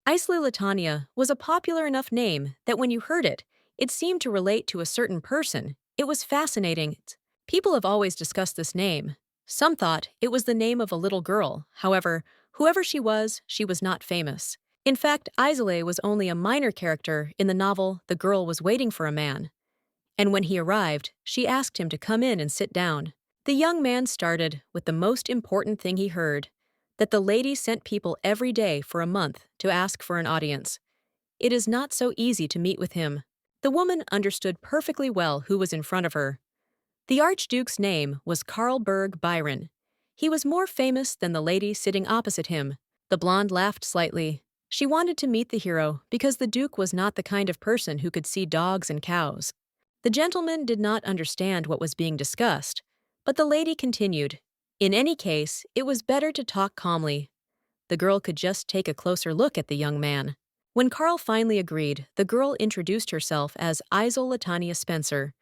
Isla Latania was a popular enough name that when you heard it, it seemed to relate to a certain person. It was fascinating. People have always discussed this name. Some thought it was the name of a little girl. However, whoever she was not famous. In fact, Isla was only a minor character in the novel The Girl Was Waiting for a Man. And when he arrived, she asked him to come in and sit down. The young man started with the most important thing he heard, that the lady sent people every day for a month to ask for an audience. It is not so easy to meet with him. The woman understood perfectly well who was in front of her. The Archduke's name was Carlberg Byron. He was more famous than the lady sitting opposite him. The blonde laughed slightly. She wanted to meet the hero because the Duke was not the kind of person who could see dogs and cows. The gentleman did not understand what was being discussed, but the lady continued. In any case, it was better to talk calmly. The girl could just take a closer look at the young man. When Carl finally agreed, the girl introduced herself as Isla Latania Spencer.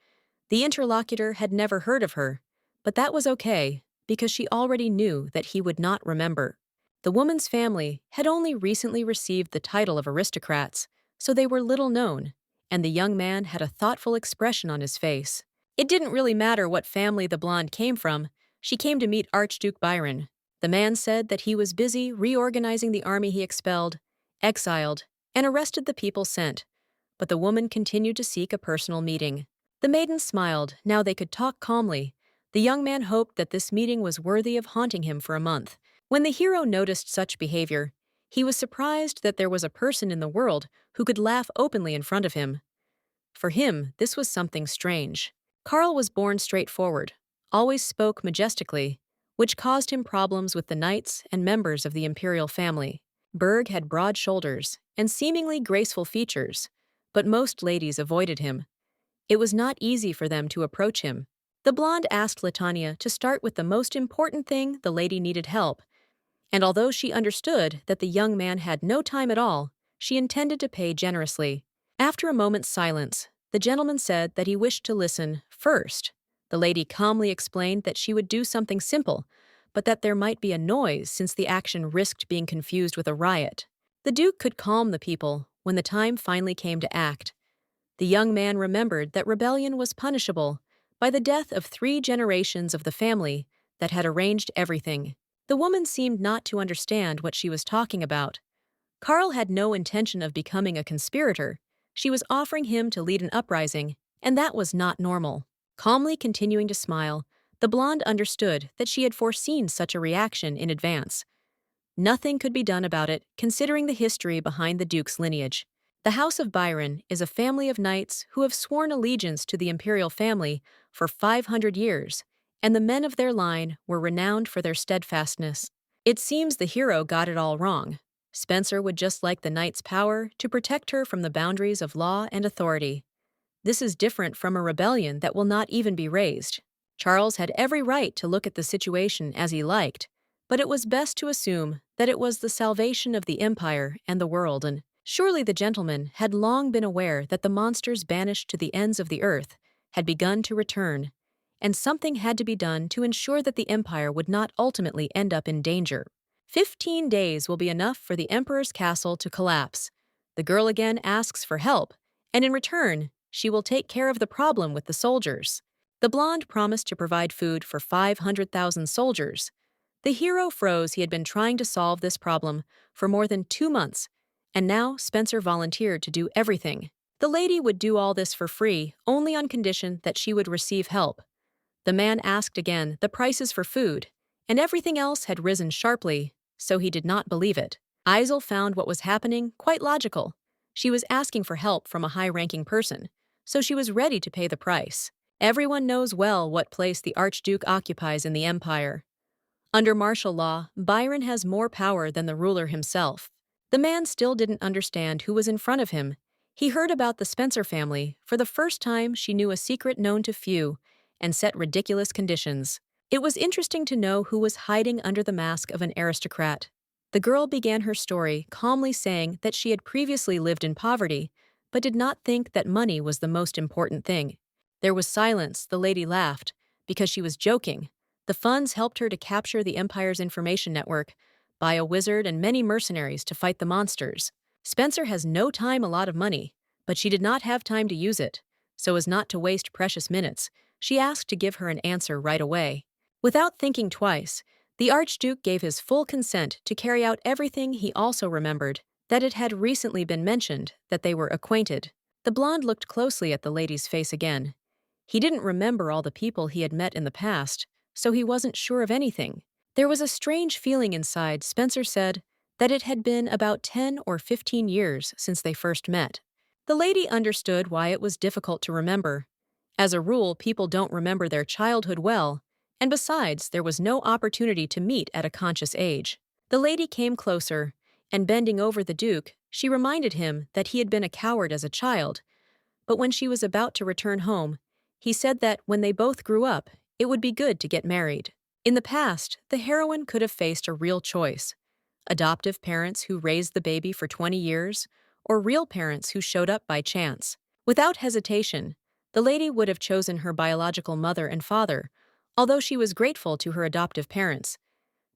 The interlocutor had never heard of her, but that was okay, because she already knew that he would not remember. The woman's family had only recently received the title of aristocrats, so they were little known, and the young man had a thoughtful expression on his face. It didn't really matter what family the blonde came from. She came to meet Archduke Byron. The man said that he was busy reorganizing the army he expelled, exiled, and arrested the people sent, but the woman continued to seek a personal meeting. The maiden smiled. Now they could talk calmly. The young man hoped that this meeting was worthy of haunting him for a month. When the hero noticed such behavior, he was surprised that there was a person in the world who could laugh openly in front of him. For him, this was something strange. Carl was born straightforward, always spoke majestically, which caused him problems with the knights and members of the imperial family. Berg had broad shoulders and seemingly graceful features, but most ladies avoided him. It was not easy for them to approach him. The blonde asked Latania to start with the most important thing the lady needed help, and although she understood that the young man had no time at all, she intended to pay generously. After a moment's silence, the gentleman said that he wished to listen first. The lady calmly explained that she would do something simple, but that there might be a noise since the action risked being confused with a riot. The Duke could calm the people when the time finally came to act. The young man remembered that rebellion was punishable by the death of 3 generations of the family that had arranged everything. The woman seemed not to understand what she was talking about. Carl had no intention of becoming a conspirator. She was offering him to lead an uprising, and that was not normal. Calmly continuing to smile, the blonde understood that she had foreseen such a reaction in advance. Nothing could be done about it, considering the history behind the Duke's lineage. The House of Byron is a family of knights who have sworn allegiance to the imperial family for 500 years, and the men of their line were renowned for their steadfastness. It seems the hero got it all wrong. Spencer would just like the knight's power to protect her from the boundaries of law and authority. This is different from a rebellion that will not even be raised. Charles had every right to look at the situation as he liked, but it was best to assume that it was the salvation of the empire and the world, and surely the gentleman had long been aware that the monsters banished to the ends of the earth had begun to return, and something had to be done to ensure that the empire would not ultimately end up in danger. 15 days will be enough for the emperor's castle to collapse. The girl again asks for help, and in return, she will take care of the problem with the soldiers. The blonde promised to provide food for 500,000 soldiers. The hero froze. He had been trying to solve this problem for more than 2 months, and now Spencer volunteered to do everything. The lady would do all this for free, only on condition that she would receive help. The man asked again the prices for food, and everything else had risen sharply, so he did not believe it. Isla found what was happening quite logical. She was asking for help from a high-ranking person, so she was ready to pay the price. Everyone knows well what place the Archduke occupies in the empire. Under martial law, Byron has more power than the ruler himself. The man still didn't understand who was in front of him. He heard about the Spencer family. For the first time, she knew a secret known to few and set ridiculous conditions. It was interesting to know who was hiding under the mask of an aristocrat. The girl began her story, calmly saying that she had previously lived in poverty, but did not think that money was the most important thing. There was silence. The lady laughed, because she was joking. The funds helped her to capture the Empire's information network, buy a wizard and many mercenaries to fight the monsters. Spencer has no time, a lot of money, but she did not have time to use it. So as not to waste precious minutes, she asked to give her an answer right away. Without thinking twice, the Archduke gave his full consent to carry out everything. He also remembered that it had recently been mentioned that they were acquainted. The blonde looked closely at the lady's face again. He didn't remember all the people he had met in the past, so he wasn't sure of anything. There was a strange feeling inside. Spencer said that it had been about 10 or 15 years since they first met. The lady understood why it was difficult to remember. As a rule, people don't remember their childhood well, and besides, there was no opportunity to meet at a conscious age. The lady came closer, and bending over the Duke, she reminded him that he had been a coward as a child, but when she was about to return home, he said that when they both grew up, it would be good to get married. In the past, the heroine could have faced a real choice: adoptive parents who raised the baby for 20 years, or real parents who showed up by chance. Without hesitation, the lady would have chosen her biological mother and father, although she was grateful to her adoptive parents.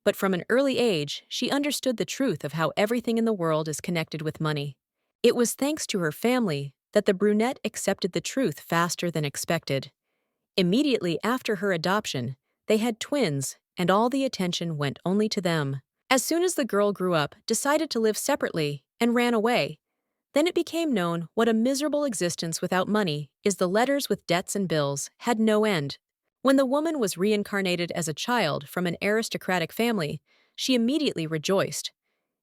But from an early age, she understood the truth of how everything in the world is connected with money. It was thanks to her family that the brunette accepted the truth faster than expected. Immediately after her adoption, they had twins, and all the attention went only to them. As soon as the girl grew up, decided to live separately, and ran away, then it became known what a miserable existence without money is. The letters with debts and bills had no end. When the woman was reincarnated as a child from an aristocratic family, she immediately rejoiced.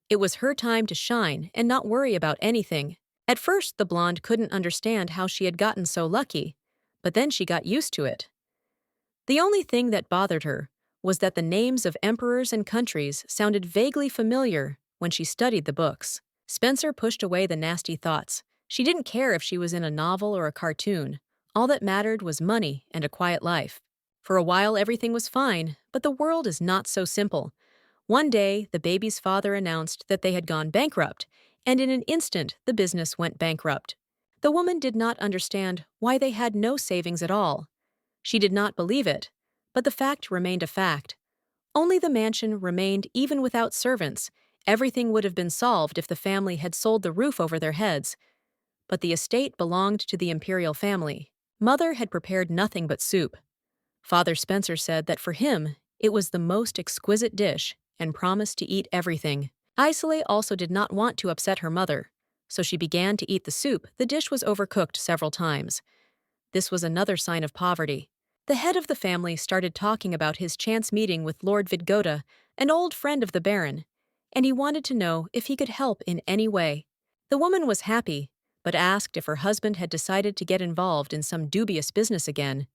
It was her time to shine and not worry about anything. At first, the blonde couldn't understand how she had gotten so lucky, but then she got used to it. The only thing that bothered her was that the names of emperors and countries sounded vaguely familiar when she studied the books. Spencer pushed away the nasty thoughts. She didn't care if she was in a novel or a cartoon. All that mattered was money and a quiet life. For a while, everything was fine, but the world is not so simple. One day, the baby's father announced that they had gone bankrupt, and in an instant, the business went bankrupt. The woman did not understand why they had no savings at all. She did not believe it, but the fact remained a fact. Only the mansion remained even without servants. Everything would have been solved if the family had sold the roof over their heads. But the estate belonged to the Imperial family. Mother had prepared nothing but soup. Father Spencer said that for him, it was the most exquisite dish and promised to eat everything. Isolé also did not want to upset her mother, so she began to eat the soup. The dish was overcooked several times. This was another sign of poverty. The head of the family started talking about his chance meeting with Lord Vidgoda, an old friend of the Baron, and he wanted to know if he could help in any way. The woman was happy, but asked if her husband had decided to get involved in some dubious business again.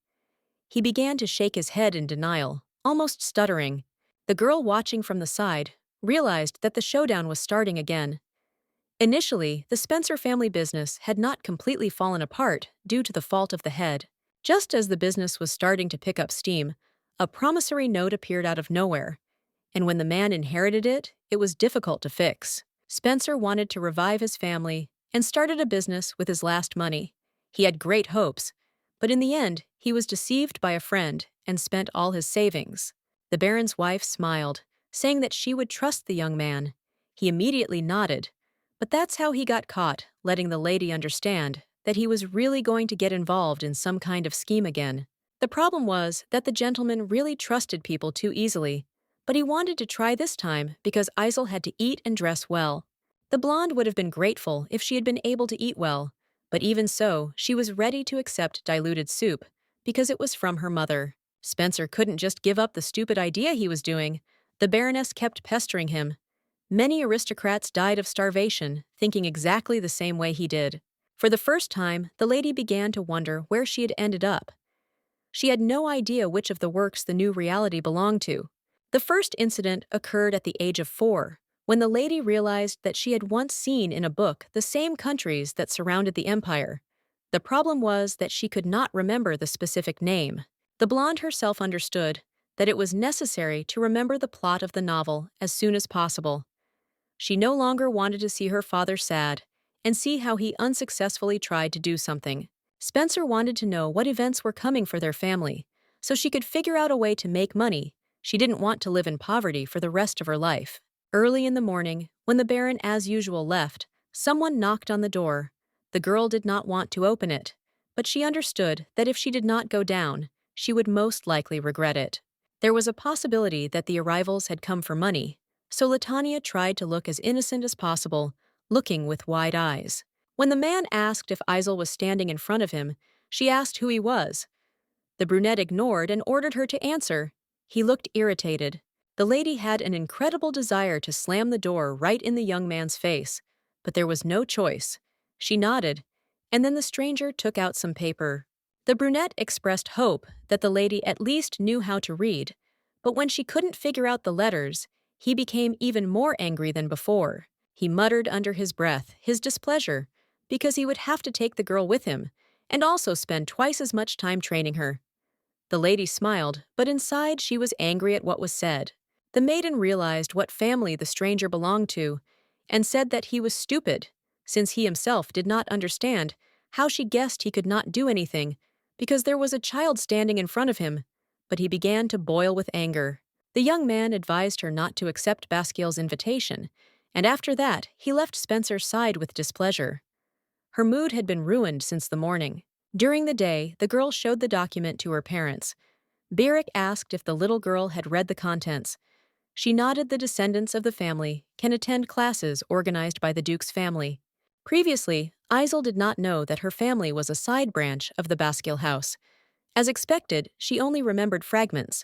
He began to shake his head in denial, almost stuttering. The girl watching from the side realized that the showdown was starting again. Initially, the Spencer family business had not completely fallen apart due to the fault of the head. Just as the business was starting to pick up steam, a promissory note appeared out of nowhere, and when the man inherited it, it was difficult to fix. Spencer wanted to revive his family and started a business with his last money. He had great hopes, but in the end, he was deceived by a friend and spent all his savings. The Baron's wife smiled, saying that she would trust the young man. He immediately nodded, but that's how he got caught, letting the lady understand that he was really going to get involved in some kind of scheme again. The problem was that the gentleman really trusted people too easily, but he wanted to try this time because Isel had to eat and dress well. The blonde would have been grateful if she had been able to eat well, but even so, she was ready to accept diluted soup because it was from her mother. Spencer couldn't just give up the stupid idea he was doing. The Baroness kept pestering him. Many aristocrats died of starvation, thinking exactly the same way he did. For the first time, the lady began to wonder where she had ended up. She had no idea which of the works the new reality belonged to. The first incident occurred at the age of 4, when the lady realized that she had once seen in a book the same countries that surrounded the empire. The problem was that she could not remember the specific name. The blonde herself understood that it was necessary to remember the plot of the novel as soon as possible. She no longer wanted to see her father sad and see how he unsuccessfully tried to do something. Spencer wanted to know what events were coming for their family, so she could figure out a way to make money. She didn't want to live in poverty for the rest of her life. Early in the morning, when the Baron as usual left, Someone knocked on the door. The girl did not want to open it, but she understood that if she did not go down, she would most likely regret it. There was a possibility that the arrivals had come for money, so Latanya tried to look as innocent as possible, looking with wide eyes. When the man asked if Isel was standing in front of him, she asked who he was. The brunette ignored and ordered her to answer. He looked irritated. The lady had an incredible desire to slam the door right in the young man's face, but there was no choice. She nodded, and then the stranger took out some paper. The brunette expressed hope that the lady at least knew how to read, but when she couldn't figure out the letters, he became even more angry than before. He muttered under his breath his displeasure, because he would have to take the girl with him, and also spend twice as much time training her. The lady smiled, but inside she was angry at what was said. The maiden realized what family the stranger belonged to, and said that he was stupid, since he himself did not understand how she guessed he could not do anything, because there was a child standing in front of him, but he began to boil with anger. The young man advised her not to accept Basquiel's invitation, and after that he left Spencer's side with displeasure. Her mood had been ruined since the morning. During the day, the girl showed the document to her parents. Beric asked if the little girl had read the contents. She nodded. The descendants of the family can attend classes organized by the Duke's family. Previously, Isel did not know that her family was a side branch of the Basquiel house. As expected, she only remembered fragments,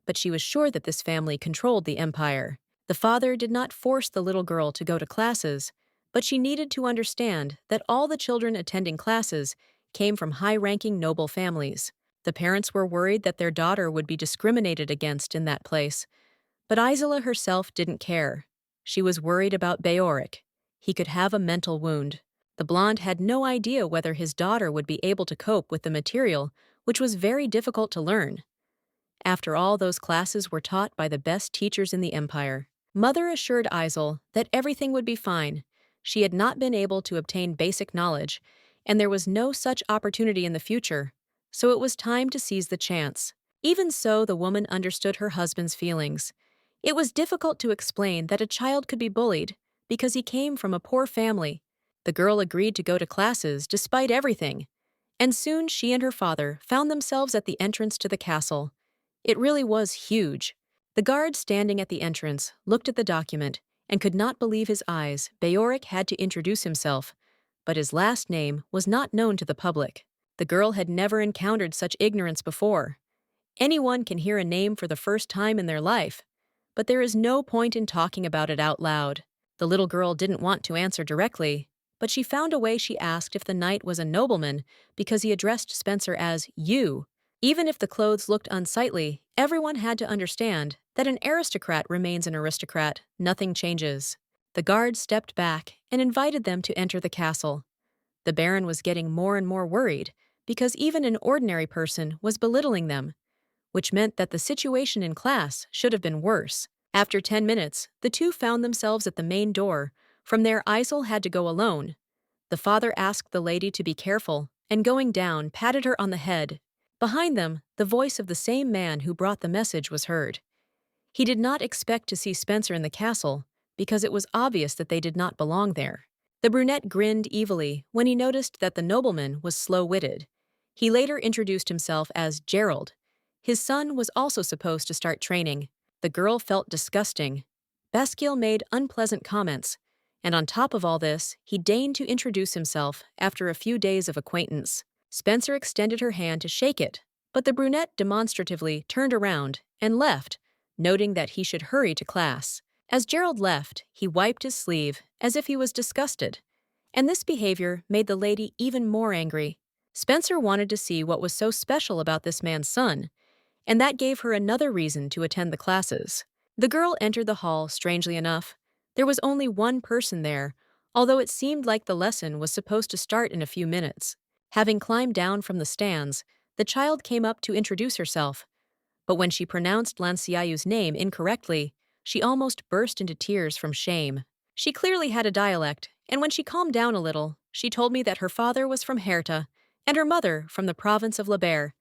but she was sure that this family controlled the empire. The father did not force the little girl to go to classes, but she needed to understand that all the children attending classes came from high-ranking noble families. The parents were worried that their daughter would be discriminated against in that place, but Isela herself didn't care. She was worried about Beoric. He could have a mental wound. The blonde had no idea whether his daughter would be able to cope with the material, which was very difficult to learn. After all, those classes were taught by the best teachers in the empire. Mother assured Isel that everything would be fine. She had not been able to obtain basic knowledge, and there was no such opportunity in the future, so it was time to seize the chance. Even so, the woman understood her husband's feelings. It was difficult to explain that a child could be bullied because he came from a poor family. The girl agreed to go to classes despite everything, and soon she and her father found themselves at the entrance to the castle. It really was huge. The guard standing at the entrance looked at the document and could not believe his eyes. Beoric had to introduce himself, but his last name was not known to the public. The girl had never encountered such ignorance before. Anyone can hear a name for the first time in their life, but there is no point in talking about it out loud. The little girl didn't want to answer directly, but she found a way. She asked if the knight was a nobleman because he addressed Spencer as you. Even if the clothes looked unsightly, everyone had to understand that an aristocrat remains an aristocrat. Nothing changes. The guard stepped back and invited them to enter the castle. The Baron was getting more and more worried because even an ordinary person was belittling them, which meant that the situation in class should have been worse. After 10 minutes, the two found themselves at the main door. From there, Isel had to go alone. The father asked the lady to be careful, and going down, patted her on the head. Behind them, the voice of the same man who brought the message was heard. He did not expect to see Spencer in the castle, because it was obvious that they did not belong there. The brunette grinned evilly when he noticed that the nobleman was slow-witted. He later introduced himself as Gerald. His son was also supposed to start training. The girl felt disgusting. Basquiel made unpleasant comments, and on top of all this, he deigned to introduce himself after a few days of acquaintance. Spencer extended her hand to shake it, but the brunette demonstratively turned around and left, noting that he should hurry to class. As Gerald left, he wiped his sleeve as if he was disgusted, and this behavior made the lady even more angry. Spencer wanted to see what was so special about this man's son, and that gave her another reason to attend the classes. The girl entered the hall. Strangely enough, there was only one person there, although it seemed like the lesson was supposed to start in a few minutes. Having climbed down from the stands, the child came up to introduce herself, but when she pronounced Lanciayu's name incorrectly, she almost burst into tears from shame. She clearly had a dialect, and when she calmed down a little, she told me that her father was from Herta and her mother from the province of Laber,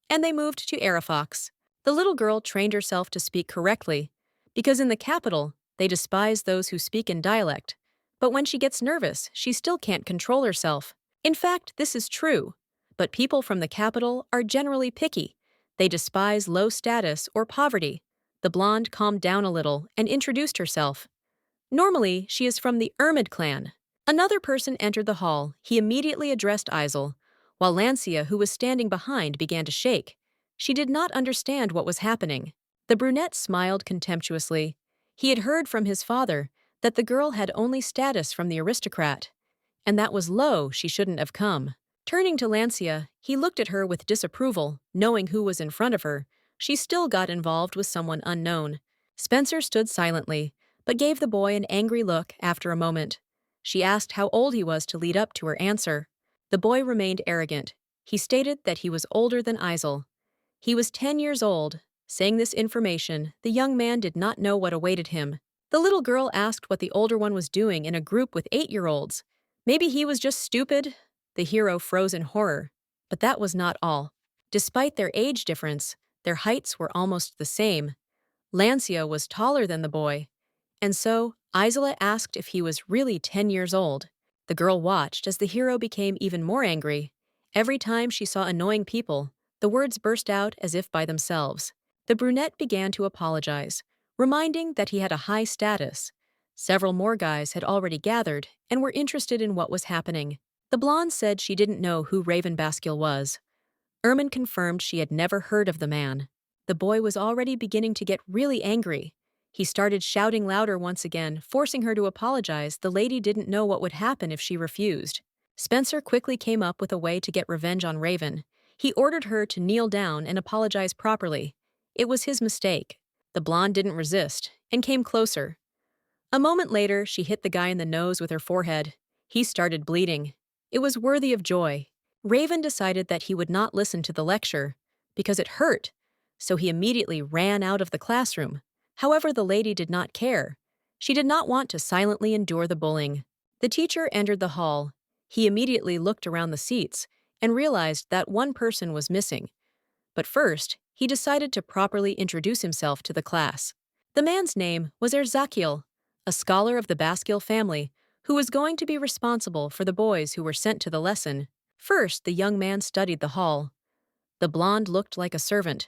and they moved to Arafox. The little girl trained herself to speak correctly, because in the capital, they despise those who speak in dialect, But when she gets nervous, she still can't control herself. In fact, this is true. But people from the capital are generally picky. They despise low status or poverty. The blonde calmed down a little and introduced herself. Normally, she is from the Ermid clan. Another person entered the hall. He immediately addressed Isel, while Lancia, who was standing behind, began to shake. She did not understand what was happening. The brunette smiled contemptuously. He had heard from his father that the girl had only status from the aristocrat, and that was low. She shouldn't have come. Turning to Lancia, he looked at her with disapproval, knowing who was in front of her. She still got involved with someone unknown. Spencer stood silently, but gave the boy an angry look after a moment. She asked how old he was to lead up to her answer. The boy remained arrogant. He stated that he was older than Isel. He was 10 years old. Saying this information, the young man did not know what awaited him. The little girl asked what the older one was doing in a group with 8-year-olds. Maybe he was just stupid? The hero froze in horror. But that was not all. Despite their age difference, their heights were almost the same. Lancia was taller than the boy. And so, Isla asked if he was really 10 years old. The girl watched as the hero became even more angry. Every time she saw annoying people, the words burst out as if by themselves. The brunette began to apologize, reminding that he had a high status. Several more guys had already gathered and were interested in what was happening. The blonde said she didn't know who Raven Bascule was. Ermin confirmed she had never heard of the man. The boy was already beginning to get really angry. He started shouting louder once again, forcing her to apologize. The lady didn't know what would happen if she refused. Spencer quickly came up with a way to get revenge on Raven. He ordered her to kneel down and apologize properly. It was his mistake. The blonde didn't resist and came closer. A moment later, she hit the guy in the nose with her forehead. He started bleeding. It was worthy of joy. Raven decided that he would not listen to the lecture because it hurt, so he immediately ran out of the classroom. However, the lady did not care. She did not want to silently endure the bullying. The teacher entered the hall. He immediately looked around the seats and realized that one person was missing. But first, he decided to properly introduce himself to the class. The man's name was Erzakiel, a scholar of the Bascule family, who was going to be responsible for the boys who were sent to the lesson. First, the young man studied the hall. The blonde looked like a servant.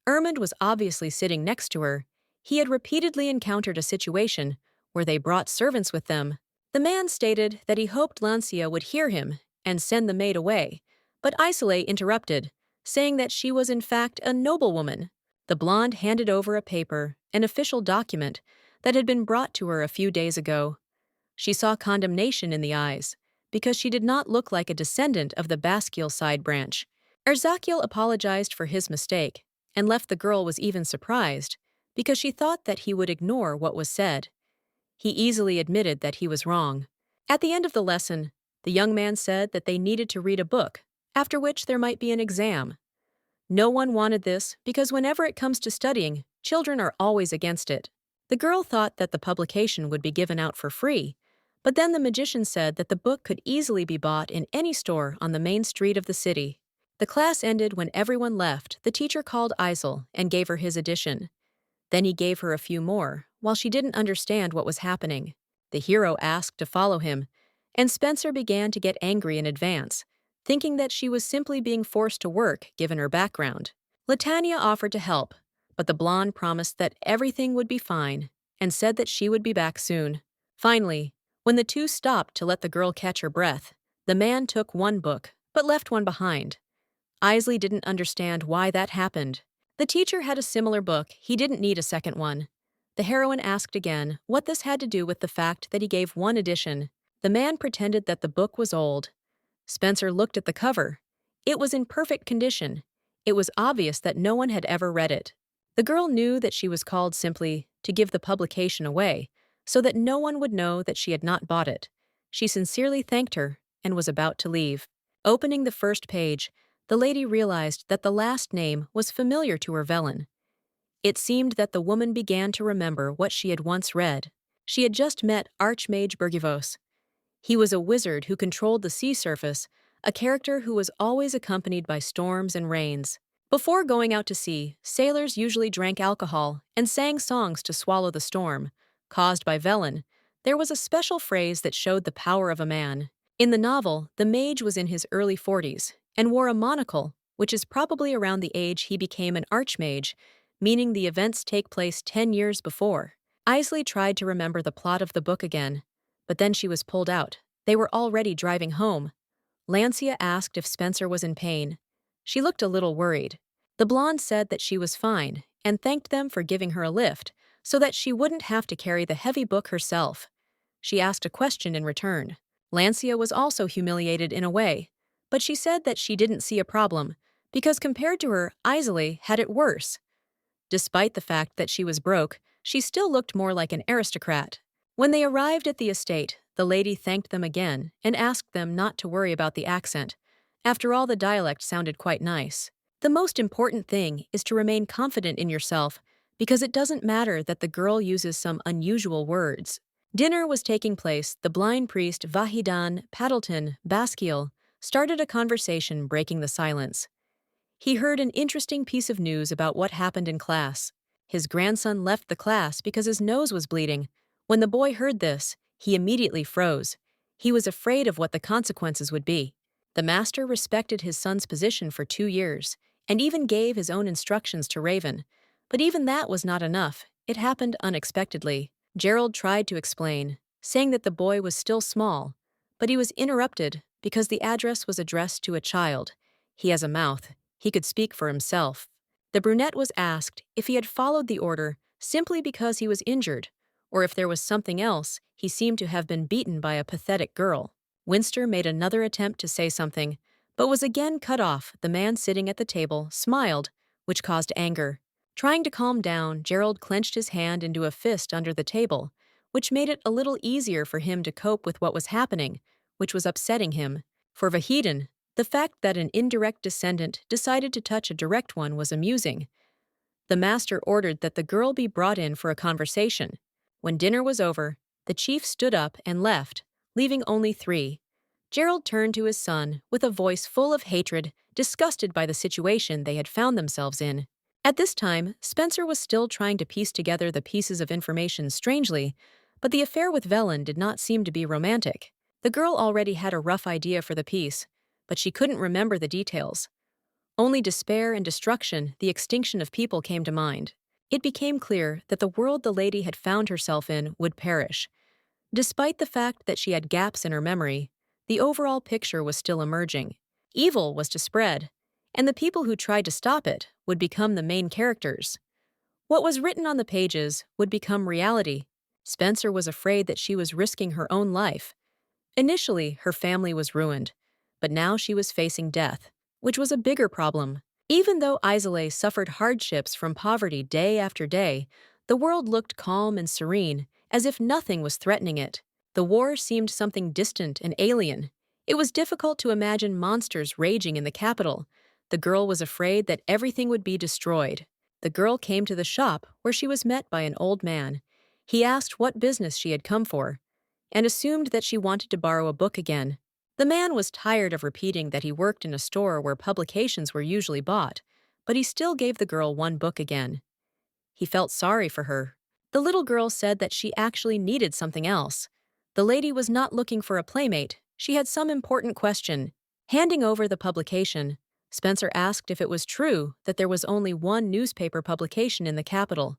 Ermund was obviously sitting next to her. He had repeatedly encountered a situation where they brought servants with them. The man stated that he hoped Lancia would hear him and send the maid away, but Isolé interrupted, saying that she was in fact a noblewoman. The blonde handed over a paper, an official document, that had been brought to her a few days ago. She saw condemnation in the eyes, because she did not look like a descendant of the Bascule side branch. Erzakiel apologized for his mistake, and left. The girl was even surprised, because she thought that he would ignore what was said. He easily admitted that he was wrong. At the end of the lesson, the young man said that they needed to read a book, after which there might be an exam. No one wanted this because whenever it comes to studying, children are always against it. The girl thought that the publication would be given out for free, but then the magician said that the book could easily be bought in any store on the main street of the city. The class ended when everyone left. The teacher called Isel and gave her his edition. Then he gave her a few more, while she didn't understand what was happening. The hero asked to follow him, and Spencer began to get angry in advance, thinking that she was simply being forced to work given her background. Latania offered to help, but the blonde promised that everything would be fine and said that she would be back soon. Finally, when the two stopped to let the girl catch her breath, the man took one book but left one behind. Isley didn't understand why that happened. The teacher had a similar book. He didn't need a second one. The heroine asked again what this had to do with the fact that he gave one edition. The man pretended that the book was old. Spencer looked at the cover. It was in perfect condition. It was obvious that no one had ever read it. The girl knew that she was called simply to give the publication away, so that no one would know that she had not bought it. She sincerely thanked her and was about to leave. Opening the first page, the lady realized that the last name was familiar to her Velen. It seemed that the woman began to remember what she had once read. She had just met Archmage Burgivos. He was a wizard who controlled the sea surface, a character who was always accompanied by storms and rains. Before going out to sea, sailors usually drank alcohol and sang songs to swallow the storm caused by Velen. There was a special phrase that showed the power of a man. In the novel, the mage was in his early 40s and wore a monocle, which is probably around the age he became an archmage, meaning the events take place 10 years before. Isley tried to remember the plot of the book again, but then she was pulled out. They were already driving home. Lancia asked if Spencer was in pain. She looked a little worried. The blonde said that she was fine and thanked them for giving her a lift so that she wouldn't have to carry the heavy book herself. She asked a question in return. Lancia was also humiliated in a way, but she said that she didn't see a problem because compared to her, Isley had it worse. Despite the fact that she was broke, she still looked more like an aristocrat. When they arrived at the estate, the lady thanked them again and asked them not to worry about the accent. After all, the dialect sounded quite nice. The most important thing is to remain confident in yourself because it doesn't matter that the girl uses some unusual words. Dinner was taking place. The blind priest Vahidan Paddleton Baskiel started a conversation, breaking the silence. He heard an interesting piece of news about what happened in class. His grandson left the class because his nose was bleeding. When the boy heard this, he immediately froze. He was afraid of what the consequences would be. The master respected his son's position for 2 years and even gave his own instructions to Raven. But even that was not enough. It happened unexpectedly. Gerald tried to explain, saying that the boy was still small, but he was interrupted because the address was addressed to a child. He has a mouth. He could speak for himself. The brunette was asked if he had followed the order simply because he was injured, or if there was something else. He seemed to have been beaten by a pathetic girl. Winster made another attempt to say something, but was again cut off. The man sitting at the table smiled, which caused anger. Trying to calm down, Gerald clenched his hand into a fist under the table, which made it a little easier for him to cope with what was happening, which was upsetting him. For Vahidin, the fact that an indirect descendant decided to touch a direct one was amusing. The master ordered that the girl be brought in for a conversation. When dinner was over, the chief stood up and left, leaving only 3. Gerald turned to his son with a voice full of hatred, disgusted by the situation they had found themselves in. At this time, Spencer was still trying to piece together the pieces of information strangely, but the affair with Velen did not seem to be romantic. The girl already had a rough idea for the piece, but she couldn't remember the details. Only despair and destruction, the extinction of people, came to mind. It became clear that the world the lady had found herself in would perish. Despite the fact that she had gaps in her memory, the overall picture was still emerging. Evil was to spread, and the people who tried to stop it would become the main characters. What was written on the pages would become reality. Spencer was afraid that she was risking her own life. Initially, her family was ruined, but now she was facing death, which was a bigger problem. Even though Isolé suffered hardships from poverty day after day, the world looked calm and serene, as if nothing was threatening it. The war seemed something distant and alien. It was difficult to imagine monsters raging in the capital. The girl was afraid that everything would be destroyed. The girl came to the shop where she was met by an old man. He asked what business she had come for, and assumed that she wanted to borrow a book again. The man was tired of repeating that he worked in a store where publications were usually bought, but he still gave the girl one book again. He felt sorry for her. The little girl said that she actually needed something else. The lady was not looking for a playmate. She had some important question. Handing over the publication, Spencer asked if it was true that there was only one newspaper publication in the capital.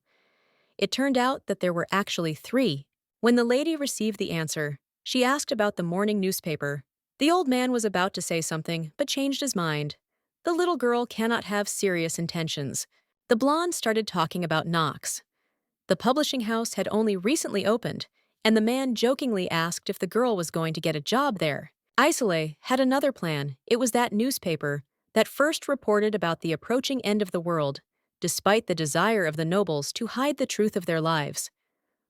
It turned out that there were actually 3. When the lady received the answer, she asked about the morning newspaper. The old man was about to say something, but changed his mind. The little girl cannot have serious intentions. The blonde started talking about Knox. The publishing house had only recently opened, and the man jokingly asked if the girl was going to get a job there. Isolé had another plan. It was that newspaper that first reported about the approaching end of the world, despite the desire of the nobles to hide the truth of their lives.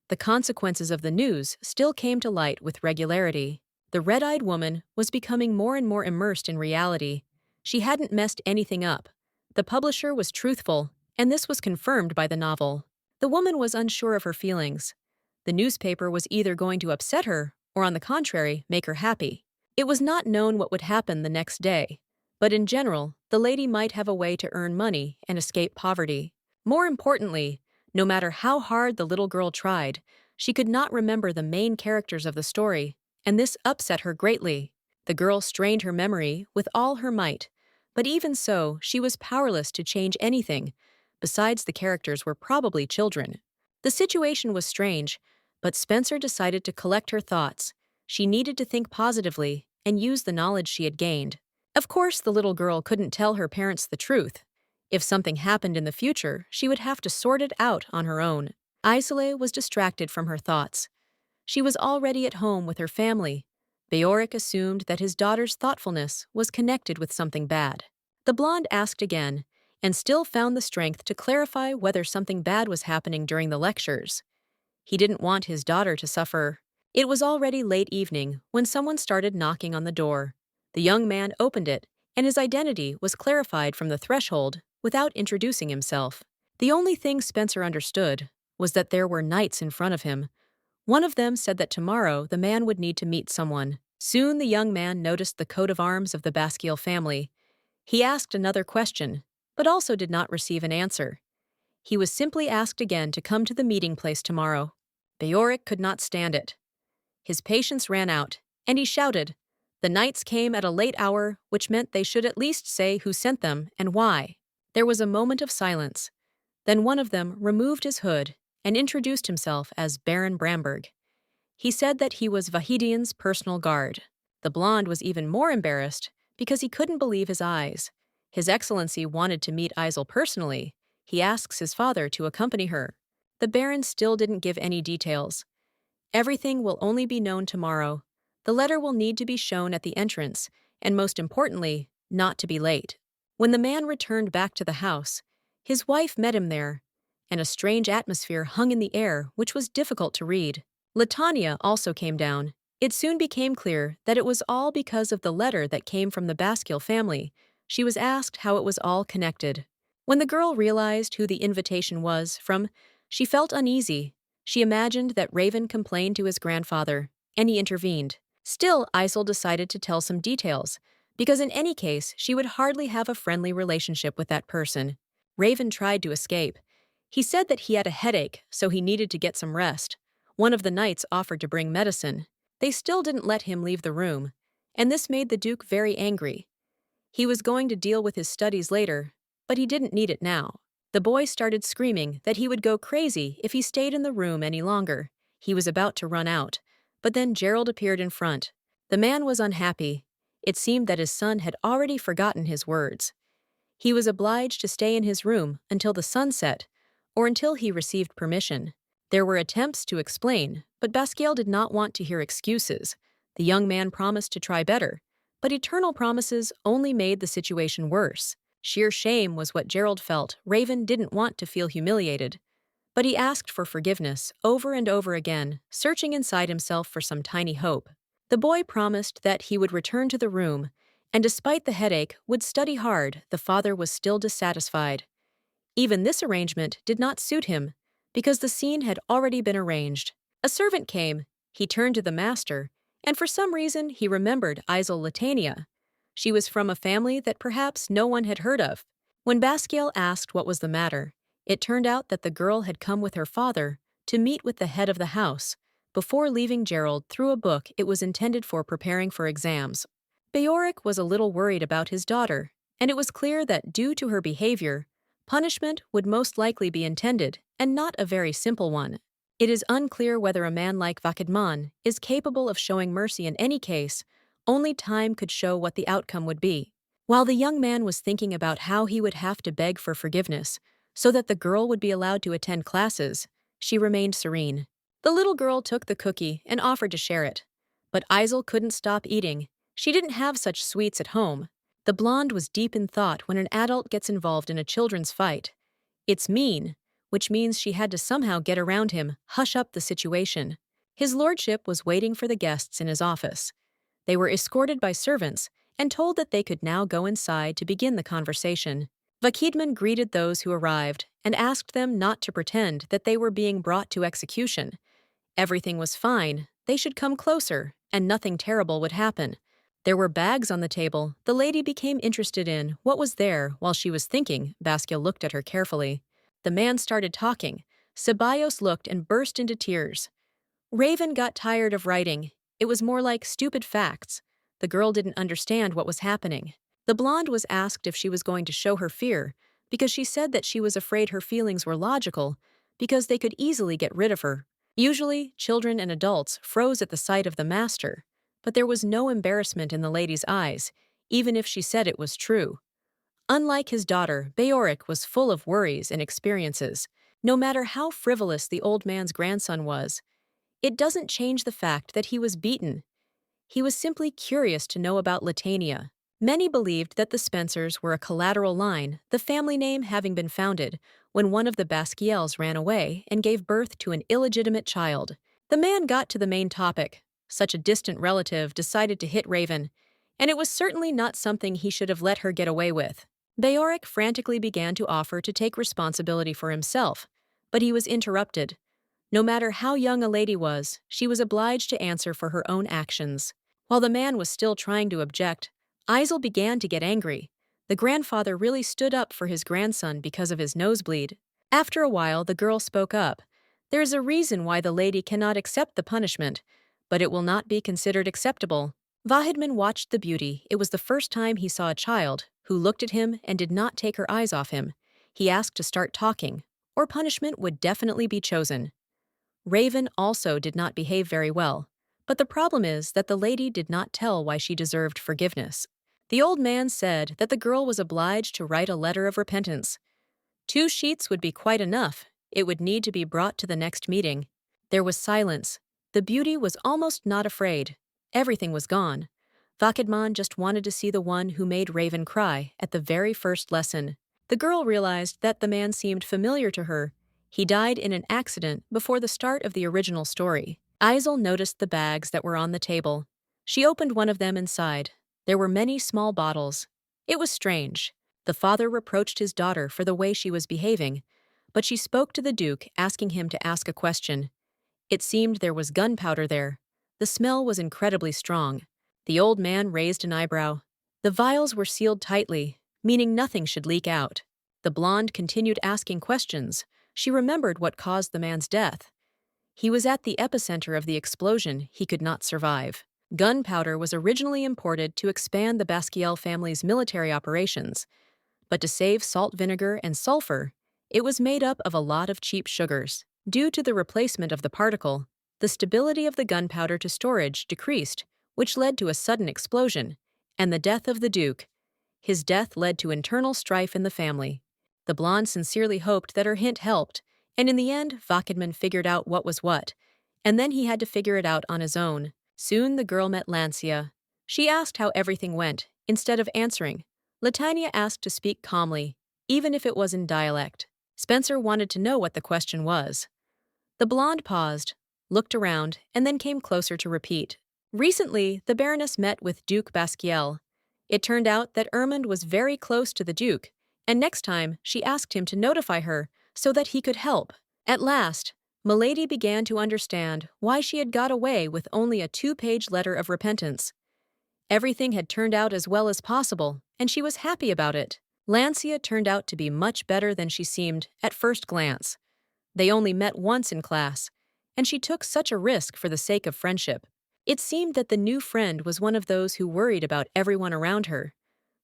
The consequences of the news still came to light with regularity. The red-eyed woman was becoming more and more immersed in reality. She hadn't messed anything up. The publisher was truthful, and this was confirmed by the novel. The woman was unsure of her feelings. The newspaper was either going to upset her or, on the contrary, make her happy. It was not known what would happen the next day, but in general, the lady might have a way to earn money and escape poverty. More importantly, no matter how hard the little girl tried, She could not remember the main characters of the story, and this upset her greatly. The girl strained her memory with all her might, but even so, she was powerless to change anything. Besides, the characters were probably children. The situation was strange, but Spencer decided to collect her thoughts. She needed to think positively and use the knowledge she had gained. Of course, the little girl couldn't tell her parents the truth. If something happened in the future, she would have to sort it out on her own. Isole was distracted from her thoughts. She was already at home with her family. Beoric assumed that his daughter's thoughtfulness was connected with something bad. The blonde asked again, and still found the strength to clarify whether something bad was happening during the lectures. He didn't want his daughter to suffer. It was already late evening when someone started knocking on the door. The young man opened it, and his identity was clarified from the threshold without introducing himself. The only thing Spencer understood was that there were knights in front of him. One of them said that tomorrow the man would need to meet someone. Soon the young man noticed the coat of arms of the Basquiel family. He asked another question, but also did not receive an answer. He was simply asked again to come to the meeting place tomorrow. Beoric could not stand it. His patience ran out, and he shouted. The knights came at a late hour, which meant they should at least say who sent them and why. There was a moment of silence. Then one of them removed his hood and introduced himself as Baron Bramberg. He said that he was Vahidian's personal guard. The blonde was even more embarrassed because he couldn't believe his eyes. His Excellency wanted to meet Isel personally. He asks his father to accompany her. The Baron still didn't give any details. Everything will only be known tomorrow. The letter will need to be shown at the entrance, and most importantly, not to be late. When the man returned back to the house, his wife met him there, and a strange atmosphere hung in the air which was difficult to read. Latanya also came down. It soon became clear that it was all because of the letter that came from the Basquiel family. She was asked how it was all connected. When the girl realized who the invitation was from, she felt uneasy. She imagined that Raven complained to his grandfather, and he intervened. Still, Isel decided to tell some details, because in any case, she would hardly have a friendly relationship with that person. Raven tried to escape. He said that he had a headache, so he needed to get some rest. One of the knights offered to bring medicine. They still didn't let him leave the room, and this made the Duke very angry. He was going to deal with his studies later, but he didn't need it now. The boy started screaming that he would go crazy if he stayed in the room any longer. He was about to run out, but then Gerald appeared in front. The man was unhappy. It seemed that his son had already forgotten his words. He was obliged to stay in his room until the sun set, or until he received permission. There were attempts to explain, but Basquiel did not want to hear excuses. The young man promised to try better, but eternal promises only made the situation worse. Sheer shame was what Gerald felt. Raven didn't want to feel humiliated, but he asked for forgiveness over and over again, searching inside himself for some tiny hope. The boy promised that he would return to the room, and despite the headache, would study hard. The father was still dissatisfied. Even this arrangement did not suit him, because the scene had already been arranged. A servant came. He turned to the master, and for some reason he remembered Isel Latania. She was from a family that perhaps no one had heard of. When Basquiel asked what was the matter, it turned out that the girl had come with her father to meet with the head of the house. Before leaving Gerald through a book it was intended for preparing for exams. Beoric was a little worried about his daughter, and it was clear that due to her behavior, punishment would most likely be intended, and not a very simple one. It is unclear whether a man like Vakidman is capable of showing mercy in any case. Only time could show what the outcome would be. While the young man was thinking about how he would have to beg for forgiveness so that the girl would be allowed to attend classes, she remained serene. The little girl took the cookie and offered to share it. But Isel couldn't stop eating. She didn't have such sweets at home. The blonde was deep in thought when an adult gets involved in a children's fight. It's mean, which means she had to somehow get around him, hush up the situation. His lordship was waiting for the guests in his office. They were escorted by servants and told that they could now go inside to begin the conversation. Vakidman greeted those who arrived and asked them not to pretend that they were being brought to execution. Everything was fine, they should come closer, and nothing terrible would happen. There were bags on the table. The lady became interested in what was there while she was thinking. Basquiel looked at her carefully. The man started talking. Ceballos looked and burst into tears. Raven got tired of writing. It was more like stupid facts. The girl didn't understand what was happening. The blonde was asked if she was going to show her fear, because she said that she was afraid her feelings were logical, because they could easily get rid of her. Usually, children and adults froze at the sight of the master, but there was no embarrassment in the lady's eyes, even if she said it was true. Unlike his daughter, Beoric was full of worries and experiences. No matter how frivolous the old man's grandson was, it doesn't change the fact that he was beaten. He was simply curious to know about Latania. Many believed that the Spencers were a collateral line, the family name having been founded when one of the Basquiels ran away and gave birth to an illegitimate child. The man got to the main topic. Such a distant relative decided to hit Raven, and it was certainly not something he should have let her get away with. Beoric frantically began to offer to take responsibility for himself, but he was interrupted. No matter how young a lady was, she was obliged to answer for her own actions. While the man was still trying to object, Isel began to get angry. The grandfather really stood up for his grandson because of his nosebleed. After a while, the girl spoke up. There is a reason why the lady cannot accept the punishment, but it will not be considered acceptable. Vahidman watched the beauty. It was the first time he saw a child who looked at him and did not take her eyes off him. He asked to start talking, or punishment would definitely be chosen. Raven also did not behave very well, but the problem is that the lady did not tell why she deserved forgiveness. The old man said that the girl was obliged to write a letter of repentance. 2 sheets would be quite enough. It would need to be brought to the next meeting. There was silence. The beauty was almost not afraid. Everything was gone. Vakidman just wanted to see the one who made Raven cry at the very first lesson. The girl realized that the man seemed familiar to her. He died in an accident before the start of the original story. Isel noticed the bags that were on the table. She opened one of them and sighed. There were many small bottles. It was strange. The father reproached his daughter for the way she was behaving, but she spoke to the Duke, asking him to ask a question. It seemed there was gunpowder there. The smell was incredibly strong. The old man raised an eyebrow. The vials were sealed tightly, meaning nothing should leak out. The blonde continued asking questions. She remembered what caused the man's death. He was at the epicenter of the explosion. He could not survive. Gunpowder was originally imported to expand the Basquiel family's military operations, but to save salt vinegar and sulfur, it was made up of a lot of cheap sugars. Due to the replacement of the particle, the stability of the gunpowder to storage decreased, which led to a sudden explosion, and the death of the Duke. His death led to internal strife in the family. The blonde sincerely hoped that her hint helped, and in the end, Vakidman figured out what was what, and then he had to figure it out on his own. Soon the girl met Lancia. She asked how everything went, instead of answering. Latanya asked to speak calmly, even if it was in dialect. Spencer wanted to know what the question was. The blonde paused, looked around, and then came closer to repeat. Recently, the Baroness met with Duke Basquiel. It turned out that Ermund was very close to the Duke, and next time she asked him to notify her so that he could help. At last, Milady began to understand why she had got away with only a 2-page letter of repentance. Everything had turned out as well as possible, and she was happy about it. Lancia turned out to be much better than she seemed at first glance. They only met once in class, and she took such a risk for the sake of friendship. It seemed that the new friend was one of those who worried about everyone around her.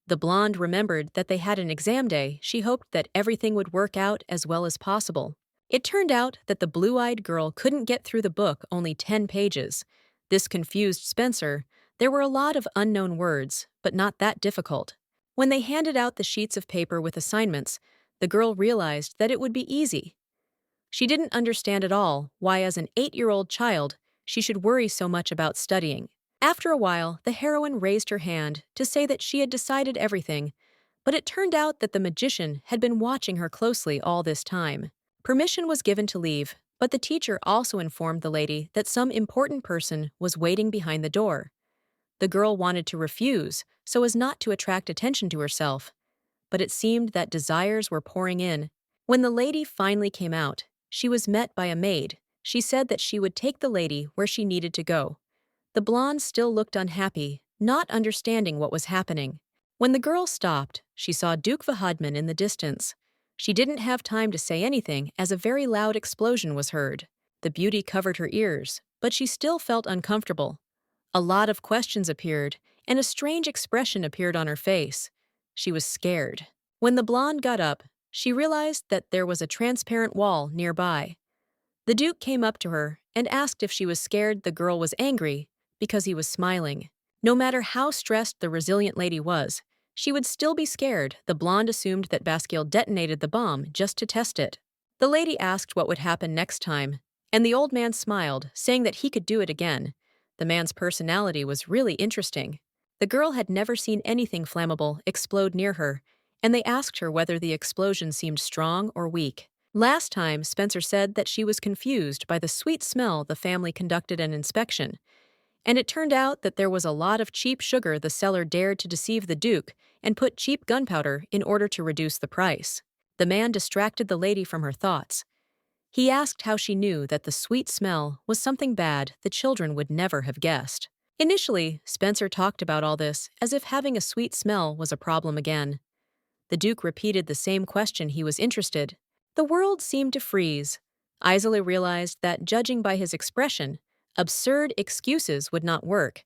The blonde remembered that they had an exam day. She hoped that everything would work out as well as possible. It turned out that the blue-eyed girl couldn't get through the book only 10 pages. This confused Spencer. There were a lot of unknown words, but not that difficult. When they handed out the sheets of paper with assignments, the girl realized that it would be easy. She didn't understand at all why, as an 8-year-old child, she should worry so much about studying. After a while, the heroine raised her hand to say that she had decided everything, but it turned out that the magician had been watching her closely all this time. Permission was given to leave, but the teacher also informed the lady that some important person was waiting behind the door. The girl wanted to refuse so as not to attract attention to herself, but it seemed that desires were pouring in. When the lady finally came out, she was met by a maid. She said that she would take the lady where she needed to go. The blonde still looked unhappy, not understanding what was happening. When the girl stopped, she saw Duke Vahadman in the distance. She didn't have time to say anything as a very loud explosion was heard. The beauty covered her ears, but she still felt uncomfortable. A lot of questions appeared, and a strange expression appeared on her face. She was scared. When the blonde got up, she realized that there was a transparent wall nearby. The Duke came up to her and asked if she was scared the girl was angry because he was smiling. No matter how stressed the resilient lady was, she would still be scared. The blonde assumed that Basquiat detonated the bomb just to test it. The lady asked what would happen next time, and the old man smiled, saying that he could do it again. The man's personality was really interesting. The girl had never seen anything flammable explode near her, and they asked her whether the explosion seemed strong or weak. Last time, Spencer said that she was confused by the sweet smell the family conducted an inspection, and it turned out that there was a lot of cheap sugar. The seller dared to deceive the Duke and put cheap gunpowder in order to reduce the price. The man distracted the lady from her thoughts. He asked how she knew that the sweet smell was something bad the children would never have guessed. Initially, Spencer talked about all this as if having a sweet smell was a problem again. The Duke repeated the same question. He was interested. The world seemed to freeze. Isolde realized that, judging by his expression, absurd excuses would not work.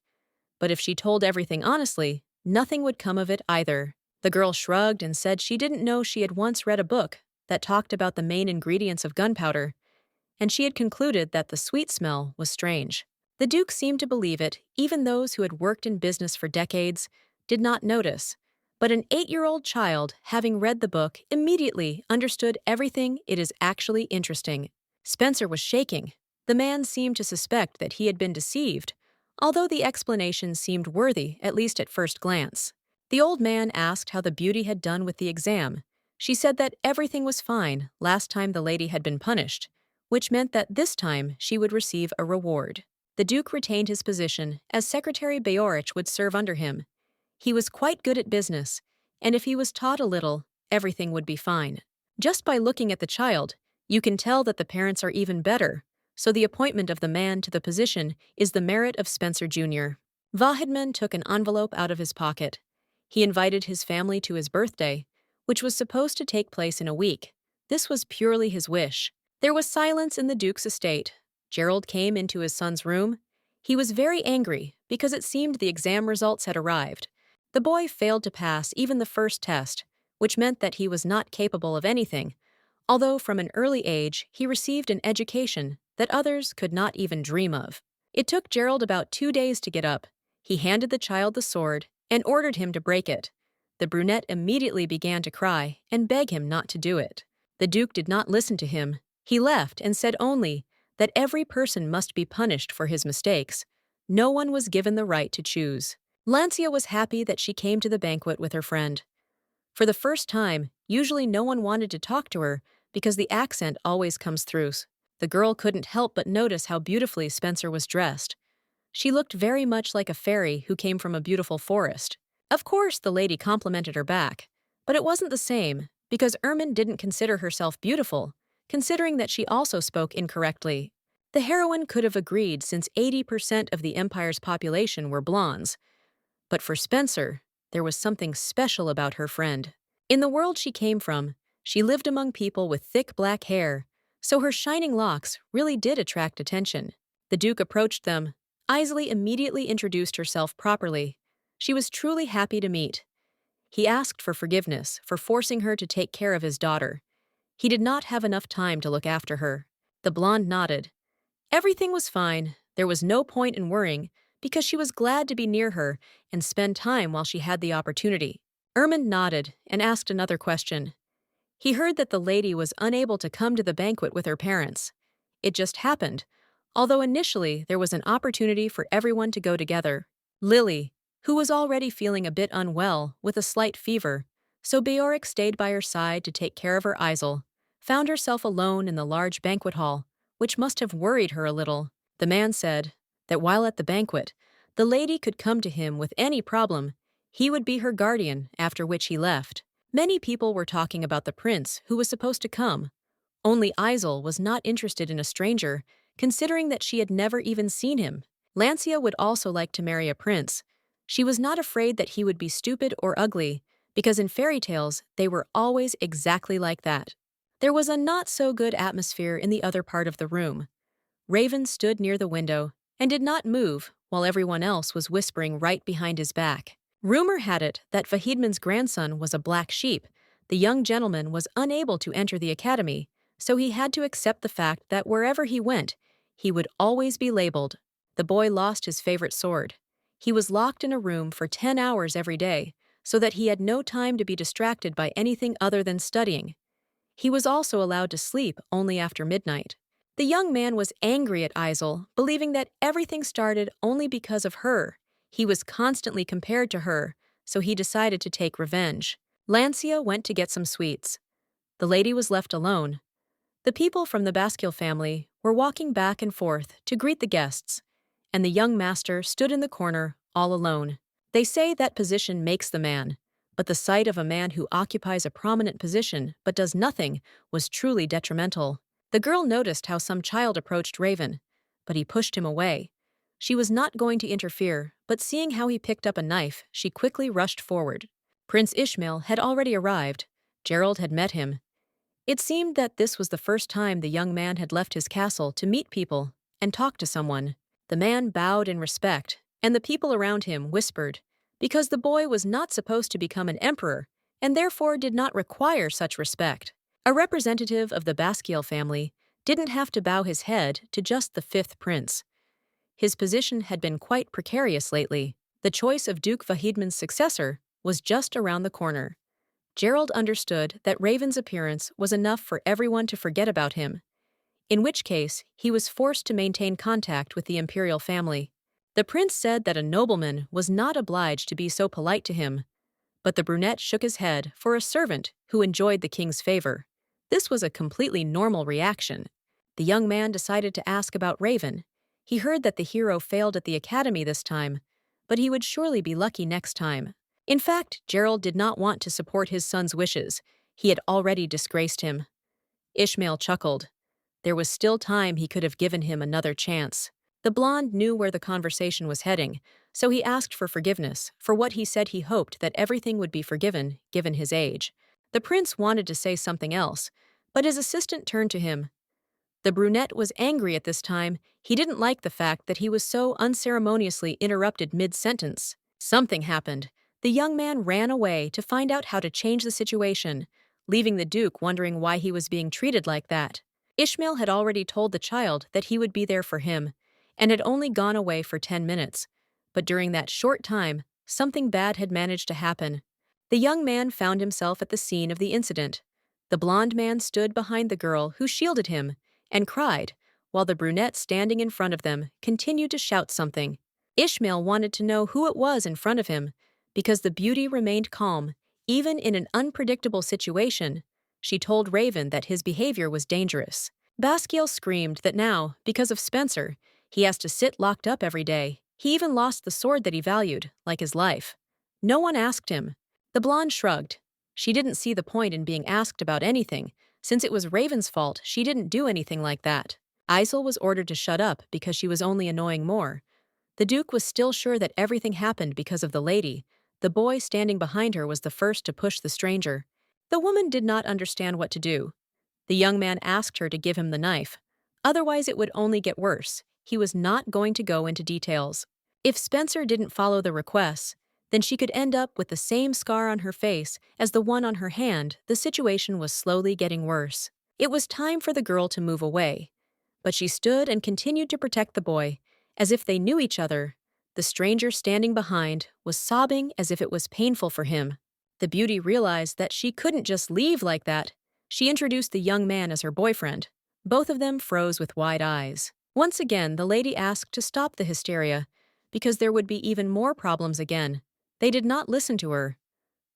But if she told everything honestly, nothing would come of it either. The girl shrugged and said she didn't know. She had once read a book that talked about the main ingredients of gunpowder, and she had concluded that the sweet smell was strange. The Duke seemed to believe it. Even those who had worked in business for decades did not notice. But an 8-year-old child, having read the book, immediately understood everything. It is actually interesting. Spencer was shaking. The man seemed to suspect that he had been deceived, although the explanation seemed worthy, at least at first glance. The old man asked how the beauty had done with the exam. She said that everything was fine. Last time the lady had been punished, which meant that this time she would receive a reward. The Duke retained his position, as Secretary Bayorich would serve under him. He was quite good at business, and if he was taught a little, everything would be fine. Just by looking at the child, you can tell that the parents are even better, so the appointment of the man to the position is the merit of Spencer Jr. Vahidman took an envelope out of his pocket. He invited his family to his birthday, which was supposed to take place in a week. This was purely his wish. There was silence in the Duke's estate. Gerald came into his son's room. He was very angry because it seemed the exam results had arrived. The boy failed to pass even the first test, which meant that he was not capable of anything, although from an early age he received an education that others could not even dream of. It took Gerald about 2 days to get up. He handed the child the sword and ordered him to break it. The brunette immediately began to cry and beg him not to do it. The Duke did not listen to him. He left and said only that every person must be punished for his mistakes. No one was given the right to choose. Lancia was happy that she came to the banquet with her friend. For the first time, usually no one wanted to talk to her because the accent always comes through. The girl couldn't help but notice how beautifully Spencer was dressed. She looked very much like a fairy who came from a beautiful forest. Of course, the lady complimented her back, but it wasn't the same because Ermin didn't consider herself beautiful, considering that she also spoke incorrectly. The heroine could have agreed since 80% of the Empire's population were blondes. But for Spencer, there was something special about her friend. In the world she came from, she lived among people with thick black hair, so her shining locks really did attract attention. The Duke approached them. Isolde immediately introduced herself properly. She was truly happy to meet. He asked for forgiveness for forcing her to take care of his daughter. He did not have enough time to look after her. The blonde nodded. Everything was fine. There was no point in worrying, because she was glad to be near her and spend time while she had the opportunity. Ermin nodded and asked another question. He heard that the lady was unable to come to the banquet with her parents. It just happened, although initially there was an opportunity for everyone to go together. Lily, who was already feeling a bit unwell with a slight fever, so Bayorich stayed by her side to take care of her. Isolde found herself alone in the large banquet hall, which must have worried her a little. The man said that while at the banquet, the lady could come to him with any problem. He would be her guardian, after which he left. Many people were talking about the prince who was supposed to come. Only Isolde was not interested in a stranger, considering that she had never even seen him. Lancia would also like to marry a prince. She was not afraid that he would be stupid or ugly, because in fairy tales they were always exactly like that. There was a not-so-good atmosphere in the other part of the room. Raven stood near the window and did not move while everyone else was whispering right behind his back. Rumor had it that Vahidman's grandson was a black sheep. The young gentleman was unable to enter the academy, so he had to accept the fact that wherever he went, he would always be labeled. The boy lost his favorite sword. He was locked in a room for 10 hours every day, so that he had no time to be distracted by anything other than studying. He was also allowed to sleep only after midnight. The young man was angry at Isel, believing that everything started only because of her. He was constantly compared to her, so he decided to take revenge. Lancia went to get some sweets. The lady was left alone. The people from the Basquiel family were walking back and forth to greet the guests, and the young master stood in the corner, all alone. They say that position makes the man, but the sight of a man who occupies a prominent position but does nothing was truly detrimental. The girl noticed how some child approached Raven, but he pushed him away. She was not going to interfere, but seeing how he picked up a knife, she quickly rushed forward. Prince Ishmael had already arrived. Gerald had met him. It seemed that this was the first time the young man had left his castle to meet people and talk to someone. The man bowed in respect, and the people around him whispered, because the boy was not supposed to become an emperor, and therefore did not require such respect. A representative of the Basquiel family didn't have to bow his head to just the fifth prince. His position had been quite precarious lately. The choice of Duke Vahidman's successor was just around the corner. Gerald understood that Raven's appearance was enough for everyone to forget about him, in which case he was forced to maintain contact with the imperial family. The prince said that a nobleman was not obliged to be so polite to him, but the brunette shook his head for a servant who enjoyed the king's favor. This was a completely normal reaction. The young man decided to ask about Raven. He heard that the hero failed at the academy this time, but he would surely be lucky next time. In fact, Gerald did not want to support his son's wishes. He had already disgraced him. Ishmael chuckled. There was still time he could have given him another chance. The blonde knew where the conversation was heading, so he asked for forgiveness for what he said he hoped that everything would be forgiven, given his age. The prince wanted to say something else, but his assistant turned to him. The brunette was angry at this time. He didn't like the fact that he was so unceremoniously interrupted mid-sentence. Something happened. The young man ran away to find out how to change the situation, leaving the duke wondering why he was being treated like that. Ishmael had already told the child that he would be there for him, and had only gone away for 10 minutes. But during that short time, something bad had managed to happen. The young man found himself at the scene of the incident. The blonde man stood behind the girl who shielded him and cried, while the brunette standing in front of them continued to shout something. Ishmael wanted to know who it was in front of him, because the beauty remained calm, even in an unpredictable situation. She told Raven that his behavior was dangerous. Basquiel screamed that now, because of Spencer, he has to sit locked up every day. He even lost the sword that he valued, like his life. No one asked him. The blonde shrugged. She didn't see the point in being asked about anything. Since it was Raven's fault, she didn't do anything like that. Isel was ordered to shut up because she was only annoying more. The duke was still sure that everything happened because of the lady. The boy standing behind her was the first to push the stranger. The woman did not understand what to do. The young man asked her to give him the knife. Otherwise it would only get worse. He was not going to go into details. If Spencer didn't follow the requests, then she could end up with the same scar on her face as the one on her hand. The situation was slowly getting worse. It was time for the girl to move away. But she stood and continued to protect the boy, as if they knew each other. The stranger standing behind was sobbing as if it was painful for him. The beauty realized that she couldn't just leave like that. She introduced the young man as her boyfriend. Both of them froze with wide eyes. Once again, the lady asked to stop the hysteria, because there would be even more problems again. They did not listen to her.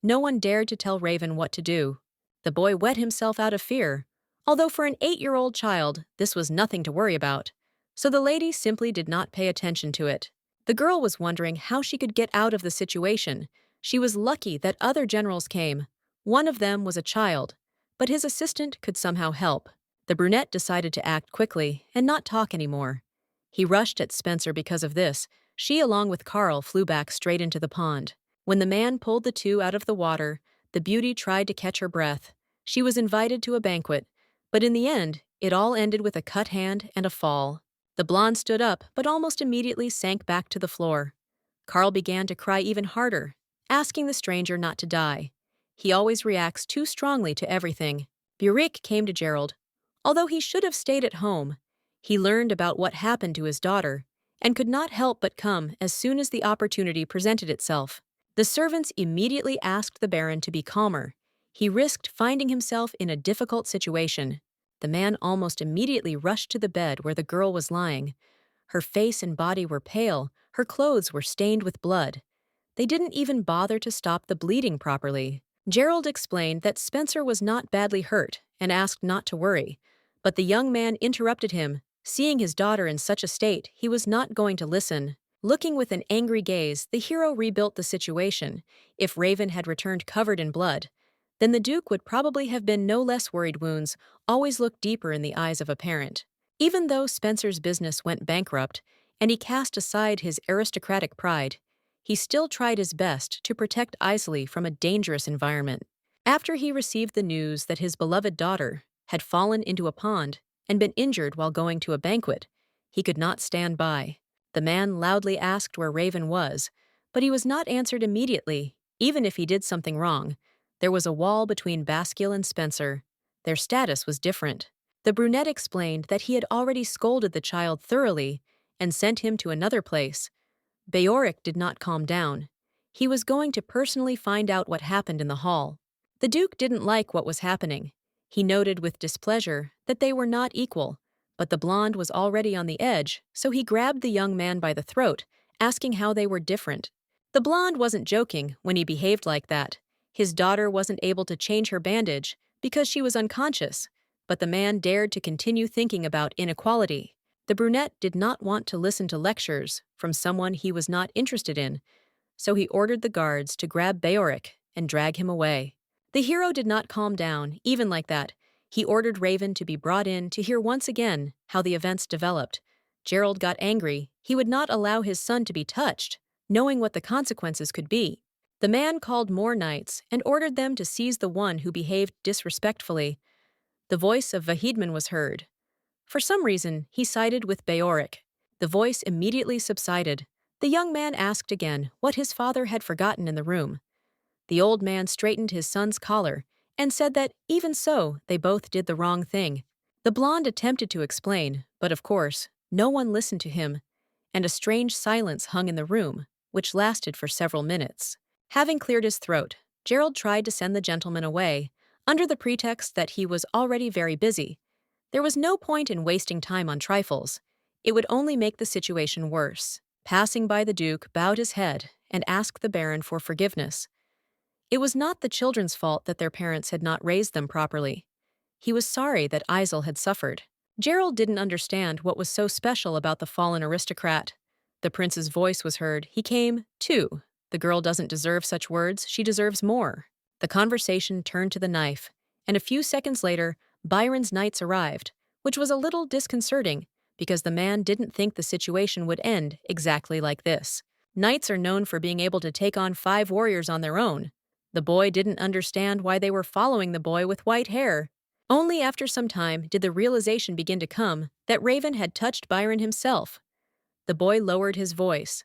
No one dared to tell Raven what to do. The boy wet himself out of fear, although for an 8-year-old child, this was nothing to worry about. So the lady simply did not pay attention to it. The girl was wondering how she could get out of the situation. She was lucky that other generals came. One of them was a child, but his assistant could somehow help. The brunette decided to act quickly and not talk anymore. He rushed at Spencer because of this. She, along with Carl, flew back straight into the pond. When the man pulled the two out of the water, the beauty tried to catch her breath. She was invited to a banquet, but in the end, it all ended with a cut hand and a fall. The blonde stood up but almost immediately sank back to the floor. Carl began to cry even harder, asking the stranger not to die. He always reacts too strongly to everything. Burik came to Gerald. Although he should have stayed at home, he learned about what happened to his daughter and could not help but come as soon as the opportunity presented itself. The servants immediately asked the Baron to be calmer. He risked finding himself in a difficult situation. The man almost immediately rushed to the bed where the girl was lying. Her face and body were pale, her clothes were stained with blood. They didn't even bother to stop the bleeding properly. Gerald explained that Spencer was not badly hurt and asked not to worry, but the young man interrupted him. Seeing his daughter in such a state, he was not going to listen. Looking with an angry gaze, the hero rebuilt the situation. If Raven had returned covered in blood, then the Duke would probably have been no less worried. Wounds always look deeper in the eyes of a parent. Even though Spencer's business went bankrupt and he cast aside his aristocratic pride, he still tried his best to protect Isley from a dangerous environment. After he received the news that his beloved daughter had fallen into a pond and been injured while going to a banquet, he could not stand by. The man loudly asked where Raven was, but he was not answered immediately. Even if he did something wrong, there was a wall between Basquiel and Spencer. Their status was different. The brunette explained that he had already scolded the child thoroughly and sent him to another place. Beoric did not calm down. He was going to personally find out what happened in the hall. The Duke didn't like what was happening. He noted with displeasure that they were not equal, but the blonde was already on the edge, so he grabbed the young man by the throat, asking how they were different. The blonde wasn't joking when he behaved like that. His daughter wasn't able to change her bandage because she was unconscious, but the man dared to continue thinking about inequality. The brunette did not want to listen to lectures from someone he was not interested in, so he ordered the guards to grab Beoric and drag him away. The hero did not calm down, even like that. He ordered Raven to be brought in to hear once again how the events developed. Gerald got angry. He would not allow his son to be touched, knowing what the consequences could be. The man called more knights and ordered them to seize the one who behaved disrespectfully. The voice of Vahidman was heard. For some reason, he sided with Beoric. The voice immediately subsided. The young man asked again what his father had forgotten in the room. The old man straightened his son's collar and said that, even so, they both did the wrong thing. The blonde attempted to explain, but of course, no one listened to him, and a strange silence hung in the room, which lasted for several minutes. Having cleared his throat, Gerald tried to send the gentleman away, under the pretext that he was already very busy. There was no point in wasting time on trifles. It would only make the situation worse. Passing by, the Duke bowed his head and asked the Baron for forgiveness. It was not the children's fault that their parents had not raised them properly. He was sorry that Isel had suffered. Gerald didn't understand what was so special about the fallen aristocrat. The prince's voice was heard. He came, too. The girl doesn't deserve such words. She deserves more. The conversation turned to the knife, and a few seconds later, Byron's knights arrived, which was a little disconcerting because the man didn't think the situation would end exactly like this. Knights are known for being able to take on 5 warriors on their own. The boy didn't understand why they were following the boy with white hair. Only after some time did the realization begin to come that Raven had touched Byron himself. The boy lowered his voice.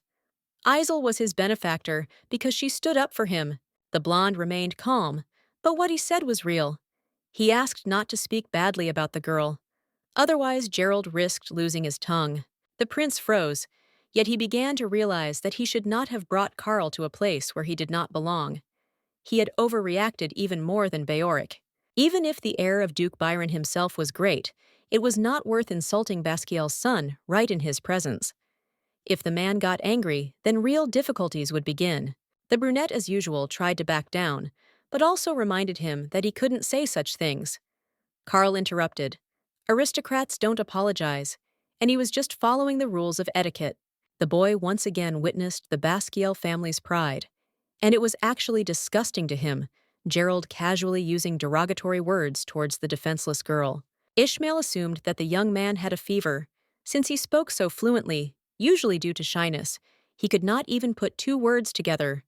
Isel was his benefactor because she stood up for him. The blonde remained calm, but what he said was real. He asked not to speak badly about the girl. Otherwise, Gerald risked losing his tongue. The prince froze, yet he began to realize that he should not have brought Carl to a place where he did not belong. He had overreacted even more than Beoric. Even if the heir of Duke Byron himself was great, it was not worth insulting Basquiel's son right in his presence. If the man got angry, then real difficulties would begin. The brunette, as usual, tried to back down, but also reminded him that he couldn't say such things. Carl interrupted. Aristocrats don't apologize, and he was just following the rules of etiquette. The boy once again witnessed the Basquiel family's pride, and it was actually disgusting to him, Gerald casually using derogatory words towards the defenseless girl. Ishmael assumed that the young man had a fever. Since he spoke so fluently, usually due to shyness, he could not even put 2 words together.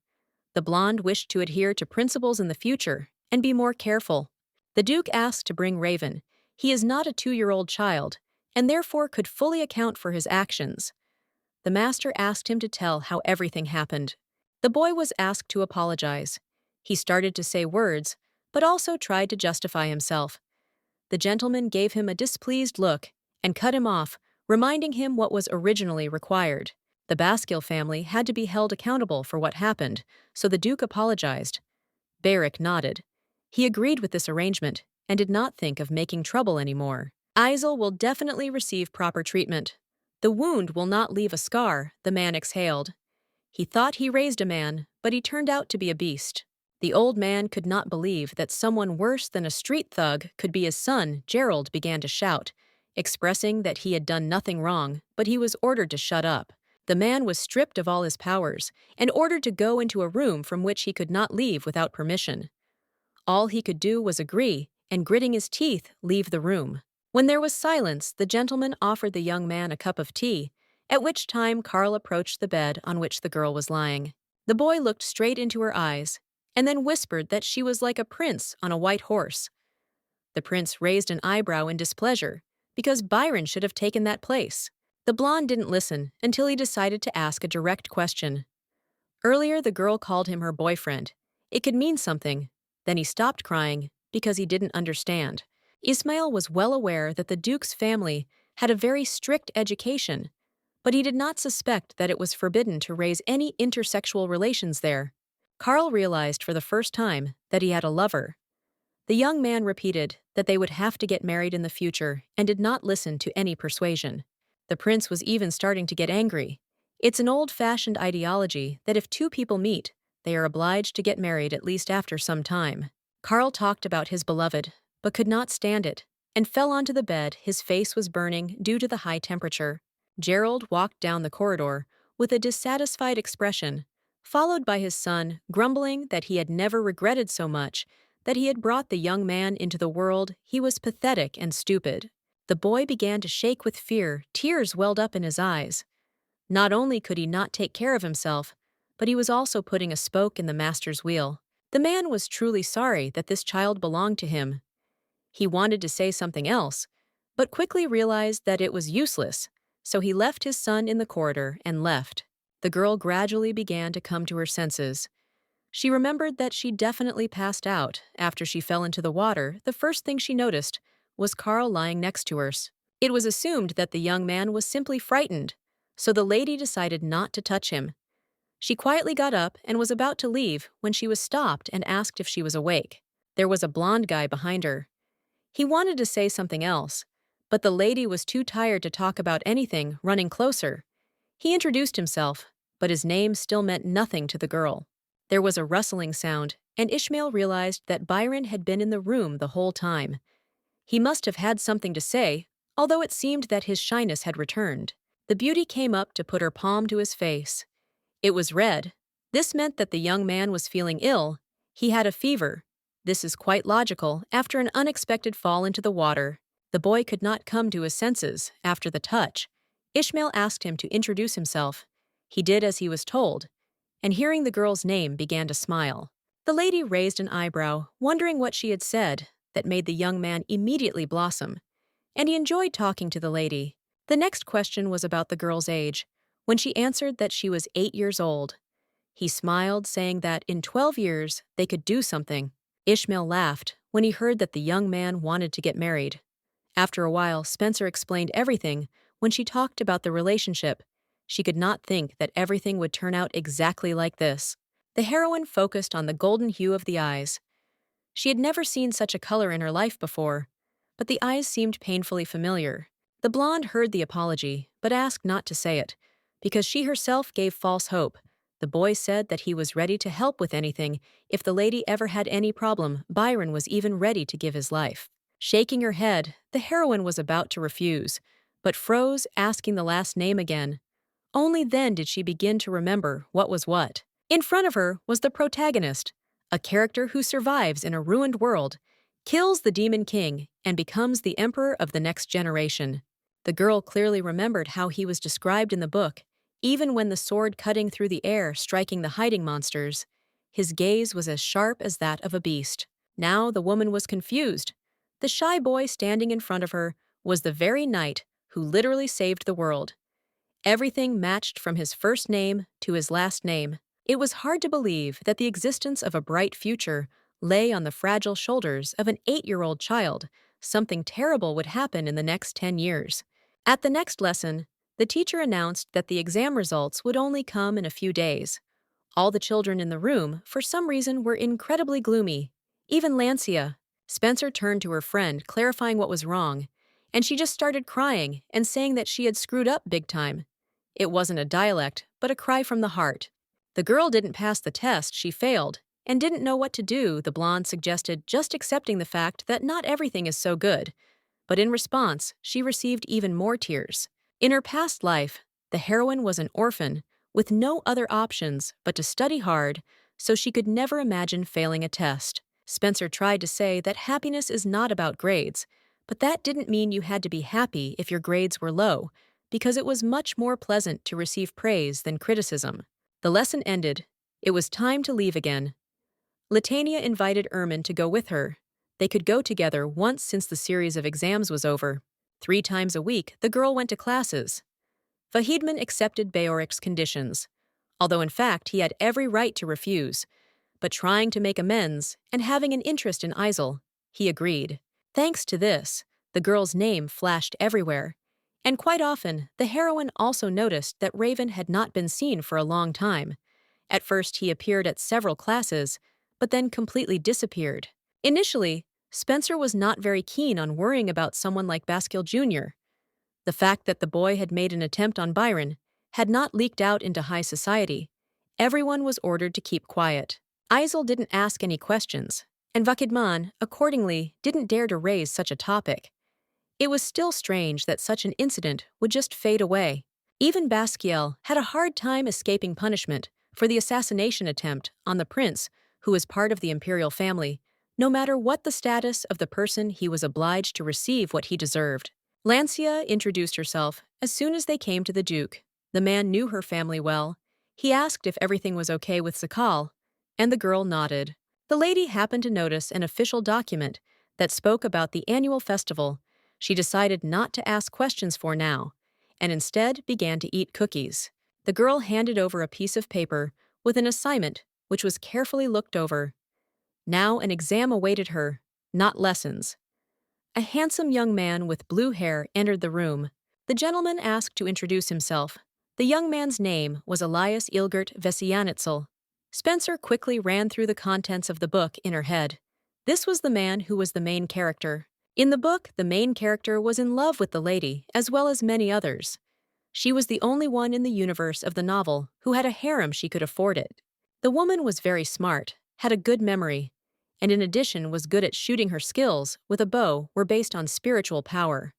The blonde wished to adhere to principles in the future and be more careful. The Duke asked to bring Raven. He is not a 2-year-old child. and therefore could fully account for his actions. The master asked him to tell how everything happened. The boy was asked to apologize. He started to say words, but also tried to justify himself. The gentleman gave him a displeased look and cut him off, reminding him what was originally required. The Baskill family had to be held accountable for what happened, so the Duke apologized. Beric nodded. He agreed with this arrangement and did not think of making trouble anymore. Isel will definitely receive proper treatment. The wound will not leave a scar, the man exhaled. He thought he raised a man, but he turned out to be a beast. The old man could not believe that someone worse than a street thug could be his son. Gerald began to shout, expressing that he had done nothing wrong, but he was ordered to shut up. The man was stripped of all his powers and ordered to go into a room from which he could not leave without permission. All he could do was agree and, gritting his teeth, leave the room. When there was silence, the gentleman offered the young man a cup of tea, at which time Carl approached the bed on which the girl was lying. The boy looked straight into her eyes and then whispered that she was like a prince on a white horse. The prince raised an eyebrow in displeasure, because Byron should have taken that place. The blonde didn't listen until he decided to ask a direct question. Earlier, the girl called him her boyfriend. It could mean something. Then he stopped crying because he didn't understand. Ismail was well aware that the Duke's family had a very strict education, but he did not suspect that it was forbidden to raise any intersexual relations there. Carl realized for the first time that he had a lover. The young man repeated that they would have to get married in the future and did not listen to any persuasion. The prince was even starting to get angry. It's an old-fashioned ideology that if two people meet, they are obliged to get married at least after some time. Carl talked about his beloved, but could not stand it, and fell onto the bed. His face was burning due to the high temperature. Gerald walked down the corridor with a dissatisfied expression, followed by his son, grumbling that he had never regretted so much that he had brought the young man into the world. He was pathetic and stupid. The boy began to shake with fear. Tears welled up in his eyes. Not only could he not take care of himself, but he was also putting a spoke in the master's wheel. The man was truly sorry that this child belonged to him. He wanted to say something else, but quickly realized that it was useless, so he left his son in the corridor and left. The girl gradually began to come to her senses. She remembered that she definitely passed out after she fell into the water. The first thing she noticed was Carl lying next to her. It was assumed that the young man was simply frightened, so the lady decided not to touch him. She quietly got up and was about to leave when she was stopped and asked if she was awake. There was a blonde guy behind her. He wanted to say something else, but the lady was too tired to talk about anything. Running closer, he introduced himself, but his name still meant nothing to the girl. There was a rustling sound, and Ishmael realized that Byron had been in the room the whole time. He must have had something to say, although it seemed that his shyness had returned. The beauty came up to put her palm to his face. It was red. This meant that the young man was feeling ill. He had a fever. This is quite logical after an unexpected fall into the water. The boy could not come to his senses after the touch. Ishmael asked him to introduce himself. He did as he was told, and hearing the girl's name began to smile. The lady raised an eyebrow, wondering what she had said that made the young man immediately blossom, and he enjoyed talking to the lady. The next question was about the girl's age, when she answered that she was 8 years old. He smiled, saying that in 12 years they could do something. Ishmael laughed when he heard that the young man wanted to get married. After a while, Spencer explained everything. When she talked about the relationship, she could not think that everything would turn out exactly like this. The heroine focused on the golden hue of the eyes. She had never seen such a color in her life before, but the eyes seemed painfully familiar. The blonde heard the apology, but asked not to say it, because she herself gave false hope. The boy said that he was ready to help with anything if the lady ever had any problem. Byron was even ready to give his life. Shaking her head, the heroine was about to refuse, but froze, asking the last name again. Only then did she begin to remember what was what. In front of her was the protagonist, a character who survives in a ruined world, kills the Demon King, and becomes the emperor of the next generation. The girl clearly remembered how he was described in the book. Even when the sword cutting through the air, striking the hiding monsters, his gaze was as sharp as that of a beast. Now the woman was confused. The shy boy standing in front of her was the very knight who literally saved the world. Everything matched from his first name to his last name. It was hard to believe that the existence of a bright future lay on the fragile shoulders of an 8-year-old child. Something terrible would happen in the next 10 years. At the next lesson, the teacher announced that the exam results would only come in a few days. All the children in the room, for some reason, were incredibly gloomy. Even Lancia. Spencer turned to her friend, clarifying what was wrong, and she just started crying and saying that she had screwed up big time. It wasn't a dialect, but a cry from the heart. The girl didn't pass the test, she failed, and didn't know what to do. The blonde suggested just accepting the fact that not everything is so good. But in response, she received even more tears. In her past life, the heroine was an orphan, with no other options but to study hard, so she could never imagine failing a test. Spencer tried to say that happiness is not about grades, but that didn't mean you had to be happy if your grades were low, because it was much more pleasant to receive praise than criticism. The lesson ended. It was time to leave again. Latania invited Ermin to go with her. They could go together once since the series of exams was over. 3 times a week, the girl went to classes. Vahidman accepted Beoric's conditions, although in fact he had every right to refuse. But trying to make amends and having an interest in Isel, he agreed. Thanks to this, the girl's name flashed everywhere. And quite often, the heroine also noticed that Raven had not been seen for a long time. At first, he appeared at several classes, but then completely disappeared. Initially, Spencer was not very keen on worrying about someone like Baskill Jr. The fact that the boy had made an attempt on Byron had not leaked out into high society. Everyone was ordered to keep quiet. Isel didn't ask any questions, and Vakidman, accordingly, didn't dare to raise such a topic. It was still strange that such an incident would just fade away. Even Baskiel had a hard time escaping punishment for the assassination attempt on the prince, who was part of the imperial family. No matter what the status of the person, he was obliged to receive what he deserved. Lancia introduced herself as soon as they came to the Duke. The man knew her family well. He asked if everything was okay with Sakal, and the girl nodded. The lady happened to notice an official document that spoke about the annual festival. She decided not to ask questions for now, and instead began to eat cookies. The girl handed over a piece of paper with an assignment which was carefully looked over. Now an exam awaited her, not lessons. A handsome young man with blue hair entered the room. The gentleman asked to introduce himself. The young man's name was Elias Ilgert Vesianitzel. Spencer quickly ran through the contents of the book in her head. This was the man who was the main character. In the book, the main character was in love with the lady, as well as many others. She was the only one in the universe of the novel who had a harem she could afford it. The woman was very smart, had a good memory, and in addition was good at shooting. Her skills with a bow were based on spiritual power.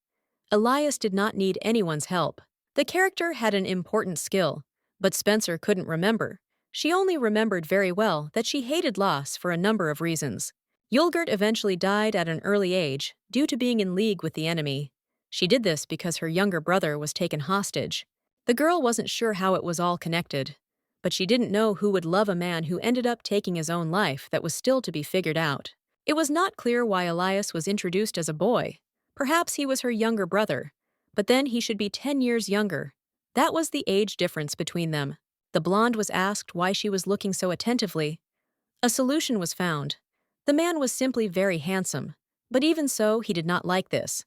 Elias did not need anyone's help. The character had an important skill, but Spencer couldn't remember. She only remembered very well that she hated loss for a number of reasons. Yulgert eventually died at an early age due to being in league with the enemy. She did this because her younger brother was taken hostage. The girl wasn't sure how it was all connected, but she didn't know who would love a man who ended up taking his own life. That was still to be figured out. It was not clear why Elias was introduced as a boy. Perhaps he was her younger brother, but then he should be 10 years younger. That was the age difference between them. The blonde was asked why she was looking so attentively. A solution was found. The man was simply very handsome, but even so, he did not like this.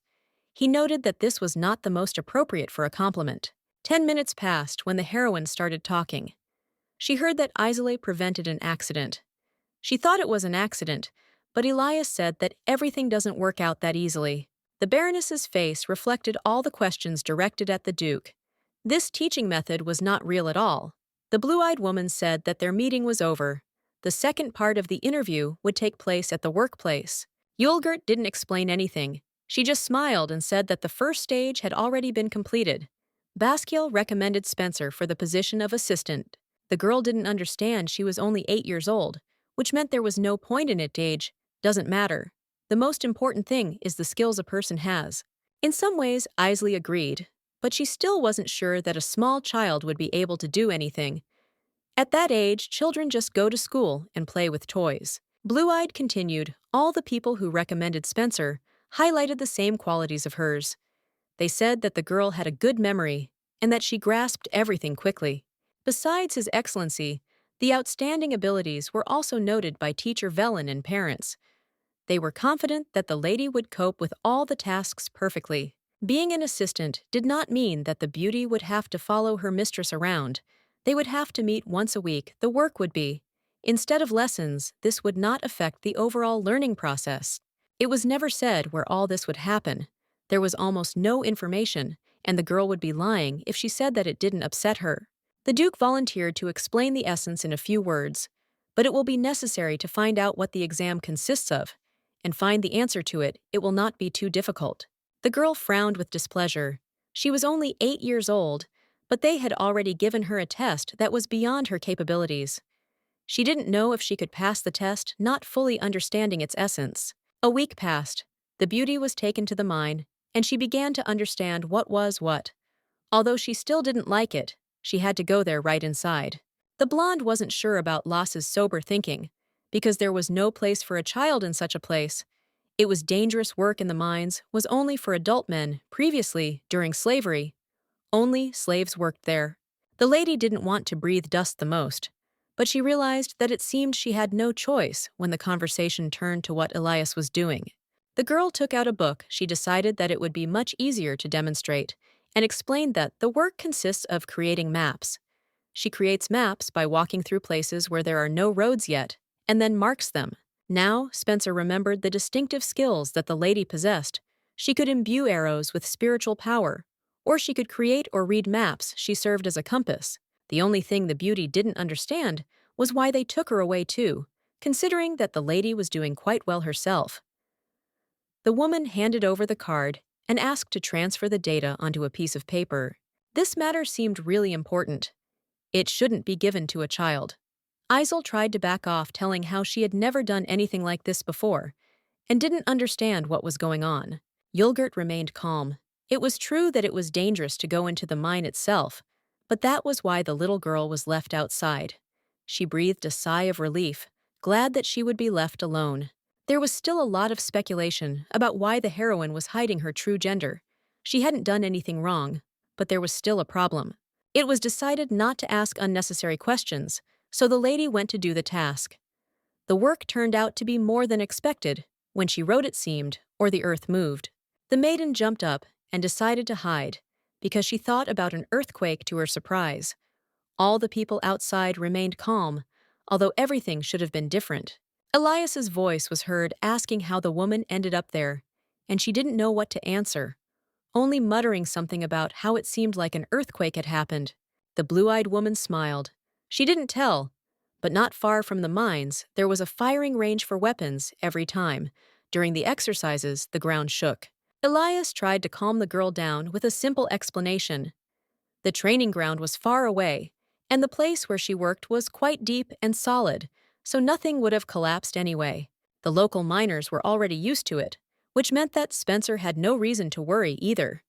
He noted that this was not the most appropriate for a compliment. 10 minutes passed when the heroine started talking. She heard that Isole prevented an accident. She thought it was an accident, but Elias said that everything doesn't work out that easily. The Baroness's face reflected all the questions directed at the Duke. This teaching method was not real at all. The blue-eyed woman said that their meeting was over. The second part of the interview would take place at the workplace. Yulgert didn't explain anything. She just smiled and said that the first stage had already been completed. Baskiel recommended Spencer for the position of assistant. The girl didn't understand she was only 8 years old, which meant there was no point in it. Age doesn't matter. The most important thing is the skills a person has. In some ways, Isley agreed, but she still wasn't sure that a small child would be able to do anything. At that age, children just go to school and play with toys. Blue-eyed continued, all the people who recommended Spencer highlighted the same qualities of hers. They said that the girl had a good memory and that she grasped everything quickly. Besides his excellency, the outstanding abilities were also noted by teacher Velen and parents. They were confident that the lady would cope with all the tasks perfectly. Being an assistant did not mean that the beauty would have to follow her mistress around. They would have to meet once a week, the work would be. Instead of lessons, this would not affect the overall learning process. It was never said where all this would happen. There was almost no information, and the girl would be lying if she said that it didn't upset her. The Duke volunteered to explain the essence in a few words, but it will be necessary to find out what the exam consists of, and find the answer to it. It will not be too difficult. The girl frowned with displeasure. She was only 8 years old, but they had already given her a test that was beyond her capabilities. She didn't know if she could pass the test, not fully understanding its essence. A week passed. The beauty was taken to the mine, and she began to understand what was what. Although she still didn't like it, she had to go there right inside. The blonde wasn't sure about Lass's sober thinking, because there was no place for a child in such a place. It was dangerous work in the mines, was only for adult men. Previously, during slavery, only slaves worked there. The lady didn't want to breathe dust the most, but she realized that it seemed she had no choice when the conversation turned to what Elias was doing. The girl took out a book. She decided that it would be much easier to demonstrate, and explained that the work consists of creating maps. She creates maps by walking through places where there are no roads yet, and then marks them. Now, Spencer remembered the distinctive skills that the lady possessed. She could imbue arrows with spiritual power, or she could create or read maps. She served as a compass. The only thing the beauty didn't understand was why they took her away too, considering that the lady was doing quite well herself. The woman handed over the card and asked to transfer the data onto a piece of paper. This matter seemed really important. It shouldn't be given to a child. Isel tried to back off, telling how she had never done anything like this before and didn't understand what was going on. Yulgert remained calm. It was true that it was dangerous to go into the mine itself, but that was why the little girl was left outside. She breathed a sigh of relief, glad that she would be left alone. There was still a lot of speculation about why the heroine was hiding her true gender. She hadn't done anything wrong, but there was still a problem. It was decided not to ask unnecessary questions, so the lady went to do the task. The work turned out to be more than expected. When she wrote, it seemed, or the earth moved. The maiden jumped up and decided to hide, because she thought about an earthquake. To her surprise, all the people outside remained calm, although everything should have been different. Elias's voice was heard asking how the woman ended up there, and she didn't know what to answer, only muttering something about how it seemed like an earthquake had happened. The blue-eyed woman smiled. She didn't tell, but not far from the mines, there was a firing range for weapons every time. During the exercises, the ground shook. Elias tried to calm the girl down with a simple explanation. The training ground was far away, and the place where she worked was quite deep and solid, so nothing would have collapsed anyway. The local miners were already used to it, which meant that Spencer had no reason to worry either.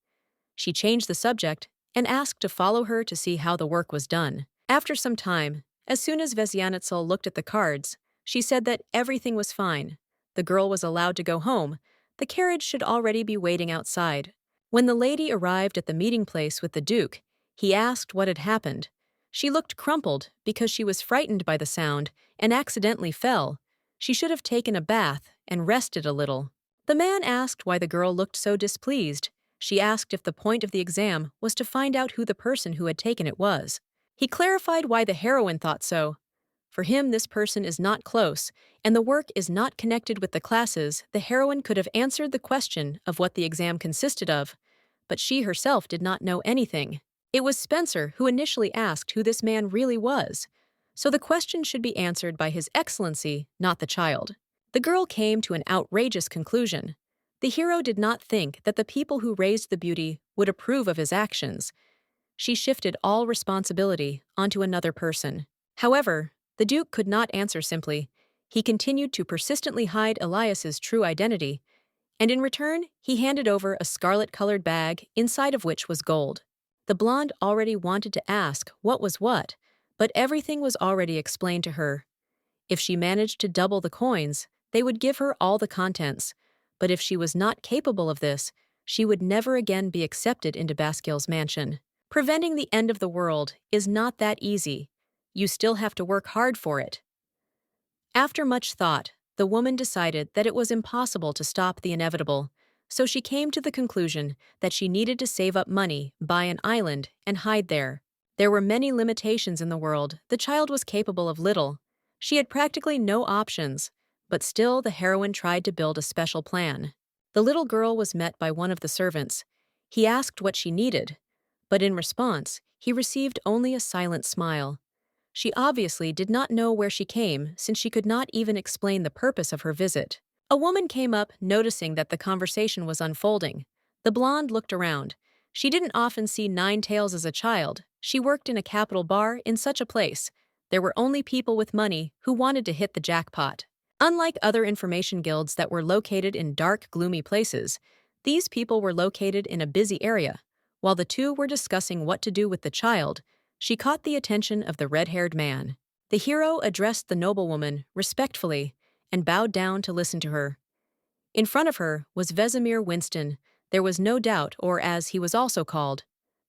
She changed the subject and asked to follow her to see how the work was done. After some time, as soon as Vesyanitzel looked at the cards, she said that everything was fine. The girl was allowed to go home. The carriage should already be waiting outside. When the lady arrived at the meeting place with the Duke, he asked what had happened. She looked crumpled because she was frightened by the sound and accidentally fell. She should have taken a bath and rested a little. The man asked why the girl looked so displeased. She asked if the point of the exam was to find out who the person who had taken it was. He clarified why the heroine thought so. For him, this person is not close, and the work is not connected with the classes. The heroine could have answered the question of what the exam consisted of, but she herself did not know anything. It was Spencer who initially asked who this man really was, so the question should be answered by His Excellency, not the child. The girl came to an outrageous conclusion. The hero did not think that the people who raised the beauty would approve of his actions. She shifted all responsibility onto another person. However, the Duke could not answer simply. He continued to persistently hide Elias's true identity, and in return, he handed over a scarlet-colored bag, inside of which was gold. The blonde already wanted to ask what was what, but everything was already explained to her. If she managed to double the coins, they would give her all the contents, but if she was not capable of this, she would never again be accepted into Baskil's mansion. Preventing the end of the world is not that easy. You still have to work hard for it. After much thought, the woman decided that it was impossible to stop the inevitable, so she came to the conclusion that she needed to save up money, buy an island, and hide there. There were many limitations in the world. The child was capable of little. She had practically no options, but still the heroine tried to build a special plan. The little girl was met by one of the servants. He asked what she needed, but in response, he received only a silent smile. She obviously did not know where she came, since she could not even explain the purpose of her visit. A woman came up, noticing that the conversation was unfolding. The blonde looked around. She didn't often see Nine Tails as a child. She worked in a capital bar in such a place. There were only people with money who wanted to hit the jackpot. Unlike other information guilds that were located in dark, gloomy places, these people were located in a busy area. While the two were discussing what to do with the child, she caught the attention of the red-haired man. The hero addressed the noblewoman respectfully and bowed down to listen to her. In front of her was Vesemir Winston. There was no doubt, or as he was also called,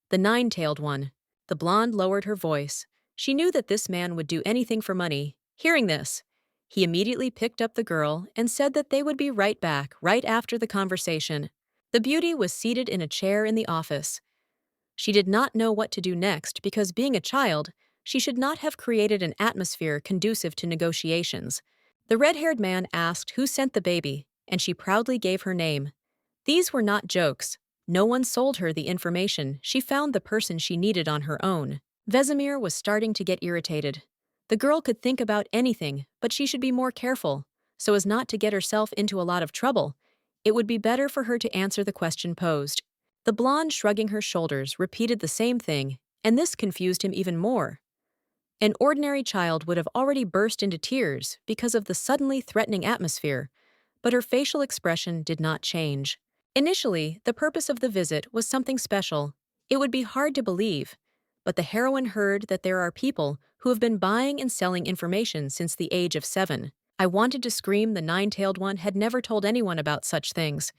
the nine-tailed one. The blonde lowered her voice. She knew that this man would do anything for money. Hearing this, he immediately picked up the girl and said that they would be right back right after the conversation. The beauty was seated in a chair in the office. She did not know what to do next because, being a child, she should not have created an atmosphere conducive to negotiations. The red-haired man asked who sent the baby, and she proudly gave her name. These were not jokes. No one sold her the information. She found the person she needed on her own. Vesemir was starting to get irritated. The girl could think about anything, but she should be more careful, so as not to get herself into a lot of trouble. It would be better for her to answer the question posed. The blonde, shrugging her shoulders, repeated the same thing, and this confused him even more. An ordinary child would have already burst into tears because of the suddenly threatening atmosphere, but her facial expression did not change. Initially, the purpose of the visit was something special. It would be hard to believe, but the heroine heard that there are people who have been buying and selling information since the age of 7. I wanted to scream. The nine-tailed one had never told anyone about such things.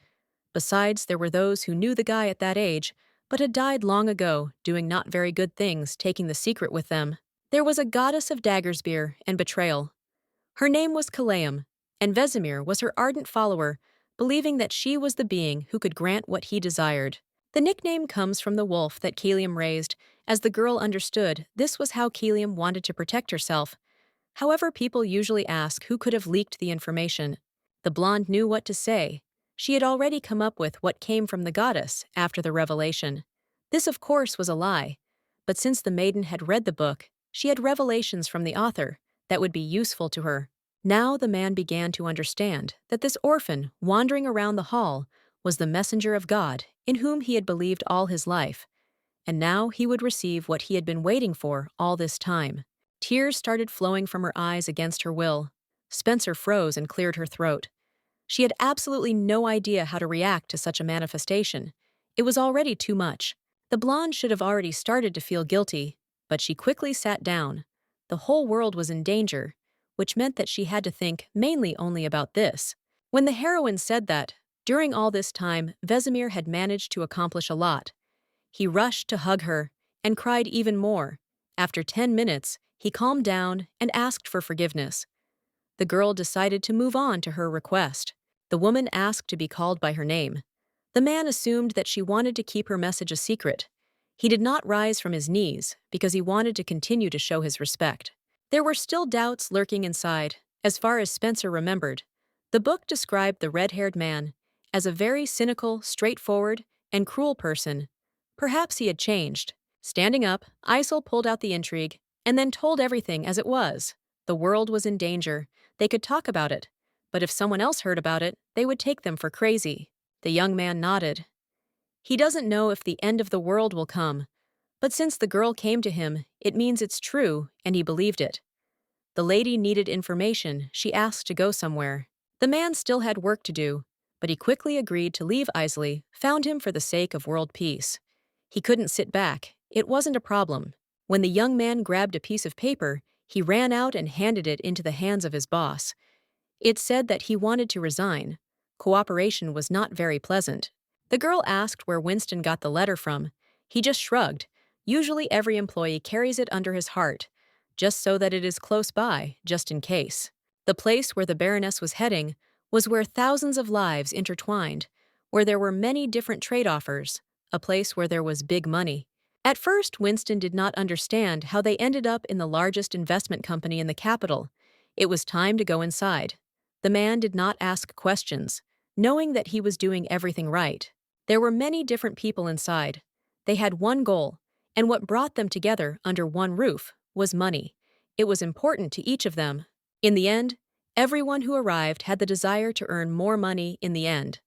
Besides, there were those who knew the guy at that age, but had died long ago, doing not very good things, taking the secret with them. There was a goddess of Daggerspear and betrayal. Her name was Kaleum, and Vesemir was her ardent follower, believing that she was the being who could grant what he desired. The nickname comes from the wolf that Kaleum raised. As the girl understood, this was how Kaleum wanted to protect herself. However, people usually ask who could have leaked the information. The blonde knew what to say. She had already come up with what came from the goddess after the revelation. This, of course, was a lie, but since the maiden had read the book, she had revelations from the author that would be useful to her. Now the man began to understand that this orphan wandering around the hall was the messenger of God in whom he had believed all his life, and now he would receive what he had been waiting for all this time. Tears started flowing from her eyes against her will. Spencer froze and cleared her throat. She had absolutely no idea how to react to such a manifestation. It was already too much. The blonde should have already started to feel guilty, but she quickly sat down. The whole world was in danger, which meant that she had to think mainly only about this. When the heroine said that, during all this time, Vesemir had managed to accomplish a lot. He rushed to hug her and cried even more. After 10 minutes, he calmed down and asked for forgiveness. The girl decided to move on to her request. The woman asked to be called by her name. The man assumed that she wanted to keep her message a secret. He did not rise from his knees because he wanted to continue to show his respect. There were still doubts lurking inside, as far as Spencer remembered. The book described the red-haired man as a very cynical, straightforward, and cruel person. Perhaps he had changed. Standing up, Isel pulled out the intrigue and then told everything as it was. The world was in danger. They could talk about it, but if someone else heard about it, they would take them for crazy. The young man nodded. He doesn't know if the end of the world will come, but since the girl came to him, it means it's true, and he believed it. The lady needed information. She asked to go somewhere. The man still had work to do, but he quickly agreed to leave. Isley found him for the sake of world peace. He couldn't sit back. It wasn't a problem. When the young man grabbed a piece of paper, he ran out and handed it into the hands of his boss. It said that he wanted to resign. Cooperation was not very pleasant. The girl asked where Winston got the letter from. He just shrugged. Usually every employee carries it under his heart, just so that it is close by, just in case. The place where the Baroness was heading was where thousands of lives intertwined, where there were many different trade offers, a place where there was big money. At first, Winston did not understand how they ended up in the largest investment company in the capital. It was time to go inside. The man did not ask questions, knowing that he was doing everything right. There were many different people inside. They had one goal, and what brought them together under one roof was money. It was important to each of them. In the end, everyone who arrived had the desire to earn more money in the end.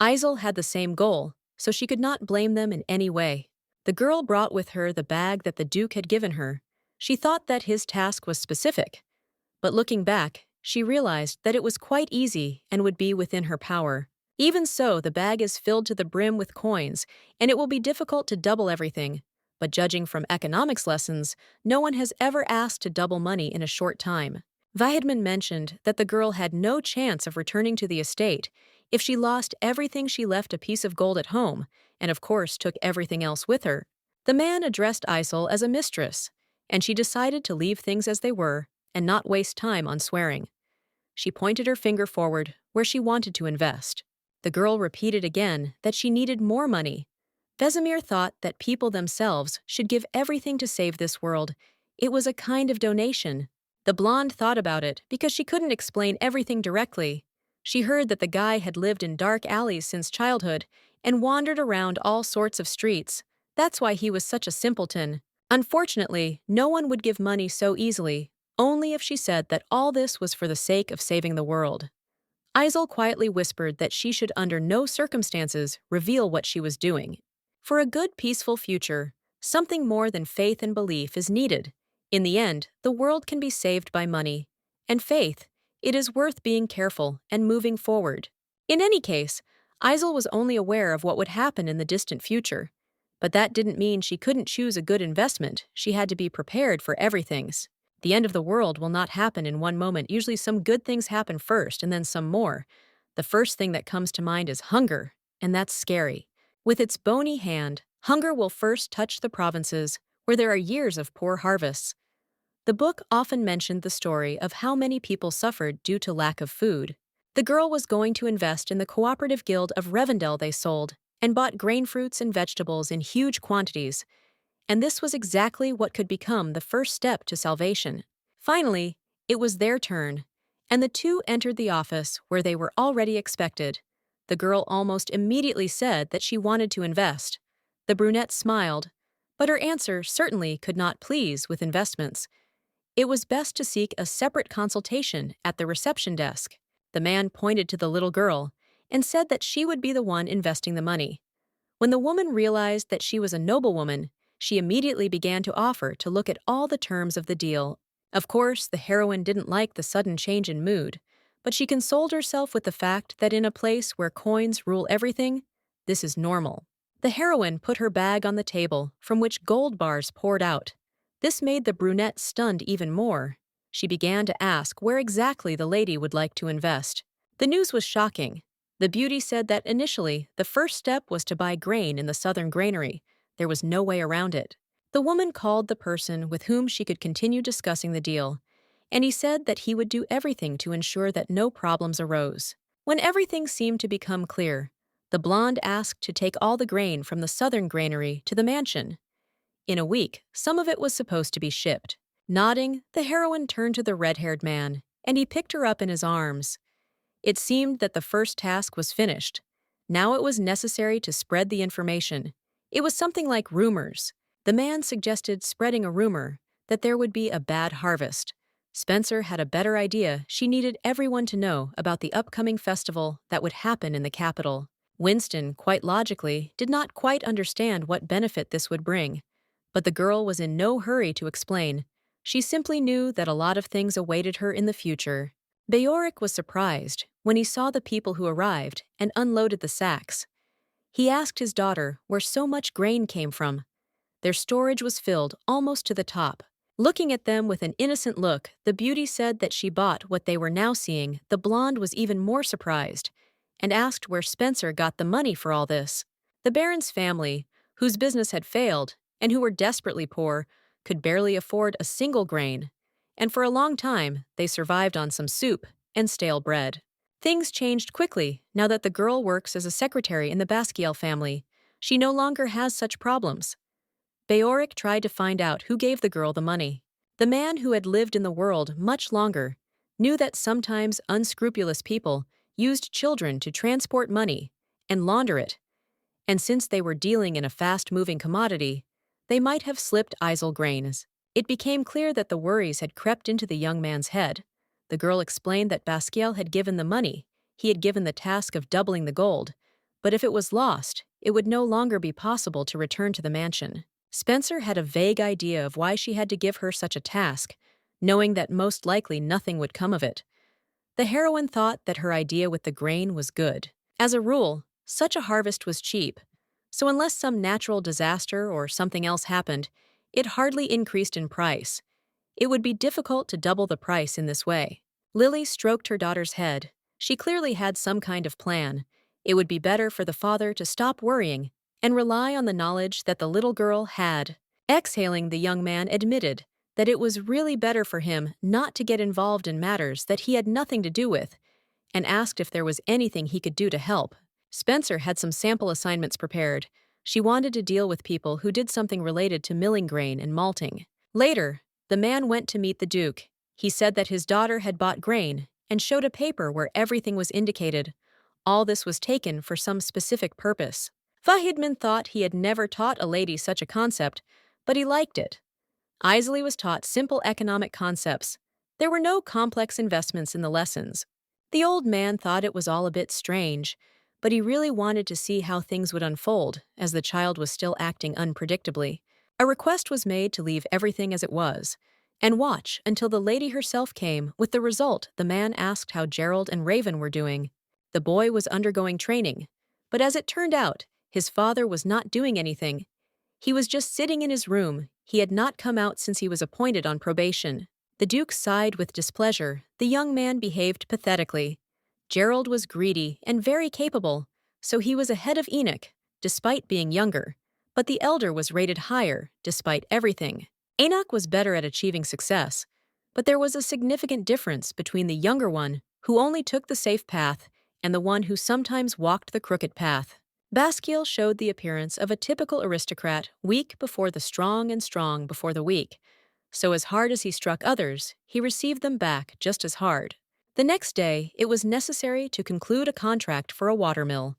Isel had the same goal, so she could not blame them in any way. The girl brought with her the bag that the Duke had given her. She thought that his task was specific, but looking back, she realized that it was quite easy and would be within her power. Even so, the bag is filled to the brim with coins, and it will be difficult to double everything. But judging from economics lessons, no one has ever asked to double money in a short time. Weidman mentioned that the girl had no chance of returning to the estate. If she lost everything, she left a piece of gold at home, and of course took everything else with her. The man addressed Isel as a mistress, and she decided to leave things as they were and not waste time on swearing. She pointed her finger forward, where she wanted to invest. The girl repeated again that she needed more money. Vesemir thought that people themselves should give everything to save this world. It was a kind of donation. The blonde thought about it because she couldn't explain everything directly. She heard that the guy had lived in dark alleys since childhood and wandered around all sorts of streets. That's why he was such a simpleton. Unfortunately, no one would give money so easily, only if she said that all this was for the sake of saving the world. Isel quietly whispered that she should under no circumstances reveal what she was doing. For a good, peaceful future, something more than faith and belief is needed. In the end, the world can be saved by money and faith. It is worth being careful and moving forward. In any case, Isel was only aware of what would happen in the distant future. But that didn't mean she couldn't choose a good investment. She had to be prepared for everything. The end of the world will not happen in one moment. Usually some good things happen first and then some more. The first thing that comes to mind is hunger, and that's scary. With its bony hand, hunger will first touch the provinces where there are years of poor harvests. The book often mentioned the story of how many people suffered due to lack of food. The girl was going to invest in the cooperative guild of Revendell they sold, and bought grain fruits and vegetables in huge quantities. And this was exactly what could become the first step to salvation. Finally, it was their turn, and the two entered the office where they were already expected. The girl almost immediately said that she wanted to invest. The brunette smiled, but her answer certainly could not please with investments. It was best to seek a separate consultation at the reception desk. The man pointed to the little girl and said that she would be the one investing the money. When the woman realized that she was a noblewoman, she immediately began to offer to look at all the terms of the deal. Of course, the heroine didn't like the sudden change in mood, but she consoled herself with the fact that in a place where coins rule everything, this is normal. The heroine put her bag on the table, from which gold bars poured out. This made the brunette stunned even more. She began to ask where exactly the lady would like to invest. The news was shocking. The beauty said that initially, the first step was to buy grain in the southern granary. There was no way around it. The woman called the person with whom she could continue discussing the deal, and he said that he would do everything to ensure that no problems arose. When everything seemed to become clear, the blonde asked to take all the grain from the southern granary to the mansion. In a week, some of it was supposed to be shipped. Nodding, the heroine turned to the red-haired man, and he picked her up in his arms. It seemed that the first task was finished. Now it was necessary to spread the information. It was something like rumors. The man suggested spreading a rumor that there would be a bad harvest. Spencer had a better idea. She needed everyone to know about the upcoming festival that would happen in the capital. Winston, quite logically, did not quite understand what benefit this would bring. But the girl was in no hurry to explain. She simply knew that a lot of things awaited her in the future. Beoric was surprised when he saw the people who arrived and unloaded the sacks. He asked his daughter where so much grain came from. Their storage was filled almost to the top. Looking at them with an innocent look, the beauty said that she bought what they were now seeing. The blonde was even more surprised. and asked where Spencer got the money for all this. The Baron's family, whose business had failed and who were desperately poor, could barely afford a single grain, and for a long time they survived on some soup and stale bread. Things changed quickly now that the girl works as a secretary in the Basquiel family. She no longer has such problems. Beoric tried to find out who gave the girl the money. The man who had lived in the world much longer knew that sometimes unscrupulous people used children to transport money and launder it, and since they were dealing in a fast-moving commodity, they might have slipped Isel grains. It became clear that the worries had crept into the young man's head. The girl explained that Basquiel had given the money, he had given the task of doubling the gold, but if it was lost, it would no longer be possible to return to the mansion. Spencer had a vague idea of why she had to give her such a task, knowing that most likely nothing would come of it. The heroine thought that her idea with the grain was good. As a rule, such a harvest was cheap, so unless some natural disaster or something else happened, it hardly increased in price. It would be difficult to double the price in this way. Lily stroked her daughter's head. She clearly had some kind of plan. It would be better for the father to stop worrying and rely on the knowledge that the little girl had. Exhaling, the young man admitted that it was really better for him not to get involved in matters that he had nothing to do with, and asked if there was anything he could do to help. Spencer had some sample assignments prepared. She wanted to deal with people who did something related to milling grain and malting. Later, the man went to meet the Duke. He said that his daughter had bought grain and showed a paper where everything was indicated. All this was taken for some specific purpose. Vahidman thought he had never taught a lady such a concept, but he liked it. Isley was taught simple economic concepts. There were no complex investments in the lessons. The old man thought it was all a bit strange, but he really wanted to see how things would unfold, as the child was still acting unpredictably. A request was made to leave everything as it was, and watch until the lady herself came. With the result, the man asked how Gerald and Raven were doing. The boy was undergoing training, but as it turned out, his father was not doing anything. He was just sitting in his room. He had not come out since he was appointed on probation. The Duke sighed with displeasure. The young man behaved pathetically. Gerald was greedy and very capable, so he was ahead of Enoch, despite being younger, but the elder was rated higher, despite everything. Enoch was better at achieving success, but there was a significant difference between the younger one, who only took the safe path, and the one who sometimes walked the crooked path. Basquiel showed the appearance of a typical aristocrat, weak before the strong and strong before the weak. So as hard as he struck others, he received them back just as hard. The next day, it was necessary to conclude a contract for a watermill.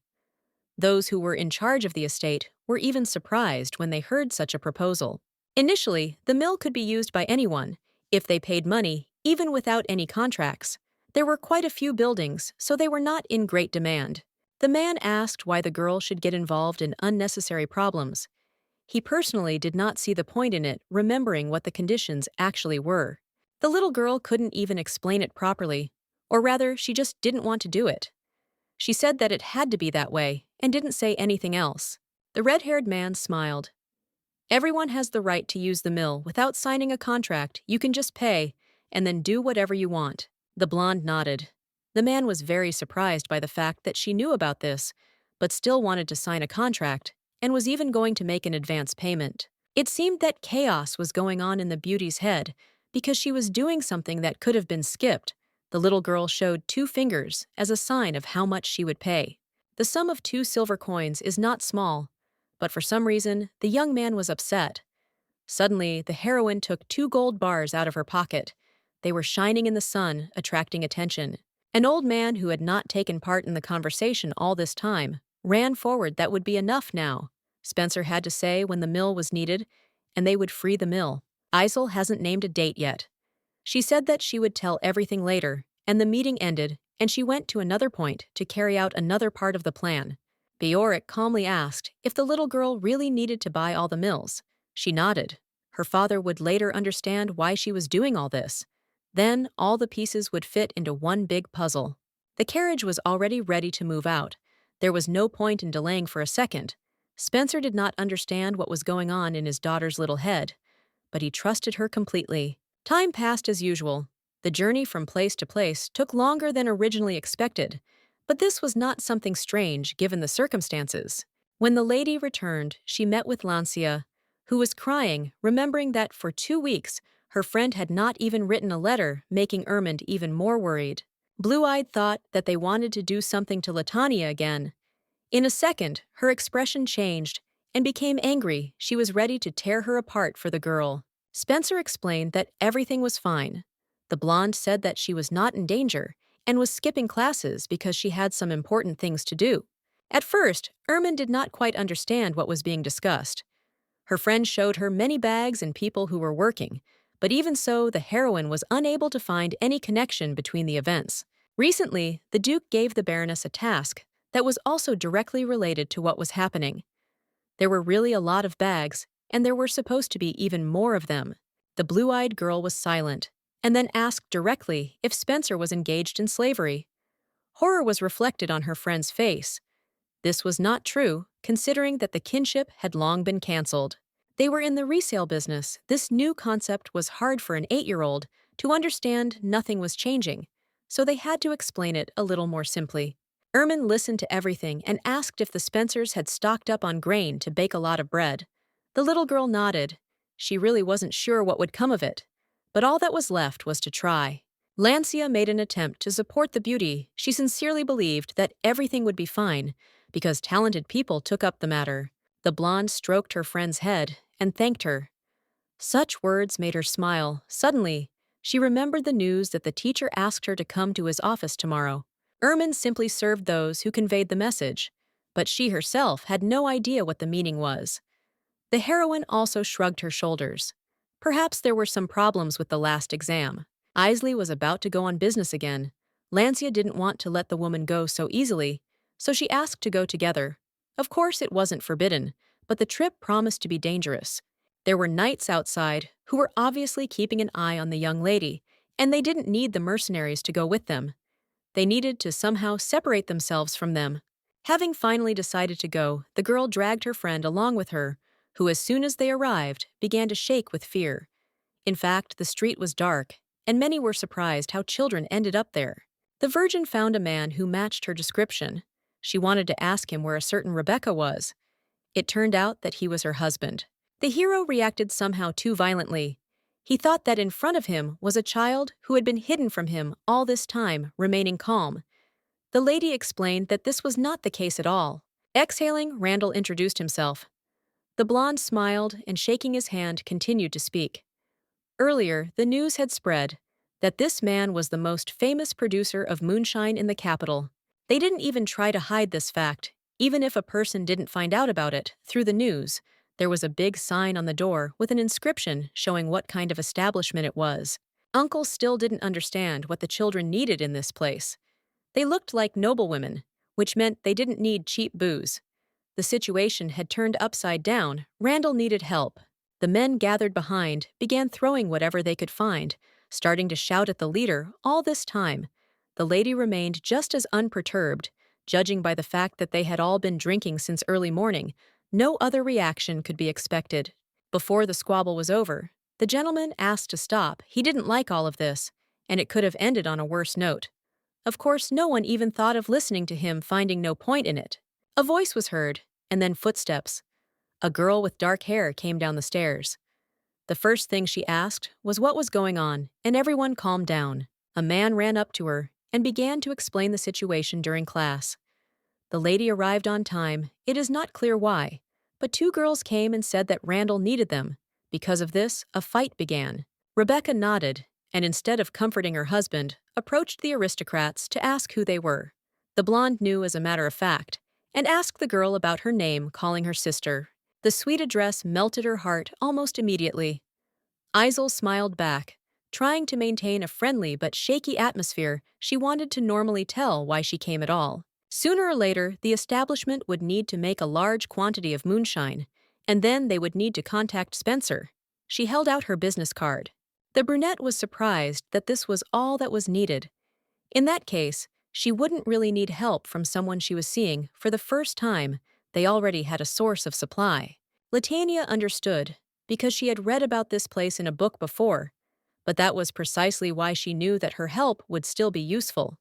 Those who were in charge of the estate were even surprised when they heard such a proposal. Initially, the mill could be used by anyone, if they paid money, even without any contracts. There were quite a few buildings, so they were not in great demand. The man asked why the girl should get involved in unnecessary problems. He personally did not see the point in it, remembering what the conditions actually were. The little girl couldn't even explain it properly, or rather, she just didn't want to do it. She said that it had to be that way, and didn't say anything else. The red-haired man smiled. Everyone has the right to use the mill without signing a contract. You can just pay, and then do whatever you want. The blonde nodded. The man was very surprised by the fact that she knew about this, but still wanted to sign a contract, and was even going to make an advance payment. It seemed that chaos was going on in the beauty's head, because she was doing something that could have been skipped. The little girl showed 2 fingers as a sign of how much she would pay. The sum of 2 silver coins is not small, but for some reason, the young man was upset. Suddenly, the heroine took 2 gold bars out of her pocket. They were shining in the sun, attracting attention. An old man who had not taken part in the conversation all this time ran forward. That would be enough now, Spencer had to say when the mill was needed, and they would free the mill. Isel hasn't named a date yet. She said that she would tell everything later, and the meeting ended, and she went to another point to carry out another part of the plan. Beoric calmly asked if the little girl really needed to buy all the mills. She nodded. Her father would later understand why she was doing all this. Then all the pieces would fit into one big puzzle. The carriage was already ready to move out. There was no point in delaying for a second. Spencer did not understand what was going on in his daughter's little head, but he trusted her completely. Time passed as usual. The journey from place to place took longer than originally expected, But this was not something strange given the circumstances. When the lady returned, she met with Lancia, who was crying, remembering that for 2 weeks, her friend had not even written a letter, making Ermund even more worried. Blue-Eyed thought that they wanted to do something to Latania again. In a second, her expression changed and became angry. She was ready to tear her apart for the girl. Spencer explained that everything was fine. The blonde said that she was not in danger and was skipping classes because she had some important things to do. At first, Ermund did not quite understand what was being discussed. Her friend showed her many bags and people who were working, but even so, the heroine was unable to find any connection between the events. Recently, the Duke gave the Baroness a task that was also directly related to what was happening. There were really a lot of bags, and there were supposed to be even more of them. The blue-eyed girl was silent, and then asked directly if Spencer was engaged in slavery. Horror was reflected on her friend's face. This was not true, considering that the kinship had long been cancelled. They were in the resale business. This new concept was hard for an 8-year-old to understand. Nothing was changing, so they had to explain it a little more simply. Ermund listened to everything and asked if the Spencers had stocked up on grain to bake a lot of bread. The little girl nodded. She really wasn't sure what would come of it, but all that was left was to try. Lancia made an attempt to support the beauty. She sincerely believed that everything would be fine because talented people took up the matter. The blonde stroked her friend's head and thanked her. Such words made her smile. Suddenly, she remembered the news that the teacher asked her to come to his office tomorrow. Ermund simply served those who conveyed the message, but she herself had no idea what the meaning was. The heroine also shrugged her shoulders. Perhaps there were some problems with the last exam. Isley was about to go on business again. Lancia didn't want to let the woman go so easily, so she asked to go together. Of course, it wasn't forbidden, but the trip promised to be dangerous. There were knights outside who were obviously keeping an eye on the young lady, and they didn't need the mercenaries to go with them. They needed to somehow separate themselves from them. Having finally decided to go, the girl dragged her friend along with her, who as soon as they arrived, began to shake with fear. In fact, the street was dark, and many were surprised how children ended up there. The Virgin found a man who matched her description. She wanted to ask him where a certain Rebecca was. It turned out that he was her husband. The hero reacted somehow too violently. He thought that in front of him was a child who had been hidden from him all this time, remaining calm. The lady explained that this was not the case at all. Exhaling, Randall introduced himself. The blonde smiled and, shaking his hand, continued to speak. Earlier, the news had spread that this man was the most famous producer of moonshine in the capital. They didn't even try to hide this fact. Even if a person didn't find out about it through the news, there was a big sign on the door with an inscription showing what kind of establishment it was. Uncle still didn't understand what the children needed in this place. They looked like noblewomen, which meant they didn't need cheap booze. The situation had turned upside down. Randall needed help. The men gathered behind began throwing whatever they could find, starting to shout at the leader. All this time, the lady remained just as unperturbed, judging by the fact that they had all been drinking since early morning. No other reaction could be expected. Before the squabble was over, the gentleman asked to stop. He didn't like all of this, and it could have ended on a worse note. Of course, no one even thought of listening to him, finding no point in it. A voice was heard, and then footsteps. A girl with dark hair came down the stairs. The first thing she asked was what was going on, and everyone calmed down. A man ran up to her and began to explain the situation during class. The lady arrived on time. It is not clear why, but 2 girls came and said that Randall needed them. Because of this, a fight began. Rebecca nodded, and instead of comforting her husband, approached the aristocrats to ask who they were. The blonde knew as a matter of fact, and asked the girl about her name, calling her sister. The sweet address melted her heart almost immediately. Isel smiled back, trying to maintain a friendly but shaky atmosphere. She wanted to normally tell why she came at all. Sooner or later, the establishment would need to make a large quantity of moonshine, and then they would need to contact Spencer. She held out her business card. The brunette was surprised that this was all that was needed. In that case, she wouldn't really need help from someone she was seeing for the first time. They already had a source of supply. Latania understood, because she had read about this place in a book before, but that was precisely why she knew that her help would still be useful.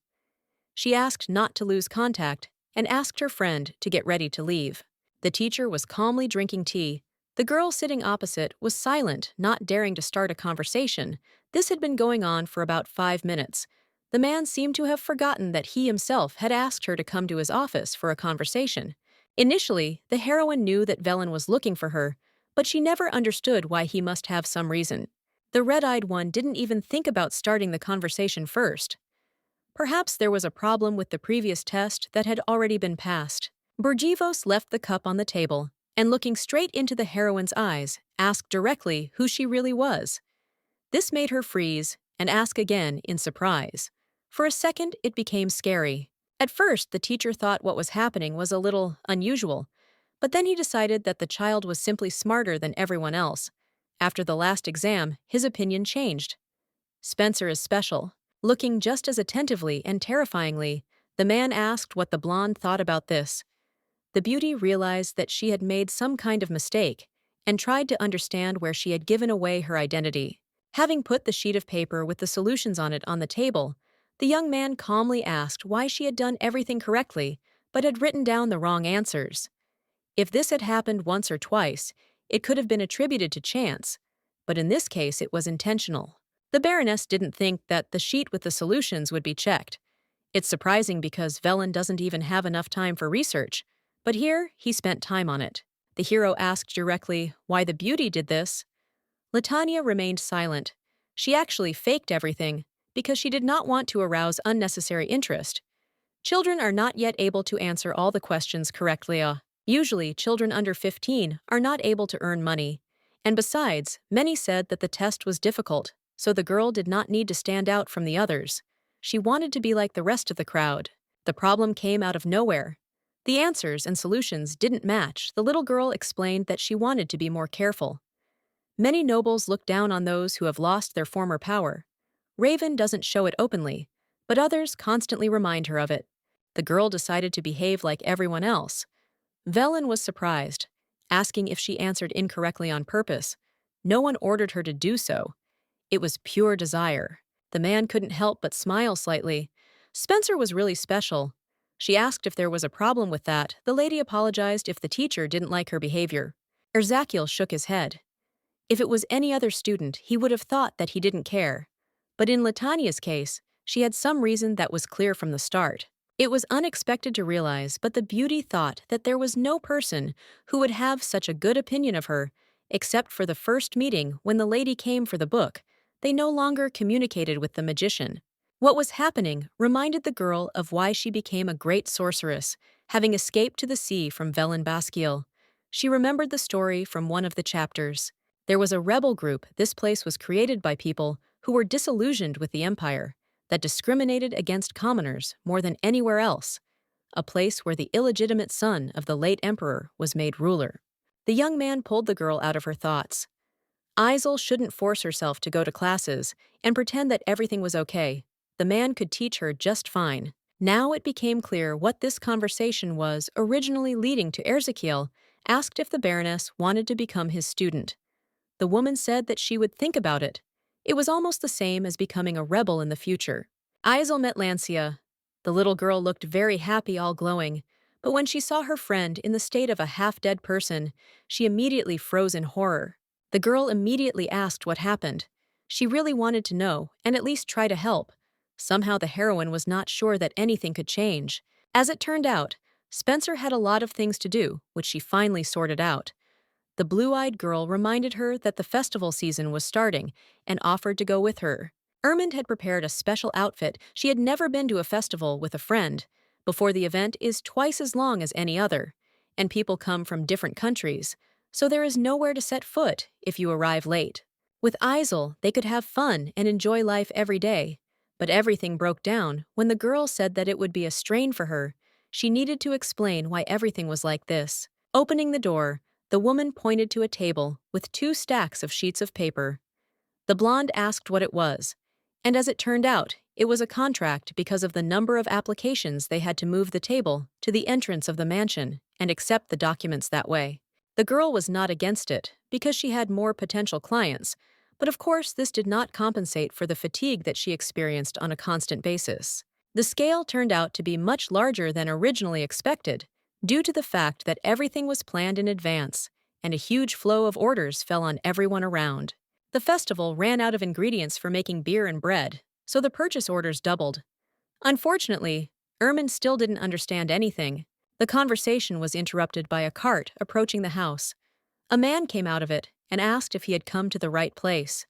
She asked not to lose contact and asked her friend to get ready to leave. The teacher was calmly drinking tea. The girl sitting opposite was silent, not daring to start a conversation. This had been going on for about 5 minutes. The man seemed to have forgotten that he himself had asked her to come to his office for a conversation. Initially, the heroine knew that Velen was looking for her, but she never understood why he must have some reason. The red-eyed one didn't even think about starting the conversation first. Perhaps there was a problem with the previous test that had already been passed. Burgivos left the cup on the table and, looking straight into the heroine's eyes, asked directly who she really was. This made her freeze and ask again in surprise. For a second, it became scary. At first, the teacher thought what was happening was a little unusual, but then he decided that the child was simply smarter than everyone else. After the last exam, his opinion changed. Spencer is special. Looking just as attentively and terrifyingly, the man asked what the blonde thought about this. The beauty realized that she had made some kind of mistake and tried to understand where she had given away her identity. Having put the sheet of paper with the solutions on it on the table, the young man calmly asked why she had done everything correctly but had written down the wrong answers. If this had happened once or twice, it could have been attributed to chance, but in this case it was intentional. The Baroness didn't think that the sheet with the solutions would be checked. It's surprising because Velen doesn't even have enough time for research, but here he spent time on it. The hero asked directly why the beauty did this. Latanya remained silent. She actually faked everything because she did not want to arouse unnecessary interest. Children are not yet able to answer all the questions correctly. Usually, children under 15 are not able to earn money. And besides, many said that the test was difficult, so the girl did not need to stand out from the others. She wanted to be like the rest of the crowd. The problem came out of nowhere. The answers and solutions didn't match. The little girl explained that she wanted to be more careful. Many nobles look down on those who have lost their former power. Raven doesn't show it openly, but others constantly remind her of it. The girl decided to behave like everyone else. Velen was surprised, asking if she answered incorrectly on purpose. No one ordered her to do so. It was pure desire. The man couldn't help but smile slightly. Spencer was really special. She asked if there was a problem with that. The lady apologized if the teacher didn't like her behavior. Erzakiel shook his head. If it was any other student, he would have thought that he didn't care. But in Latanya's case, she had some reason that was clear from the start. It was unexpected to realize, but the beauty thought that there was no person who would have such a good opinion of her, except for the first meeting when the lady came for the book. They no longer communicated with the magician. What was happening reminded the girl of why she became a great sorceress, having escaped to the sea from Velen Baskiel. She remembered the story from one of the chapters. There was a rebel group. This place was created by people who were disillusioned with the empire, that discriminated against commoners more than anywhere else, a place where the illegitimate son of the late emperor was made ruler. The young man pulled the girl out of her thoughts. Isel shouldn't force herself to go to classes and pretend that everything was okay. The man could teach her just fine. Now it became clear what this conversation was originally leading to. Erzakiel asked if the Baroness wanted to become his student. The woman said that she would think about it. It was almost the same as becoming a rebel in the future. Isel met Lancia. The little girl looked very happy, all glowing, but when she saw her friend in the state of a half-dead person, she immediately froze in horror. The girl immediately asked what happened. She really wanted to know, and at least try to help. Somehow the heroine was not sure that anything could change. As it turned out, Spencer had a lot of things to do, which she finally sorted out. The blue-eyed girl reminded her that the festival season was starting and offered to go with her. Ermund had prepared a special outfit. She had never been to a festival with a friend. Before the event is twice as long as any other, and people come from different countries, so there is nowhere to set foot if you arrive late. With Isel, they could have fun and enjoy life every day, but everything broke down when the girl said that it would be a strain for her. She needed to explain why everything was like this. Opening the door, the woman pointed to a table with 2 stacks of sheets of paper. The blonde asked what it was, and as it turned out, it was a contract because of the number of applications they had to move the table to the entrance of the mansion and accept the documents that way. The girl was not against it because she had more potential clients, but of course this did not compensate for the fatigue that she experienced on a constant basis. The scale turned out to be much larger than originally expected, due to the fact that everything was planned in advance, and a huge flow of orders fell on everyone around. The festival ran out of ingredients for making beer and bread, so the purchase orders doubled. Unfortunately, Ermin still didn't understand anything. The conversation was interrupted by a cart approaching the house. A man came out of it and asked if he had come to the right place.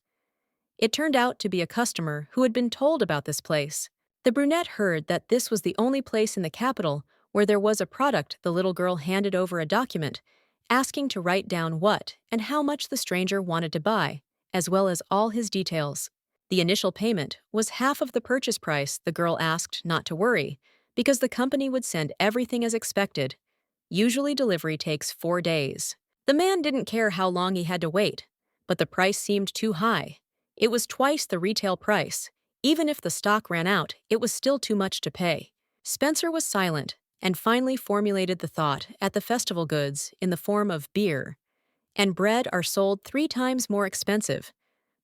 It turned out to be a customer who had been told about this place. The brunette heard that this was the only place in the capital where there was a product. The little girl handed over a document, asking to write down what and how much the stranger wanted to buy, as well as all his details. The initial payment was half of the purchase price. The girl asked not to worry, because the company would send everything as expected. Usually delivery takes 4 days. The man didn't care how long he had to wait, but the price seemed too high. It was twice the retail price. Even if the stock ran out, it was still too much to pay. Spencer was silent and finally formulated the thought at the festival goods in the form of beer and bread are sold 3 times more expensive,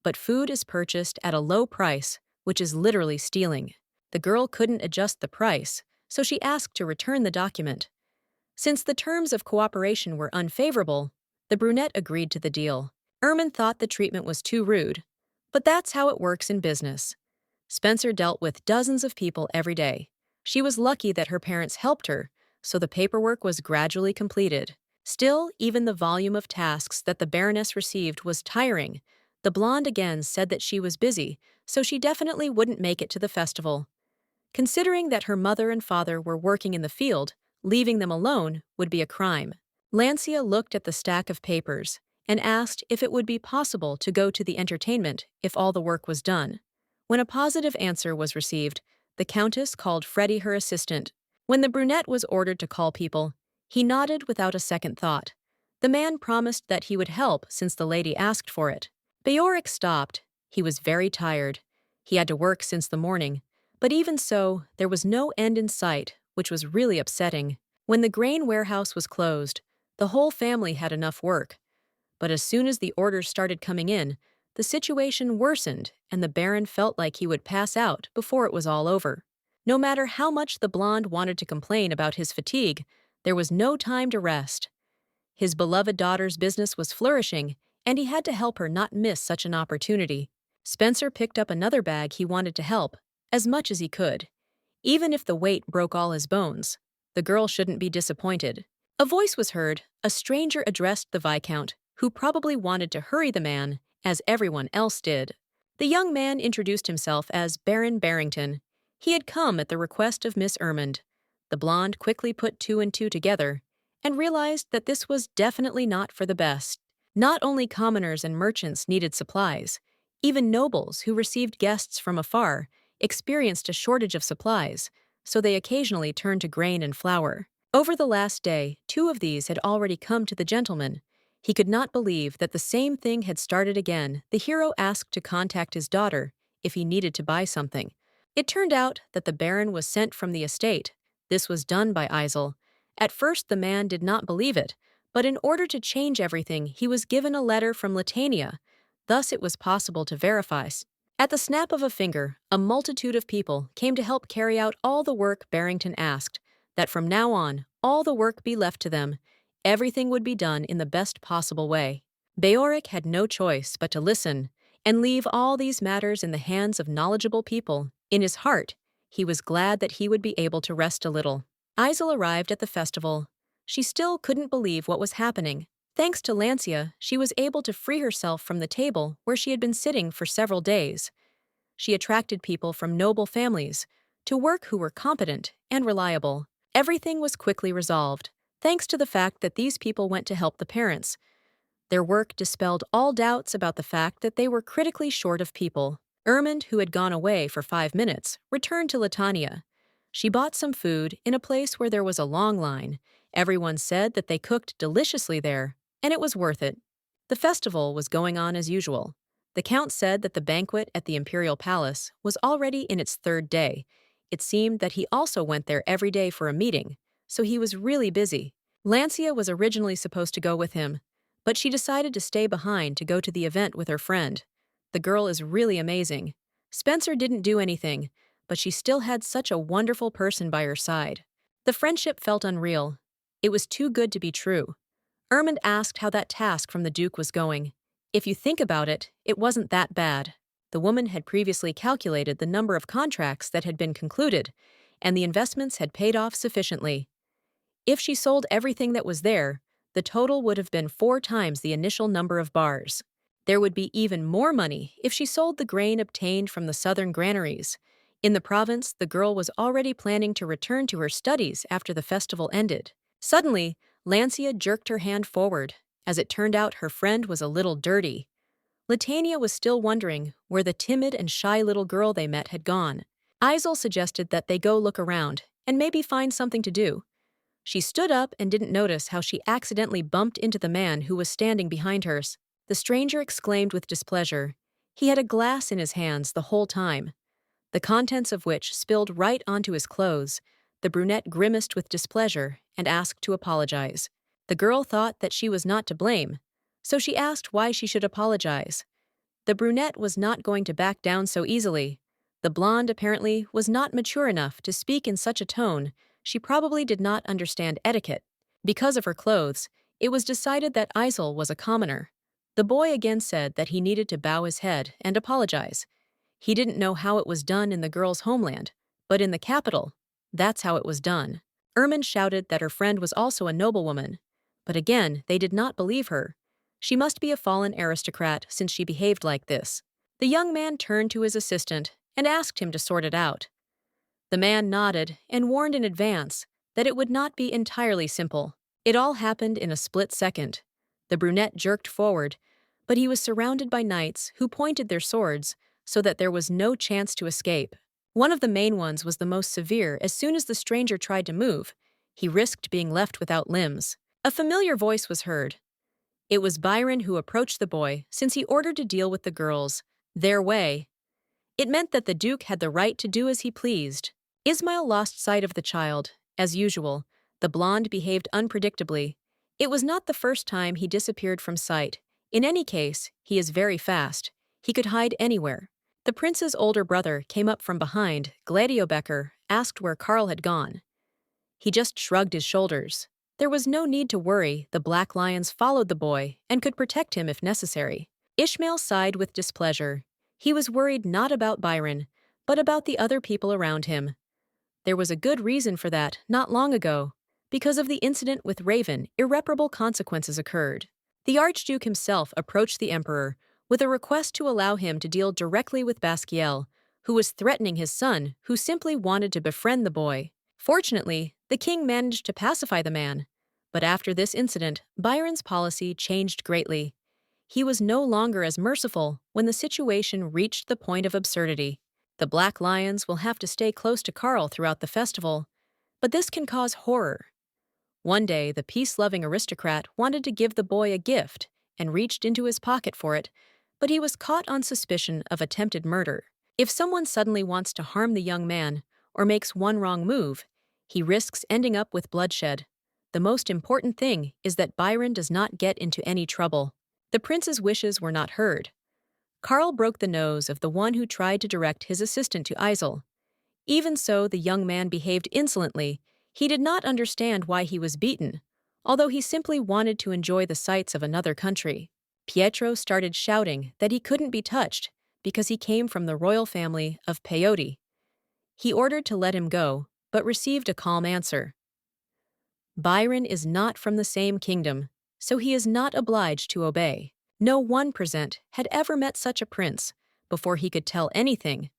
but food is purchased at a low price, which is literally stealing. The girl couldn't adjust the price, so she asked to return the document. Since the terms of cooperation were unfavorable, the brunette agreed to the deal. Ermin thought the treatment was too rude, but that's how it works in business. Spencer dealt with dozens of people every day. She was lucky that her parents helped her, so the paperwork was gradually completed. Still, even the volume of tasks that the Baroness received was tiring. The blonde again said that she was busy, so she definitely wouldn't make it to the festival. Considering that her mother and father were working in the field, leaving them alone would be a crime. Lancia looked at the stack of papers and asked if it would be possible to go to the entertainment if all the work was done. When a positive answer was received, the Countess called Freddie her assistant. When the brunette was ordered to call people, he nodded without a second thought. The man promised that he would help since the lady asked for it. Beoric stopped. He was very tired. He had to work since the morning, but even so, there was no end in sight, which was really upsetting. When the grain warehouse was closed, the whole family had enough work. But as soon as the orders started coming in, the situation worsened and the Baron felt like he would pass out before it was all over. No matter how much the blonde wanted to complain about his fatigue, there was no time to rest. His beloved daughter's business was flourishing, and he had to help her not miss such an opportunity. Spencer picked up another bag. He wanted to help, as much as he could. Even if the weight broke all his bones, the girl shouldn't be disappointed. A voice was heard. A stranger addressed the Viscount, who probably wanted to hurry the man, as everyone else did. The young man introduced himself as Baron Barrington. He had come at the request of Miss Ermond. The blonde quickly put 2 and 2 together and realized that this was definitely not for the best. Not only commoners and merchants needed supplies, even nobles who received guests from afar experienced a shortage of supplies, so they occasionally turned to grain and flour. Over the last day, 2 of these had already come to the gentleman. He could not believe that the same thing had started again. The hero asked to contact his daughter if he needed to buy something. It turned out that the Baron was sent from the estate. This was done by Isel. At first the man did not believe it, but in order to change everything, he was given a letter from Latania. Thus it was possible to verify. At the snap of a finger, a multitude of people came to help carry out all the work. Barrington asked that from now on, all the work be left to them. Everything would be done in the best possible way. Beoric had no choice but to listen and leave all these matters in the hands of knowledgeable people. In his heart, he was glad that he would be able to rest a little. Isel arrived at the festival. She still couldn't believe what was happening. Thanks to Lancia, she was able to free herself from the table where she had been sitting for several days. She attracted people from noble families to work who were competent and reliable. Everything was quickly resolved, thanks to the fact that these people went to help the parents. Their work dispelled all doubts about the fact that they were critically short of people. Ermond, who had gone away for 5 minutes, returned to Latania. She bought some food in a place where there was a long line. Everyone said that they cooked deliciously there, and it was worth it. The festival was going on as usual. The Count said that the banquet at the Imperial Palace was already in its 3rd day. It seemed that he also went there every day for a meeting, so he was really busy. Lancia was originally supposed to go with him, but she decided to stay behind to go to the event with her friend. The girl is really amazing. Spencer didn't do anything, but she still had such a wonderful person by her side. The friendship felt unreal. It was too good to be true. Ermund asked how that task from the Duke was going. If you think about it, it wasn't that bad. The woman had previously calculated the number of contracts that had been concluded, and the investments had paid off sufficiently. If she sold everything that was there, the total would have been 4 times the initial number of bars. There would be even more money if she sold the grain obtained from the southern granaries. In the province, the girl was already planning to return to her studies after the festival ended. Suddenly, Lancia jerked her hand forward. As it turned out, her friend was a little dirty. Latania was still wondering where the timid and shy little girl they met had gone. Isel suggested that they go look around and maybe find something to do. She stood up and didn't notice how she accidentally bumped into the man who was standing behind hers. The stranger exclaimed with displeasure. He had a glass in his hands the whole time, the contents of which spilled right onto his clothes. The brunette grimaced with displeasure and asked to apologize. The girl thought that she was not to blame, so she asked why she should apologize. The brunette was not going to back down so easily. The blonde apparently was not mature enough to speak in such a tone. She probably did not understand etiquette. Because of her clothes, it was decided that Isel was a commoner. The boy again said that he needed to bow his head and apologize. He didn't know how it was done in the girl's homeland, but in the capital, that's how it was done. Ermund shouted that her friend was also a noblewoman, but again, they did not believe her. She must be a fallen aristocrat since she behaved like this. The young man turned to his assistant and asked him to sort it out. The man nodded and warned in advance that it would not be entirely simple. It all happened in a split second. The brunette jerked forward, but he was surrounded by knights who pointed their swords so that there was no chance to escape. One of the main ones was the most severe. As soon as the stranger tried to move, he risked being left without limbs. A familiar voice was heard. It was Byron who approached the boy since he ordered to deal with the girls their way. It meant that the Duke had the right to do as he pleased. Ismail lost sight of the child. As usual, the blonde behaved unpredictably. It was not the first time he disappeared from sight. In any case, he is very fast. He could hide anywhere. The prince's older brother came up from behind. Gladiobecker asked where Karl had gone. He just shrugged his shoulders. There was no need to worry. The black lions followed the boy and could protect him if necessary. Ishmael sighed with displeasure. He was worried not about Byron, but about the other people around him. There was a good reason for that not long ago. Because of the incident with Raven, irreparable consequences occurred. The Archduke himself approached the Emperor with a request to allow him to deal directly with Basquiel, who was threatening his son, who simply wanted to befriend the boy. Fortunately, the king managed to pacify the man. But after this incident, Byron's policy changed greatly. He was no longer as merciful when the situation reached the point of absurdity. The Black Lions will have to stay close to Karl throughout the festival, but this can cause horror. One day, the peace-loving aristocrat wanted to give the boy a gift and reached into his pocket for it, but he was caught on suspicion of attempted murder. If someone suddenly wants to harm the young man or makes one wrong move, he risks ending up with bloodshed. The most important thing is that Byron does not get into any trouble. The prince's wishes were not heard. Karl broke the nose of the one who tried to direct his assistant to Isel. Even so, the young man behaved insolently. He did not understand why he was beaten, although he simply wanted to enjoy the sights of another country. Pietro started shouting that he couldn't be touched because he came from the royal family of Peyote. He ordered to let him go, but received a calm answer. Byron is not from the same kingdom, so he is not obliged to obey. No one present had ever met such a prince before he could tell anything.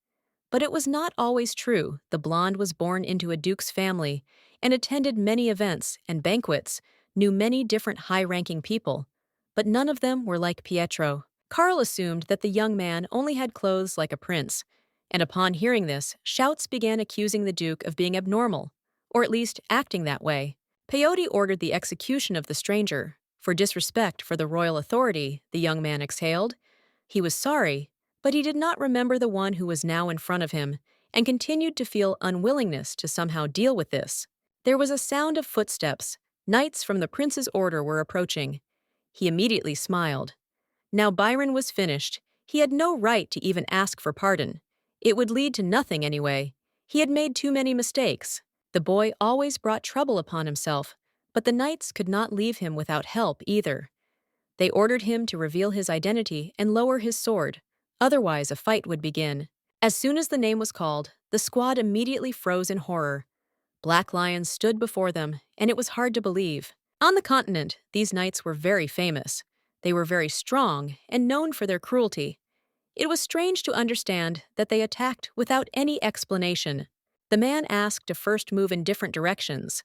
But it was not always true. The blonde was born into a duke's family and attended many events and banquets, knew many different high-ranking people, but none of them were like Pietro. Karl assumed that the young man only had clothes like a prince, and upon hearing this, shouts began accusing the duke of being abnormal, or at least acting that way. Peyote ordered the execution of the stranger. For disrespect for the royal authority, the young man exhaled. He was sorry, but he did not remember the one who was now in front of him, and continued to feel unwillingness to somehow deal with this. There was a sound of footsteps. Knights from the prince's order were approaching. He immediately smiled. Now Byron was finished. He had no right to even ask for pardon. It would lead to nothing anyway. He had made too many mistakes. The boy always brought trouble upon himself, but the knights could not leave him without help either. They ordered him to reveal his identity and lower his sword, otherwise a fight would begin. As soon as the name was called, the squad immediately froze in horror. Black lions stood before them, and it was hard to believe. On the continent, these knights were very famous. They were very strong and known for their cruelty. It was strange to understand that they attacked without any explanation. The man asked to first move in different directions.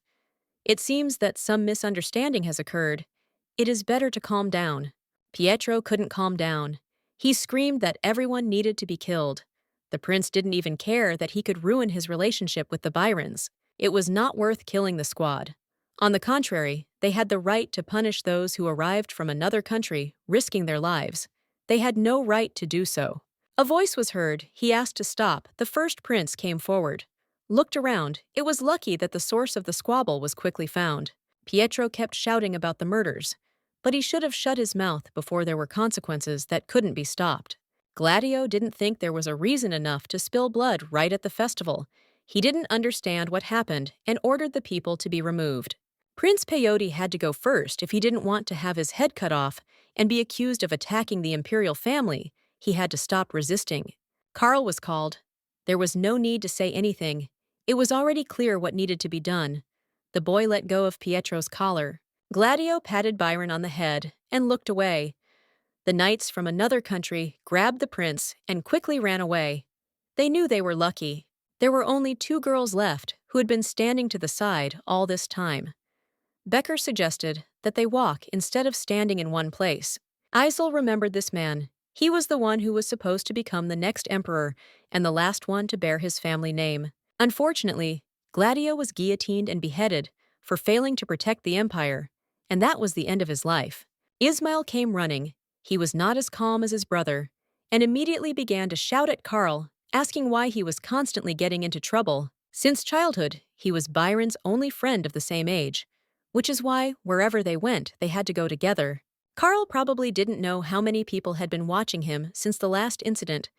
It seems that some misunderstanding has occurred. It is better to calm down. Pietro couldn't calm down. He screamed that everyone needed to be killed. The prince didn't even care that he could ruin his relationship with the Byrons. It was not worth killing the squad. On the contrary, they had the right to punish those who arrived from another country, risking their lives. They had no right to do so. A voice was heard. He asked to stop. The first prince came forward. Looked around. It was lucky that the source of the squabble was quickly found. Pietro kept shouting about the murders, but he should have shut his mouth before there were consequences that couldn't be stopped. Gladio didn't think there was a reason enough to spill blood right at the festival. He didn't understand what happened and ordered the people to be removed. Prince Peyote had to go first if he didn't want to have his head cut off and be accused of attacking the imperial family. He had to stop resisting. Karl was called. There was no need to say anything. It was already clear what needed to be done. The boy let go of Pietro's collar. Gladio patted Byron on the head and looked away. The knights from another country grabbed the prince and quickly ran away. They knew they were lucky. There were only 2 girls left who had been standing to the side all this time. Becker suggested that they walk instead of standing in one place. Isel remembered this man. He was the one who was supposed to become the next emperor and the last one to bear his family name. Unfortunately, Gladio was guillotined and beheaded for failing to protect the empire, and that was the end of his life. Ismail came running. He was not as calm as his brother, and immediately began to shout at Karl, asking why he was constantly getting into trouble. Since childhood, he was Byron's only friend of the same age, which is why, wherever they went, they had to go together. Karl probably didn't know how many people had been watching him since the last incident.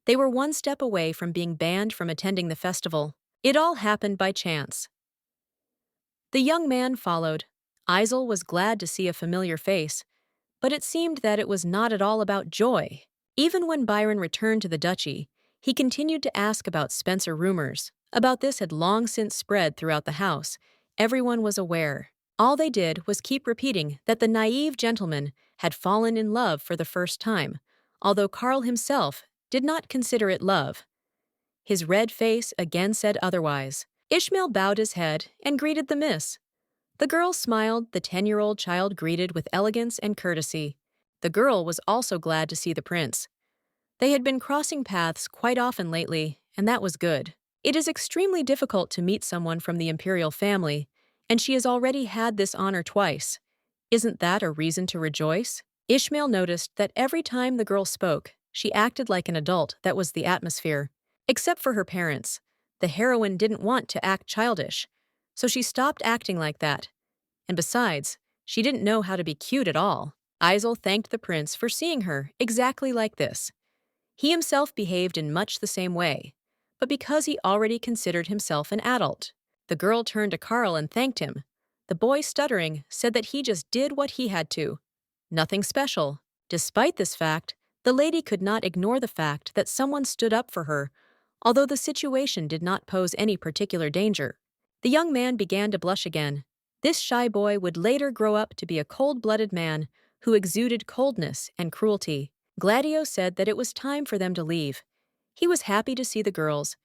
They were one step away from being banned from attending the festival. It all happened by chance. The young man followed. Isel was glad to see a familiar face, but it seemed that it was not at all about joy. Even when Byron returned to the duchy, he continued to ask about Spencer rumors. About this had long since spread throughout the house. Everyone was aware. All they did was keep repeating that the naive gentleman had fallen in love for the first time, although Karl himself did not consider it love. His red face again said otherwise. Ishmael bowed his head and greeted the miss. The girl smiled. The 10-year-old child greeted with elegance and courtesy. The girl was also glad to see the prince. They had been crossing paths quite often lately, and that was good. It is extremely difficult to meet someone from the imperial family, and she has already had this honor twice. Isn't that a reason to rejoice? Ishmael noticed that every time the girl spoke, she acted like an adult. That was the atmosphere. Except for her parents. The heroine didn't want to act childish, so she stopped acting like that. And besides, she didn't know how to be cute at all. Isel thanked the prince for seeing her exactly like this. He himself behaved in much the same way, but because he already considered himself an adult. The girl turned to Karl and thanked him. The boy, stuttering, said that he just did what he had to. Nothing special. Despite this fact, the lady could not ignore the fact that someone stood up for her, although the situation did not pose any particular danger. The young man began to blush again. This shy boy would later grow up to be a cold-blooded man who exuded coldness and cruelty. Gladio said that it was time for them to leave. He was happy to see the girls,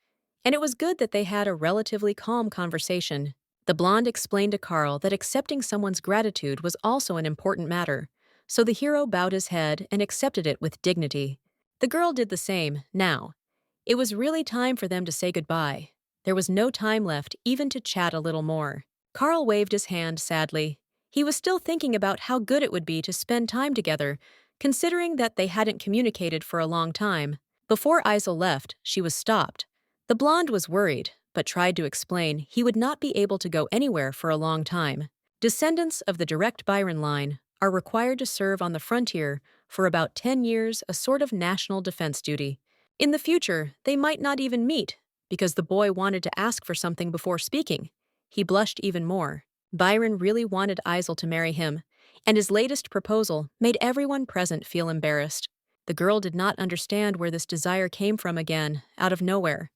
and it was good that they had a relatively calm conversation. The blonde explained to Karl that accepting someone's gratitude was also an important matter, so the hero bowed his head and accepted it with dignity. The girl did the same. Now, it was really time for them to say goodbye. There was no time left even to chat a little more. Karl waved his hand sadly. He was still thinking about how good it would be to spend time together, considering that they hadn't communicated for a long time. Before Isel left, she was stopped. The blonde was worried, but tried to explain he would not be able to go anywhere for a long time. Descendants of the direct Byron line are required to serve on the frontier for about 10 years, a sort of national defense duty. In the future, they might not even meet, because the boy wanted to ask for something before speaking. He blushed even more. Byron really wanted Isel to marry him, and his latest proposal made everyone present feel embarrassed. The girl did not understand where this desire came from again, out of nowhere.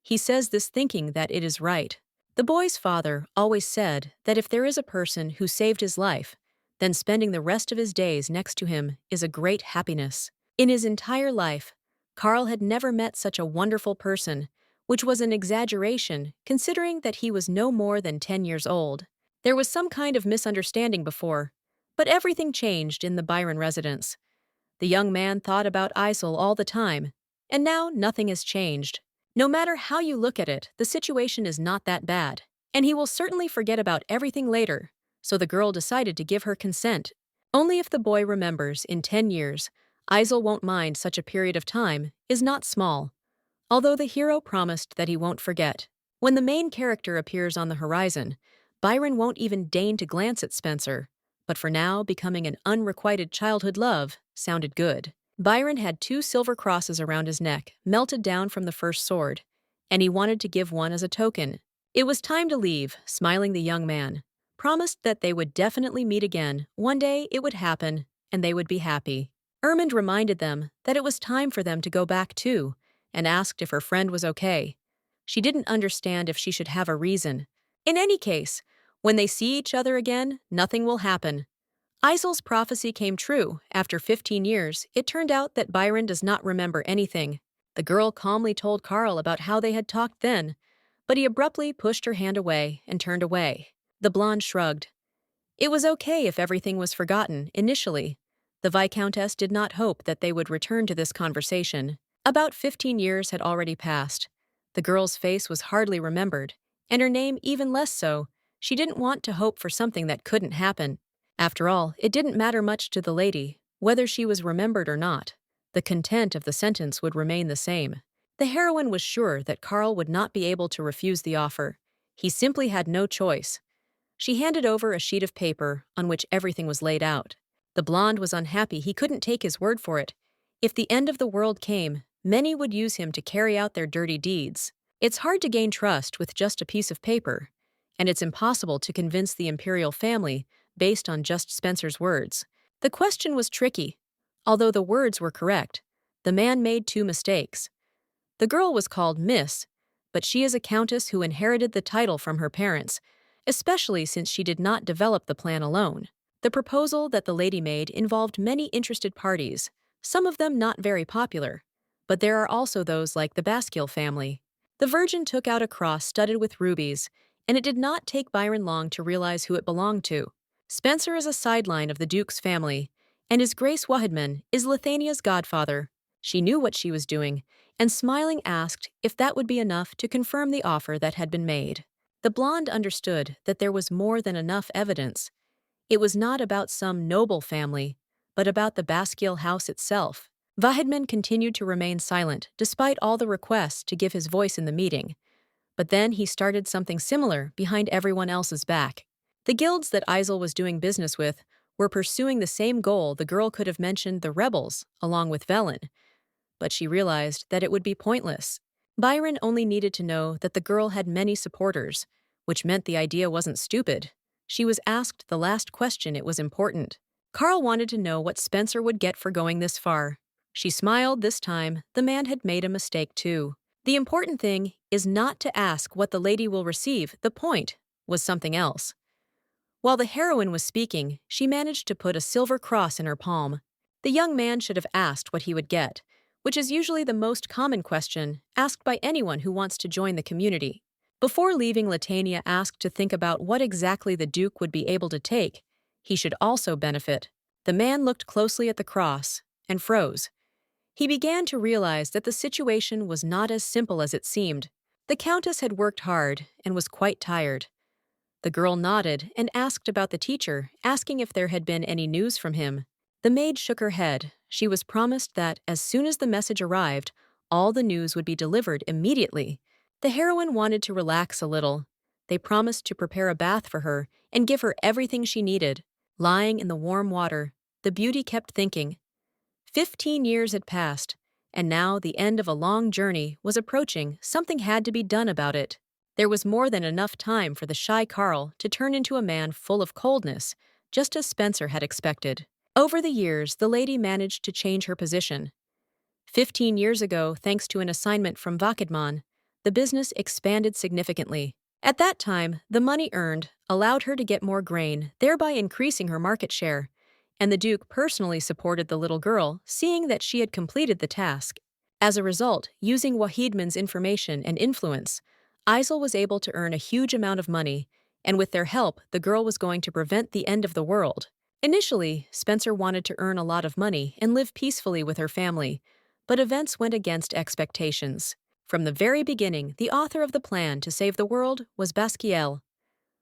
He says this thinking that it is right. The boy's father always said that if there is a person who saved his life, then spending the rest of his days next to him is a great happiness. In his entire life, Carl had never met such a wonderful person, which was an exaggeration considering that he was no more than 10 years old. There was some kind of misunderstanding before, but everything changed in the Byron residence. The young man thought about Isel all the time, and now nothing has changed. No matter how you look at it, the situation is not that bad, and he will certainly forget about everything later, so the girl decided to give her consent. Only if the boy remembers in 10 years, Isel won't mind such a period of time is not small, although the hero promised that he won't forget. When the main character appears on the horizon, Byron won't even deign to glance at Spencer, but for now becoming an unrequited childhood love sounded good. Byron had 2 silver crosses around his neck, melted down from the first sword, and he wanted to give one as a token. It was time to leave, smiling the young man promised that they would definitely meet again. One day it would happen, and they would be happy. Ermund reminded them that it was time for them to go back too, and asked if her friend was okay. She didn't understand if she should have a reason. In any case, when they see each other again, nothing will happen. Isel's prophecy came true. After 15 years, it turned out that Byron does not remember anything. The girl calmly told Carl about how they had talked then, but he abruptly pushed her hand away and turned away. The blonde shrugged. It was okay if everything was forgotten, initially. The Viscountess did not hope that they would return to this conversation. About 15 years had already passed. The girl's face was hardly remembered, and her name even less so. She didn't want to hope for something that couldn't happen. After all, it didn't matter much to the lady, whether she was remembered or not. The content of the sentence would remain the same. The heroine was sure that Carl would not be able to refuse the offer. He simply had no choice. She handed over a sheet of paper on which everything was laid out. The blonde was unhappy he couldn't take his word for it. If the end of the world came, many would use him to carry out their dirty deeds. It's hard to gain trust with just a piece of paper, and it's impossible to convince the Imperial family based on just Spencer's words. The question was tricky. Although the words were correct, the man made 2 mistakes. The girl was called Miss, but she is a countess who inherited the title from her parents, especially since she did not develop the plan alone. The proposal that the lady made involved many interested parties, some of them not very popular, but there are also those like the Basquiat family. The Virgin took out a cross studded with rubies, and it did not take Byron long to realize who it belonged to. Spencer is a sideline of the Duke's family, and his Grace Wahidman is Lithania's godfather. She knew what she was doing, and smiling asked if that would be enough to confirm the offer that had been made. The blonde understood that there was more than enough evidence. It was not about some noble family, but about the Basquiat house itself. Wahidman continued to remain silent despite all the requests to give his voice in the meeting. But then he started something similar behind everyone else's back. The guilds that Isel was doing business with were pursuing the same goal. The girl could have mentioned the rebels, along with Velen, but she realized that it would be pointless. Byron only needed to know that the girl had many supporters, which meant the idea wasn't stupid. She was asked the last question. It was important. Carl wanted to know what Spencer would get for going this far. She smiled this time. The man had made a mistake too. The important thing is not to ask what the lady will receive. The point was something else. While the heroine was speaking, she managed to put a silver cross in her palm. The young man should have asked what he would get, which is usually the most common question asked by anyone who wants to join the community. Before leaving, Latania asked to think about what exactly the Duke would be able to take. He should also benefit. The man looked closely at the cross and froze. He began to realize that the situation was not as simple as it seemed. The Countess had worked hard and was quite tired. The girl nodded and asked about the teacher, asking if there had been any news from him. The maid shook her head. She was promised that as soon as the message arrived, all the news would be delivered immediately. The heroine wanted to relax a little. They promised to prepare a bath for her and give her everything she needed. Lying in the warm water, the beauty kept thinking. 15 years had passed, And now the end of a long journey was approaching. Something had to be done about it. There was more than enough time for the shy Carl to turn into a man full of coldness, just as Spencer had expected. Over the years, the lady managed to change her position. 15 years ago, thanks to an assignment from Vakidman, the business expanded significantly. At that time, the money earned allowed her to get more grain, thereby increasing her market share, and the Duke personally supported the little girl, seeing that she had completed the task. As a result, using Wahidman's information and influence, Isel was able to earn a huge amount of money, and with their help, the girl was going to prevent the end of the world. Initially, Spencer wanted to earn a lot of money and live peacefully with her family, but events went against expectations. From the very beginning, the author of the plan to save the world was Basquiel.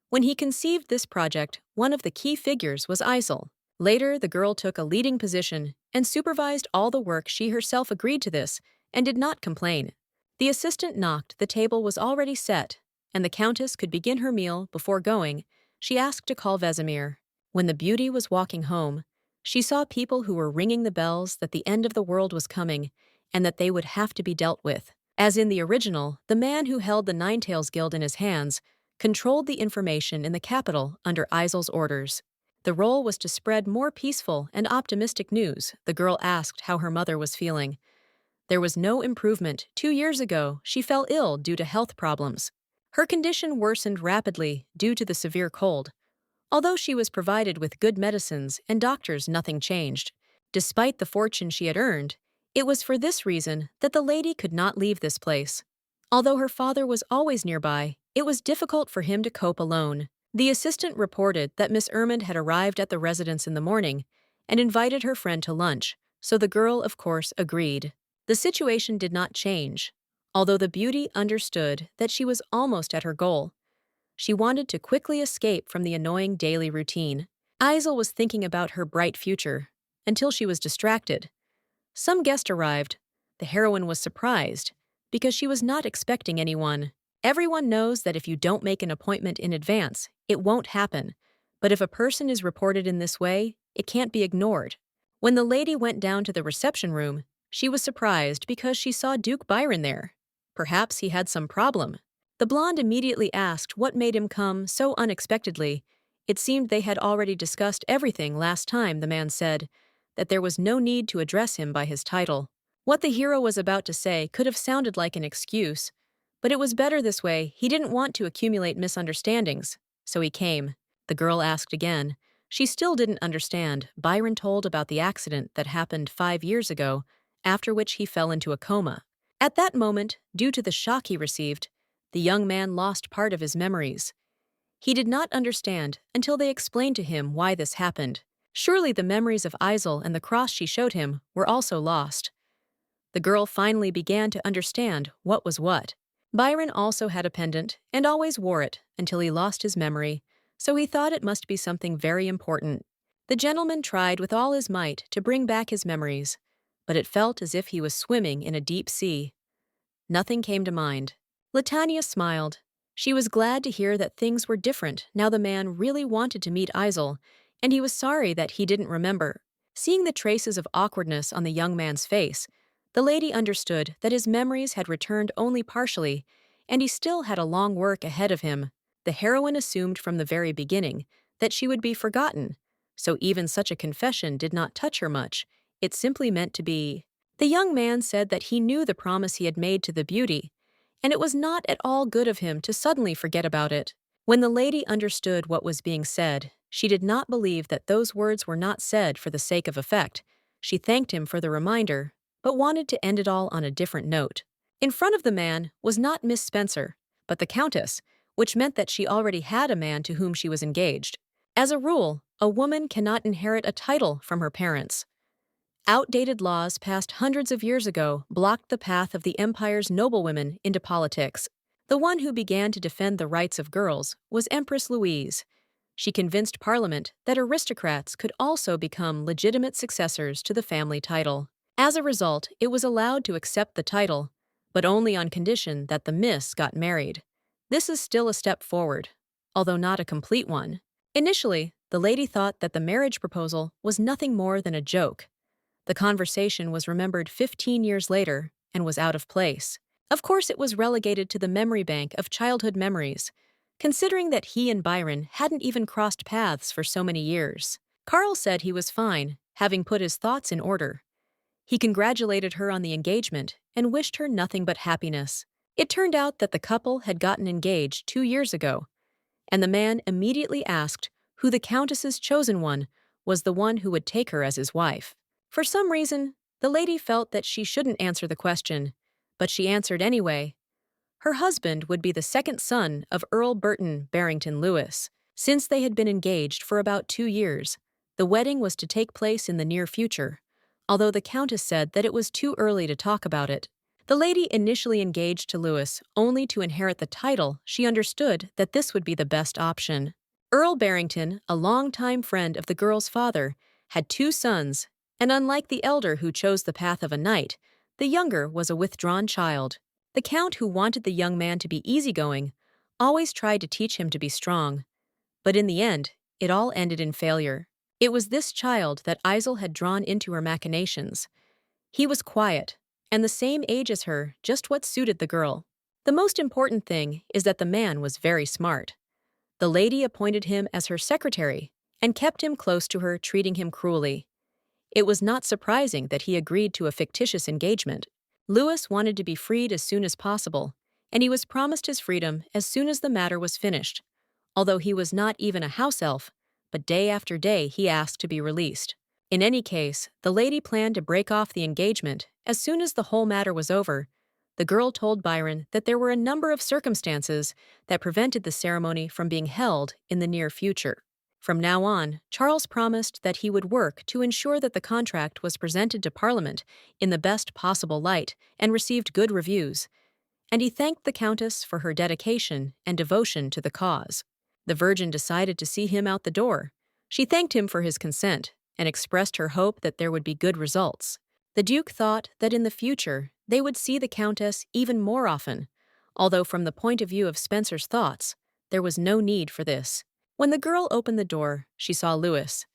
When he conceived this project, one of the key figures was Isel. Later, the girl took a leading position and supervised all the work. She herself agreed to this and did not complain. The assistant knocked, the table was already set, and the Countess could begin her meal. Before going, she asked to call Vesemir. When the beauty was walking home, she saw people who were ringing the bells that the end of the world was coming and that they would have to be dealt with. As in the original, the man who held the Ninetails Guild in his hands controlled the information in the capital under Isel's orders. The role was to spread more peaceful and optimistic news. The girl asked how her mother was feeling. There was no improvement. 2 years ago, she fell ill due to health problems. Her condition worsened rapidly due to the severe cold. Although she was provided with good medicines and doctors, nothing changed. Despite the fortune she had earned, it was for this reason that the lady could not leave this place. Although her father was always nearby, it was difficult for him to cope alone. The assistant reported that Miss Ermond had arrived at the residence in the morning and invited her friend to lunch, so the girl, of course, agreed. The situation did not change. Although the beauty understood that she was almost at her goal, she wanted to quickly escape from the annoying daily routine. Isel was thinking about her bright future until she was distracted. Some guest arrived. The heroine was surprised because she was not expecting anyone. Everyone knows that if you don't make an appointment in advance, it won't happen. But if a person is reported in this way, it can't be ignored. When the lady went down to the reception room, she was surprised because she saw Duke Byron there. Perhaps he had some problem. The blonde immediately asked what made him come so unexpectedly. It seemed they had already discussed everything last time. The man said that there was no need to address him by his title. What the hero was about to say could have sounded like an excuse, but it was better this way. He didn't want to accumulate misunderstandings, so he came. The girl asked again. She still didn't understand. Byron told about the accident that happened 5 years ago, after which he fell into a coma. At that moment, due to the shock he received, the young man lost part of his memories. He did not understand until they explained to him why this happened. Surely the memories of Isel and the cross she showed him were also lost. The girl finally began to understand what was what. Byron also had a pendant and always wore it until he lost his memory, so he thought it must be something very important. The gentleman tried with all his might to bring back his memories, but it felt as if he was swimming in a deep sea. Nothing came to mind. Latanya smiled. She was glad to hear that things were different now. The man really wanted to meet Isel, and he was sorry that he didn't remember. Seeing the traces of awkwardness on the young man's face, the lady understood that his memories had returned only partially, and he still had a long work ahead of him. The heroine assumed from the very beginning that she would be forgotten, so even such a confession did not touch her much. It simply meant to be. The young man said that he knew the promise he had made to the beauty, and it was not at all good of him to suddenly forget about it. When the lady understood what was being said, she did not believe that those words were not said for the sake of effect. She thanked him for the reminder, but wanted to end it all on a different note. In front of the man was not Miss Spencer, but the Countess, which meant that she already had a man to whom she was engaged. As a rule, a woman cannot inherit a title from her parents. Outdated laws passed hundreds of years ago blocked the path of the empire's noblewomen into politics. The one who began to defend the rights of girls was Empress Louise. She convinced Parliament that aristocrats could also become legitimate successors to the family title. As a result, it was allowed to accept the title, but only on condition that the Miss got married. This is still a step forward, although not a complete one. Initially, the lady thought that the marriage proposal was nothing more than a joke. The conversation was remembered 15 years later and was out of place. Of course, it was relegated to the memory bank of childhood memories, considering that he and Byron hadn't even crossed paths for so many years. Carl said he was fine, having put his thoughts in order. He congratulated her on the engagement and wished her nothing but happiness. It turned out that the couple had gotten engaged 2 years ago, and the man immediately asked who the Countess's chosen one was, the one who would take her as his wife. For some reason, the lady felt that she shouldn't answer the question, but she answered anyway. Her husband would be the second son of Earl Burton Barrington Lewis. Since they had been engaged for about 2 years, the wedding was to take place in the near future, although the Countess said that it was too early to talk about it. The lady initially engaged to Lewis only to inherit the title. She understood that this would be the best option. Earl Barrington, a longtime friend of the girl's father, had 2 sons, and unlike the elder who chose the path of a knight, the younger was a withdrawn child. The Count, who wanted the young man to be easygoing, always tried to teach him to be strong. But in the end, it all ended in failure. It was this child that Isel had drawn into her machinations. He was quiet, and the same age as her, just what suited the girl. The most important thing is that the man was very smart. The lady appointed him as her secretary and kept him close to her, treating him cruelly. It was not surprising that he agreed to a fictitious engagement. Lewis wanted to be freed as soon as possible, and he was promised his freedom as soon as the matter was finished. Although he was not even a house elf, but day after day he asked to be released. In any case, the lady planned to break off the engagement as soon as the whole matter was over. The girl told Byron that there were a number of circumstances that prevented the ceremony from being held in the near future. From now on, Charles promised that he would work to ensure that the contract was presented to Parliament in the best possible light and received good reviews, and he thanked the Countess for her dedication and devotion to the cause. The Virgin decided to see him out the door. She thanked him for his consent and expressed her hope that there would be good results. The Duke thought that in the future they would see the Countess even more often, although from the point of view of Spencer's thoughts, there was no need for this. When the girl opened the door, she saw Lewis.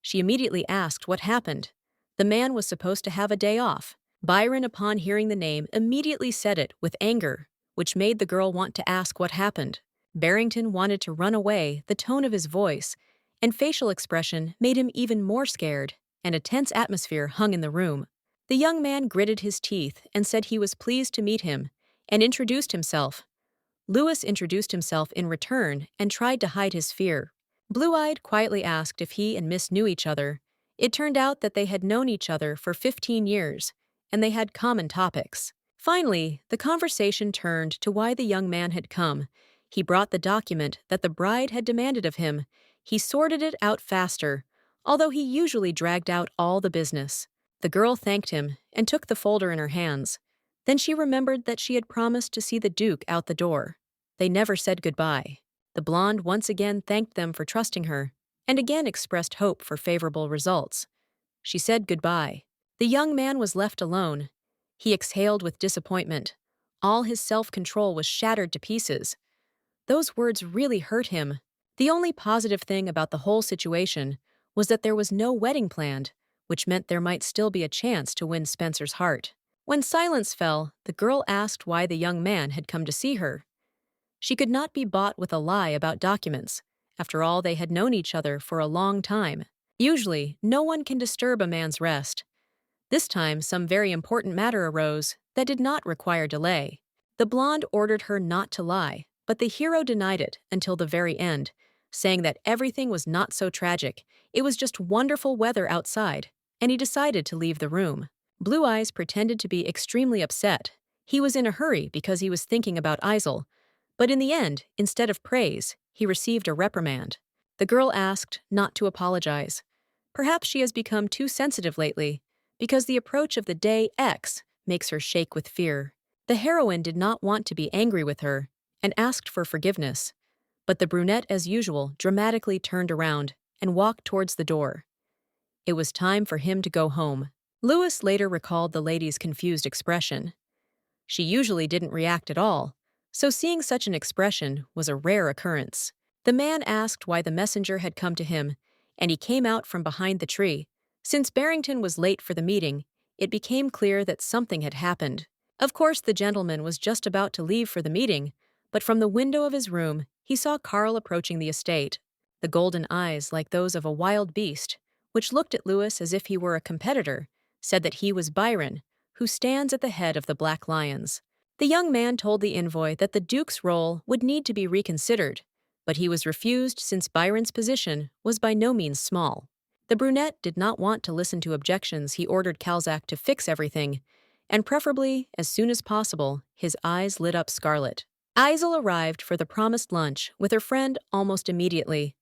She immediately asked what happened. The man was supposed to have a day off. Byron, upon hearing the name, immediately said it with anger, which made the girl want to ask what happened. Barrington wanted to run away. The tone of his voice and facial expression made him even more scared, and a tense atmosphere hung in the room. The young man gritted his teeth and said he was pleased to meet him, and introduced himself. Lewis introduced himself in return and tried to hide his fear. Blue-Eyed quietly asked if he and Miss knew each other. It turned out that they had known each other for 15 years, and they had common topics. Finally, the conversation turned to why the young man had come. He brought the document that the bride had demanded of him. He sorted it out faster, although he usually dragged out all the business. The girl thanked him and took the folder in her hands. Then she remembered that she had promised to see the Duke out the door. They never said goodbye. The blonde once again thanked them for trusting her, and again expressed hope for favorable results. She said goodbye. The young man was left alone. He exhaled with disappointment. All his self-control was shattered to pieces. Those words really hurt him. The only positive thing about the whole situation was that there was no wedding planned, which meant there might still be a chance to win Spencer's heart. When silence fell, the girl asked why the young man had come to see her. She could not be bought with a lie about documents. After all, they had known each other for a long time. Usually, no one can disturb a man's rest. This time, some very important matter arose that did not require delay. The blonde ordered her not to lie, but the hero denied it until the very end, saying that everything was not so tragic. It was just wonderful weather outside, and he decided to leave the room. Blue Eyes pretended to be extremely upset. He was in a hurry because he was thinking about Isel, but in the end, instead of praise, he received a reprimand. The girl asked not to apologize. Perhaps she has become too sensitive lately, because the approach of the day X makes her shake with fear. The heroine did not want to be angry with her and asked for forgiveness, but the brunette, as usual, dramatically turned around and walked towards the door. It was time for him to go home. Lewis later recalled the lady's confused expression. She usually didn't react at all, so seeing such an expression was a rare occurrence. The man asked why the messenger had come to him, and he came out from behind the tree, Since Barrington was late for the meeting, it became clear that something had happened. Of course, the gentleman was just about to leave for the meeting, but from the window of his room, he saw Carl approaching the estate. The golden eyes, like those of a wild beast, which looked at Lewis as if he were a competitor, said that he was Byron, who stands at the head of the Black Lions. The young man told the envoy that the Duke's role would need to be reconsidered, but he was refused since Byron's position was by no means small. The brunette did not want to listen to objections. He ordered Calzac to fix everything, and preferably as soon as possible. His eyes lit up scarlet. Isel arrived for the promised lunch with her friend almost immediately.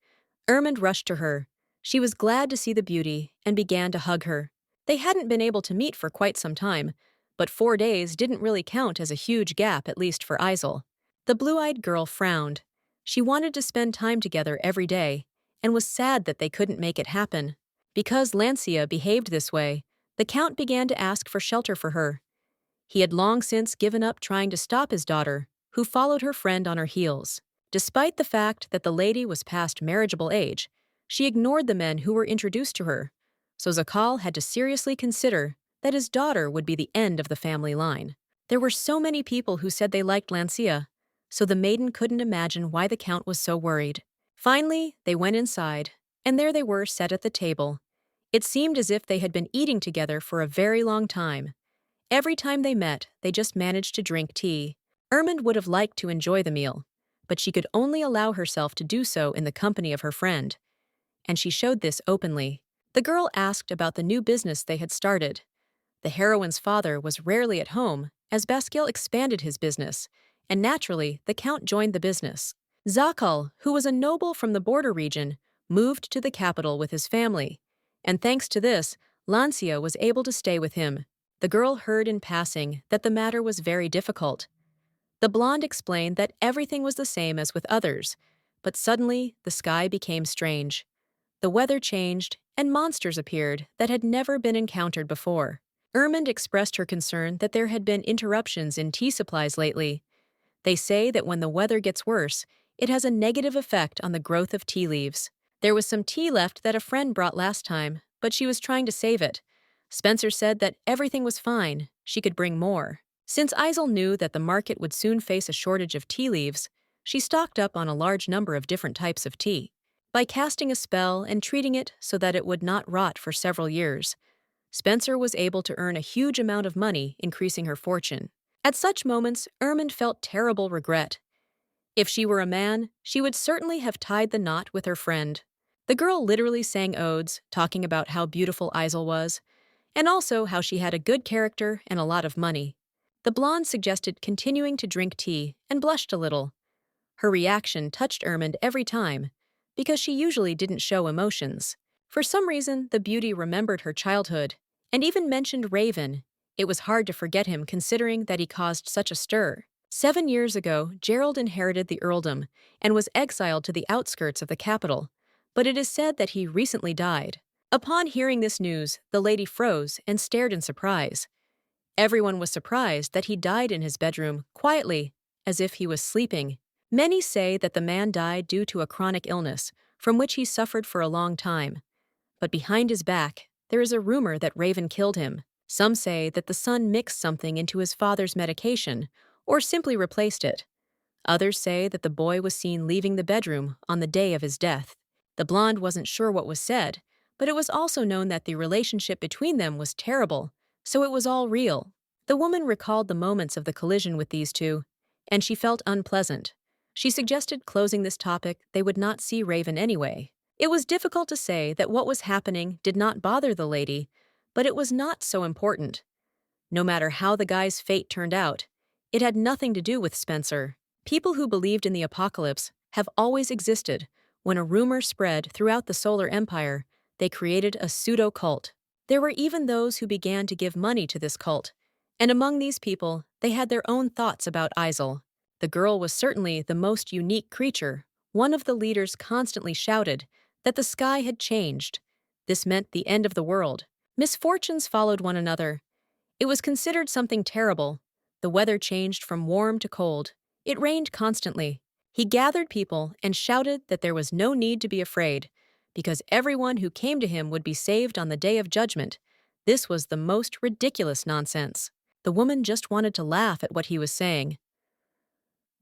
Ermund rushed to her. She was glad to see the beauty and began to hug her. They hadn't been able to meet for quite some time, but 4 days didn't really count as a huge gap, at least for Isel. The blue-eyed girl frowned. She wanted to spend time together every day, and was sad that they couldn't make it happen. Because Lancia behaved this way, the Count began to ask for shelter for her. He had long since given up trying to stop his daughter, who followed her friend on her heels. Despite the fact that the lady was past marriageable age, she ignored the men who were introduced to her, so Zakal had to seriously consider that his daughter would be the end of the family line. There were so many people who said they liked Lancia, so the maiden couldn't imagine why the Count was so worried. Finally, they went inside, and there they were set at the table. It seemed as if they had been eating together for a very long time. Every time they met, they just managed to drink tea. Ermund would have liked to enjoy the meal, but she could only allow herself to do so in the company of her friend, and she showed this openly. The girl asked about the new business they had started. The heroine's father was rarely at home, as Basquiel expanded his business, and naturally, the Count joined the business. Zakal, who was a noble from the border region, moved to the capital with his family, and thanks to this, Lancia was able to stay with him. The girl heard in passing that the matter was very difficult. The blonde explained that everything was the same as with others, but suddenly the sky became strange. The weather changed, and monsters appeared that had never been encountered before. Ermund expressed her concern that there had been interruptions in tea supplies lately. They say that when the weather gets worse, it has a negative effect on the growth of tea leaves. There was some tea left that a friend brought last time, but she was trying to save it. Spencer said that everything was fine, she could bring more. Since Isel knew that the market would soon face a shortage of tea leaves, she stocked up on a large number of different types of tea. By casting a spell and treating it so that it would not rot for several years, Spencer was able to earn a huge amount of money, increasing her fortune. At such moments, Ermund felt terrible regret. If she were a man, she would certainly have tied the knot with her friend. The girl literally sang odes, talking about how beautiful Isel was, and also how she had a good character and a lot of money. The blonde suggested continuing to drink tea and blushed a little. Her reaction touched Ermund every time, because she usually didn't show emotions. For some reason, the beauty remembered her childhood, and even mentioned Raven. It was hard to forget him considering that he caused such a stir. 7 years ago, Gerald inherited the earldom and was exiled to the outskirts of the capital, but it is said that he recently died. Upon hearing this news, the lady froze and stared in surprise. Everyone was surprised that he died in his bedroom, quietly, as if he was sleeping. Many say that the man died due to a chronic illness, from which he suffered for a long time. But behind his back, there is a rumor that Raven killed him. Some say that the son mixed something into his father's medication, or simply replaced it. Others say that the boy was seen leaving the bedroom on the day of his death. The blonde wasn't sure what was said, but it was also known that the relationship between them was terrible, so it was all real. The woman recalled the moments of the collision with these two, and she felt unpleasant. She suggested closing this topic. They would not see Raven anyway. It was difficult to say that what was happening did not bother the lady, but it was not so important. No matter how the guy's fate turned out, it had nothing to do with Spencer. People who believed in the apocalypse have always existed. When a rumor spread throughout the Solar Empire, they created a pseudo-cult. There were even those who began to give money to this cult, and among these people, they had their own thoughts about Isel. The girl was certainly the most unique creature. One of the leaders constantly shouted that the sky had changed. This meant the end of the world. Misfortunes followed one another. It was considered something terrible. The weather changed from warm to cold. It rained constantly. He gathered people and shouted that there was no need to be afraid, because everyone who came to him would be saved on the day of judgment. This was the most ridiculous nonsense. The woman just wanted to laugh at what he was saying.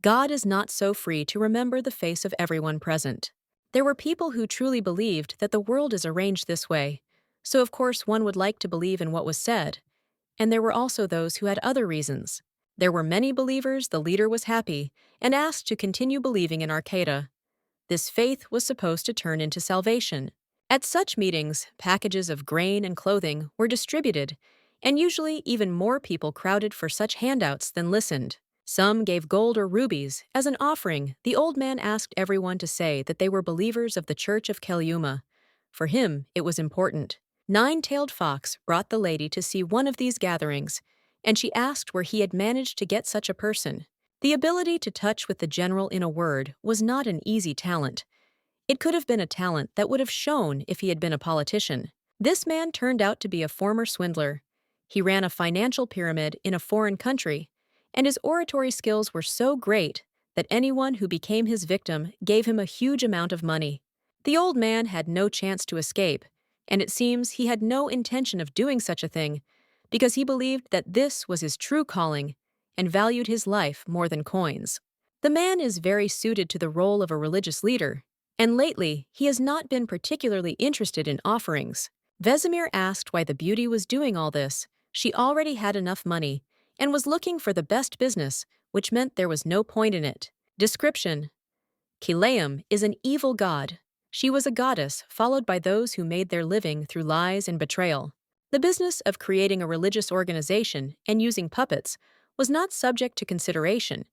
God is not so free to remember the face of everyone present. There were people who truly believed that the world is arranged this way, so of course one would like to believe in what was said. And there were also those who had other reasons. There were many believers the leader was happy and asked to continue believing in Arcata. This faith was supposed to turn into salvation. At such meetings, packages of grain and clothing were distributed, and usually even more people crowded for such handouts than listened. Some gave gold or rubies. As an offering, the old man asked everyone to say that they were believers of the Church of Keliuma. For him, it was important. Nine-tailed Fox brought the lady to see one of these gatherings, and she asked where he had managed to get such a person. The ability to touch with the general in a word was not an easy talent. It could have been a talent that would have shown if he had been a politician. This man turned out to be a former swindler. He ran a financial pyramid in a foreign country, and his oratory skills were so great that anyone who became his victim gave him a huge amount of money. The old man had no chance to escape, and it seems he had no intention of doing such a thing because he believed that this was his true calling and valued his life more than coins. The man is very suited to the role of a religious leader, and lately he has not been particularly interested in offerings. Vesemir asked why the beauty was doing all this. She already had enough money and was looking for the best business, which meant there was no point in it. Description: Kileum is an evil god. She was a goddess followed by those who made their living through lies and betrayal. The business of creating a religious organization and using puppets was not subject to consideration.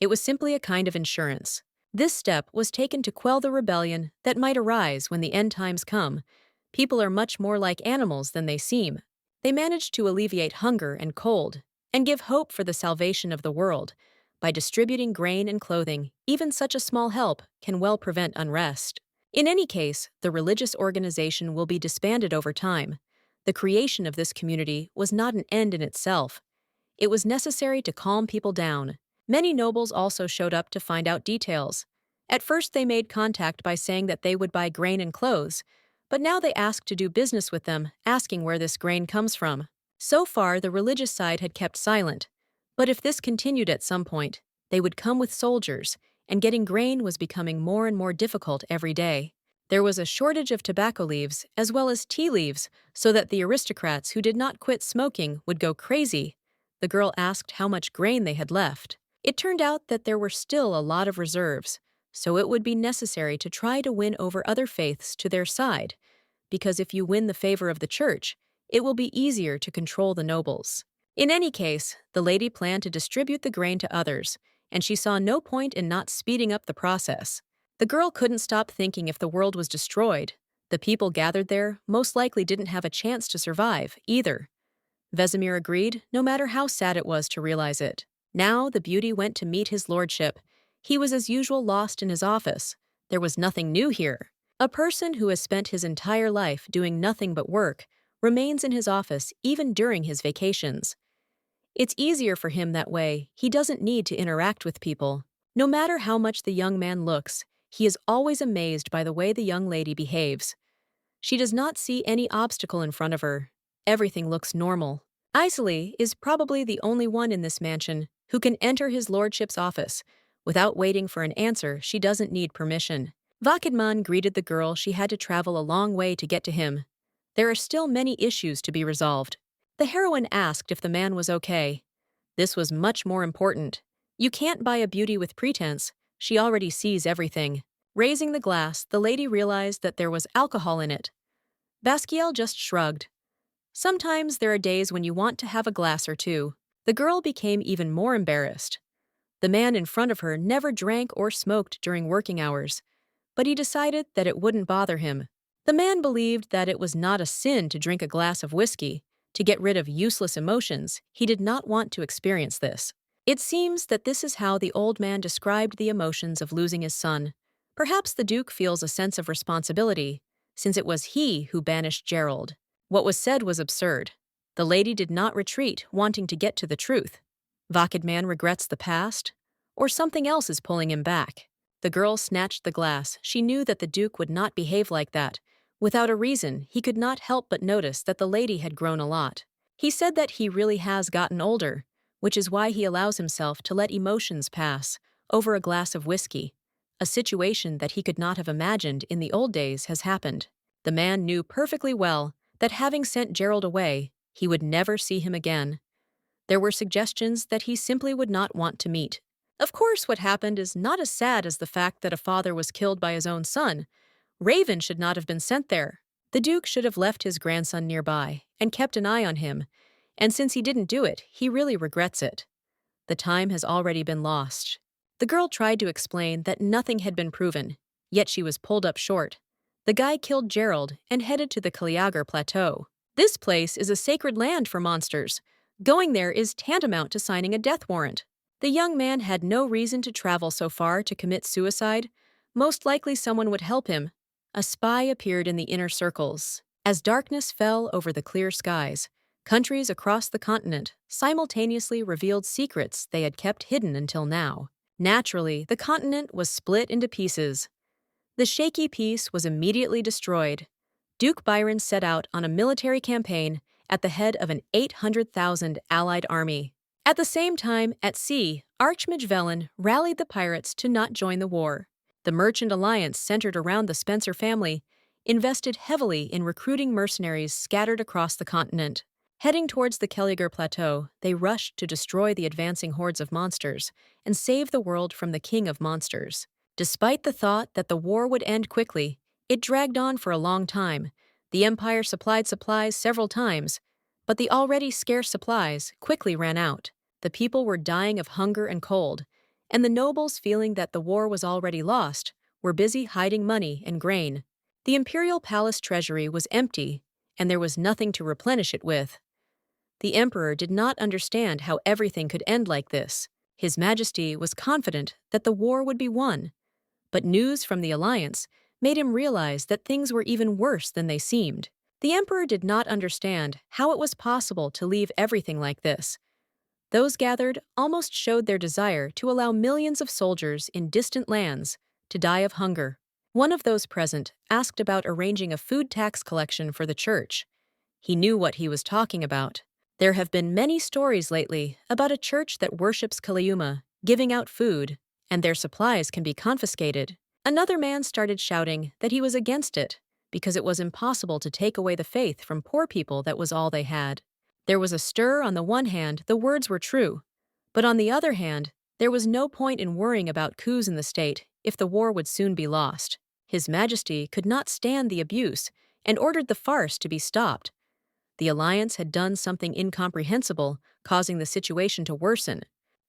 It was simply a kind of insurance. This step was taken to quell the rebellion that might arise when the end times come. People are much more like animals than they seem. They managed to alleviate hunger and cold and give hope for the salvation of the world. By distributing grain and clothing, even such a small help can well prevent unrest. In any case, the religious organization will be disbanded over time. The creation of this community was not an end in itself. It was necessary to calm people down. Many nobles also showed up to find out details. At first they made contact by saying that they would buy grain and clothes, but now they asked to do business with them, asking where this grain comes from. So far, the religious side had kept silent, but if this continued at some point, they would come with soldiers, and getting grain was becoming more and more difficult every day. There was a shortage of tobacco leaves as well as tea leaves, so that the aristocrats who did not quit smoking would go crazy. The girl asked how much grain they had left. It turned out that there were still a lot of reserves, so it would be necessary to try to win over other faiths to their side, because if you win the favor of the church, it will be easier to control the nobles. In any case, the lady planned to distribute the grain to others, and she saw no point in not speeding up the process. The girl couldn't stop thinking if the world was destroyed, the people gathered there most likely didn't have a chance to survive, either. Vesemir agreed, no matter how sad it was to realize it. Now the beauty went to meet his lordship. He was as usual lost in his office. There was nothing new here. A person who has spent his entire life doing nothing but work remains in his office even during his vacations. It's easier for him that way. He doesn't need to interact with people. No matter how much the young man looks, he is always amazed by the way the young lady behaves. She does not see any obstacle in front of her. Everything looks normal. Isley is probably the only one in this mansion who can enter his lordship's office. Without waiting for an answer, she doesn't need permission. Vakidman greeted the girl. She had to travel a long way to get to him. There are still many issues to be resolved. The heroine asked if the man was okay. This was much more important. You can't buy a beauty with pretense. She already sees everything. Raising the glass, the lady realized that there was alcohol in it. Basquiel just shrugged. Sometimes there are days when you want to have a glass or two. The girl became even more embarrassed. The man in front of her never drank or smoked during working hours, but he decided that it wouldn't bother him. The man believed that it was not a sin to drink a glass of whiskey. To get rid of useless emotions, he did not want to experience this. It seems that this is how the old man described the emotions of losing his son. Perhaps the Duke feels a sense of responsibility, since it was he who banished Gerald. What was said was absurd. The lady did not retreat, wanting to get to the truth. Vakidman regrets the past, or something else is pulling him back. The girl snatched the glass. She knew that the Duke would not behave like that. Without a reason, he could not help but notice that the lady had grown a lot. He said that he really has gotten older, which is why he allows himself to let emotions pass over a glass of whiskey. A situation that he could not have imagined in the old days has happened. The man knew perfectly well that having sent Gerald away, he would never see him again. There were suggestions that he simply would not want to meet. Of course, what happened is not as sad as the fact that a father was killed by his own son. Raven should not have been sent there. The Duke should have left his grandson nearby and kept an eye on him, and since he didn't do it, he really regrets it. The time has already been lost. The girl tried to explain that nothing had been proven, yet she was pulled up short. The guy killed Gerald and headed to the Kaliagar Plateau. This place is a sacred land for monsters. Going there is tantamount to signing a death warrant. The young man had no reason to travel so far to commit suicide. Most likely someone would help him. A spy appeared in the inner circles. As darkness fell over the clear skies, countries across the continent simultaneously revealed secrets they had kept hidden until now. Naturally, the continent was split into pieces. The shaky piece was immediately destroyed. Duke Byron set out on a military campaign at the head of an 800,000 allied army. At the same time, at sea, Archmage Velen rallied the pirates to not join the war. The merchant alliance centered around the Spencer family invested heavily in recruiting mercenaries scattered across the continent. Heading towards the Kaliagar Plateau, they rushed to destroy the advancing hordes of monsters and save the world from the king of monsters. Despite the thought that the war would end quickly, it dragged on for a long time. The Empire supplied supplies several times, but the already scarce supplies quickly ran out. The people were dying of hunger and cold, and the nobles, feeling that the war was already lost, were busy hiding money and grain. The imperial palace treasury was empty, and there was nothing to replenish it with. The emperor did not understand how everything could end like this. His Majesty was confident that the war would be won, but news from the alliance made him realize that things were even worse than they seemed. The emperor did not understand how it was possible to leave everything like this. Those gathered almost showed their desire to allow millions of soldiers in distant lands to die of hunger. One of those present asked about arranging a food tax collection for the church. He knew what he was talking about. There have been many stories lately about a church that worships Kaliuma, giving out food, and their supplies can be confiscated. Another man started shouting that he was against it because it was impossible to take away the faith from poor people that was all they had. There was a stir. On the one hand, the words were true, but on the other hand, there was no point in worrying about coups in the state if the war would soon be lost. His Majesty could not stand the abuse and ordered the farce to be stopped. The alliance had done something incomprehensible, causing the situation to worsen.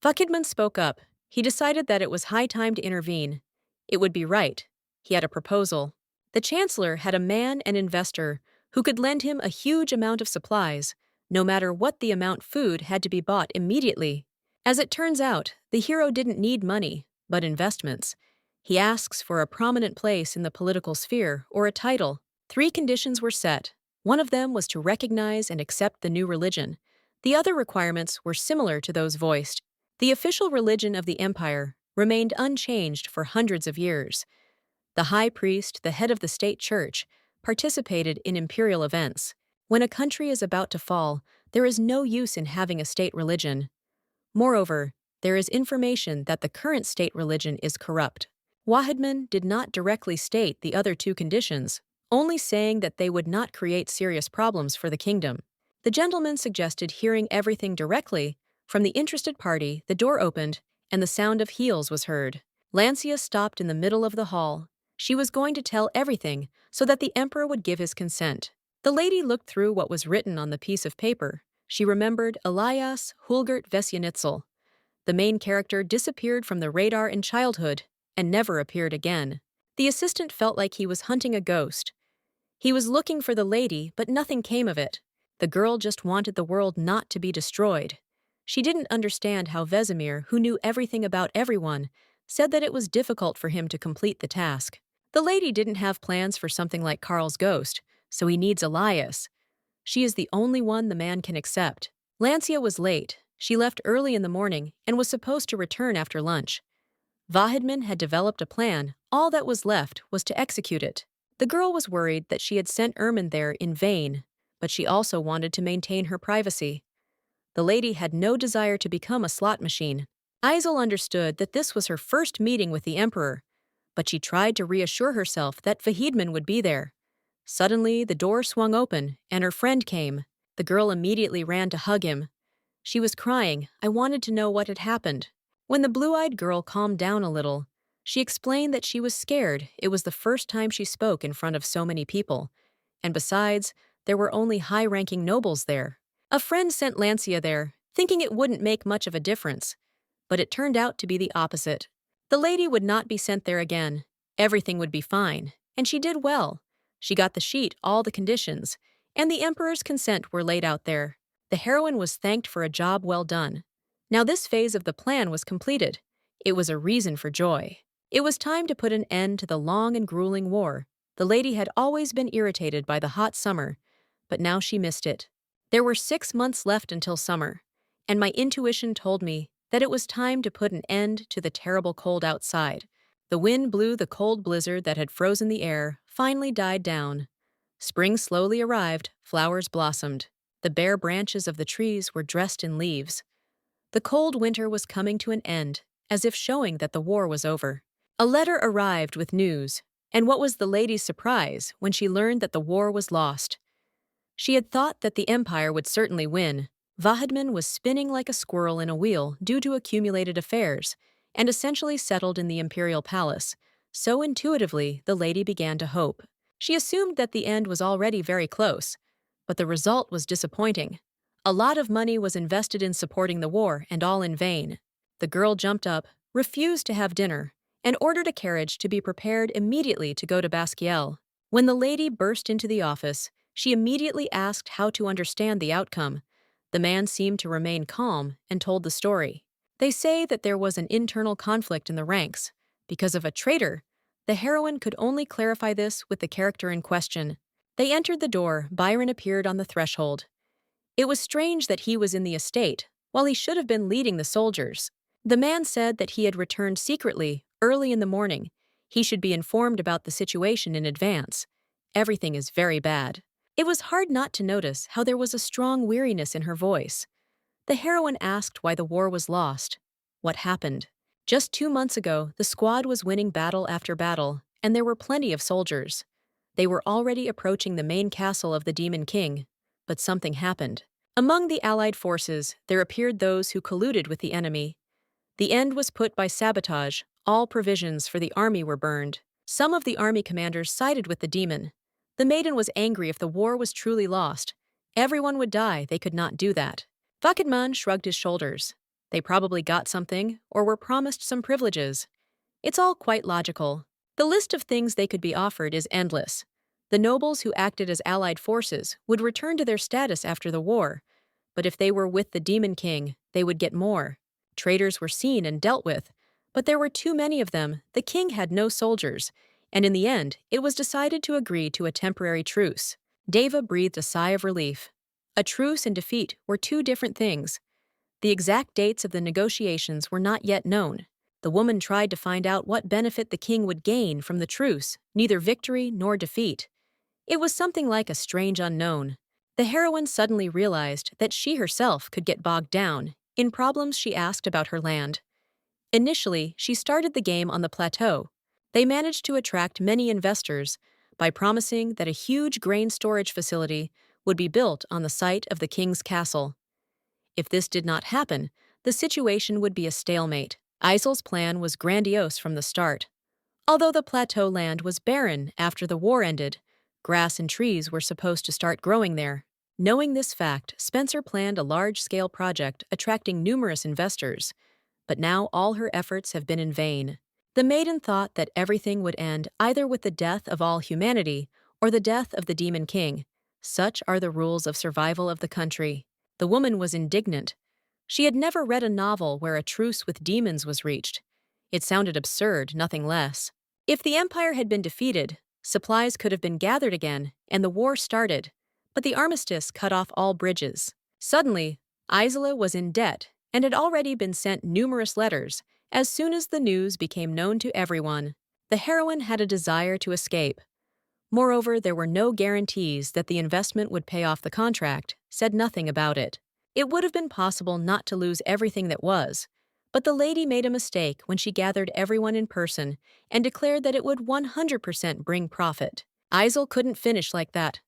Vakidman spoke up. He decided that it was high time to intervene. It would be right. He had a proposal. The Chancellor had a man, an investor, who could lend him a huge amount of supplies. No matter what the amount, food had to be bought immediately. As it turns out, the hero didn't need money, but investments. He asks for a prominent place in the political sphere or a title. 3 conditions were set. One of them was to recognize and accept the new religion. The other requirements were similar to those voiced. The official religion of the empire remained unchanged for hundreds of years. The high priest, the head of the state church, participated in imperial events. When a country is about to fall, there is no use in having a state religion. Moreover, there is information that the current state religion is corrupt. Wahidman did not directly state the other 2 conditions, only saying that they would not create serious problems for the kingdom. The gentleman suggested hearing everything directly from the interested party. The door opened, and the sound of heels was heard. Lancia stopped in the middle of the hall. She was going to tell everything so that the emperor would give his consent. The lady looked through what was written on the piece of paper. She remembered Elias Hulgert Vesyanitzel. The main character disappeared from the radar in childhood and never appeared again. The assistant felt like he was hunting a ghost. He was looking for the lady, but nothing came of it. The girl just wanted the world not to be destroyed. She didn't understand how Vesemir, who knew everything about everyone, said that it was difficult for him to complete the task. The lady didn't have plans for something like Karl's ghost, so he needs Elias. She is the only one the man can accept. Lancia was late. She left early in the morning and was supposed to return after lunch. Vahidman had developed a plan. All that was left was to execute it. The girl was worried that she had sent Ermin there in vain, but she also wanted to maintain her privacy. The lady had no desire to become a slot machine. Isel understood that this was her first meeting with the Emperor, but she tried to reassure herself that Vahidman would be there. Suddenly, the door swung open, and her friend came. The girl immediately ran to hug him. She was crying. I wanted to know what had happened. When the blue-eyed girl calmed down a little, she explained that she was scared. It was the first time she spoke in front of so many people. And besides, there were only high-ranking nobles there. A friend sent Lancia there, thinking it wouldn't make much of a difference. But it turned out to be the opposite. The lady would not be sent there again. Everything would be fine, and she did well. She got the sheet, all the conditions, and the Emperor's consent were laid out there. The heroine was thanked for a job well done. Now this phase of the plan was completed. It was a reason for joy. It was time to put an end to the long and grueling war. The lady had always been irritated by the hot summer, but now she missed it. There were 6 months left until summer, and my intuition told me that it was time to put an end to the terrible cold outside. The wind blew. The cold blizzard that had frozen the air finally died down. Spring slowly arrived. Flowers blossomed. The bare branches of the trees were dressed in leaves. The cold winter was coming to an end, as if showing that the war was over. A letter arrived with news, and what was the lady's surprise when she learned that the war was lost? She had thought that the Empire would certainly win. Vahidman was spinning like a squirrel in a wheel due to accumulated affairs, and essentially settled in the Imperial Palace. So intuitively, the lady began to hope. She assumed that the end was already very close, but the result was disappointing. A lot of money was invested in supporting the war, and all in vain. The girl jumped up, refused to have dinner, and ordered a carriage to be prepared immediately to go to Baskiel. When the lady burst into the office, she immediately asked how to understand the outcome. The man seemed to remain calm and told the story. They say that there was an internal conflict in the ranks. Because of a traitor, the heroine could only clarify this with the character in question. They entered the door. Byron appeared on the threshold. It was strange that he was in the estate, while he should have been leading the soldiers. The man said that he had returned secretly, early in the morning. He should be informed about the situation in advance. Everything is very bad. It was hard not to notice how there was a strong weariness in her voice. The heroine asked why the war was lost. What happened? Just 2 months ago, the squad was winning battle after battle, and there were plenty of soldiers. They were already approaching the main castle of the Demon King, but something happened. Among the Allied forces, there appeared those who colluded with the enemy. The end was put by sabotage. All provisions for the army were burned. Some of the army commanders sided with the demon. The maiden was angry if the war was truly lost. Everyone would die. They could not do that. Vakidman shrugged his shoulders. They probably got something, or were promised some privileges. It's all quite logical. The list of things they could be offered is endless. The nobles who acted as allied forces would return to their status after the war, but if they were with the Demon King, they would get more. Traitors were seen and dealt with, but there were too many of them. The king had no soldiers, and in the end, it was decided to agree to a temporary truce. Deva breathed a sigh of relief. A truce and defeat were two different things. The exact dates of the negotiations were not yet known. The woman tried to find out what benefit the king would gain from the truce, neither victory nor defeat. It was something like a strange unknown. The heroine suddenly realized that she herself could get bogged down in problems. She asked about her land. Initially, she started the game on the plateau. They managed to attract many investors by promising that a huge grain storage facility would be built on the site of the king's castle. If this did not happen, the situation would be a stalemate. Isel's plan was grandiose from the start. Although the plateau land was barren after the war ended, grass and trees were supposed to start growing there. Knowing this fact, Spencer planned a large-scale project attracting numerous investors, but now all her efforts have been in vain. The maiden thought that everything would end either with the death of all humanity or the death of the Demon King. Such are the rules of survival of the country. The woman was indignant. She had never read a novel where a truce with demons was reached. It sounded absurd, nothing less. If the Empire had been defeated, supplies could have been gathered again, and the war started, but the armistice cut off all bridges. Suddenly, Isla was in debt and had already been sent numerous letters As soon as the news became known to everyone, the heroine had a desire to escape. Moreover, there were no guarantees that the investment would pay off the contract, said nothing about it. It would have been possible not to lose everything that was, but the lady made a mistake when she gathered everyone in person and declared that it would 100% bring profit. Isel couldn't finish like that.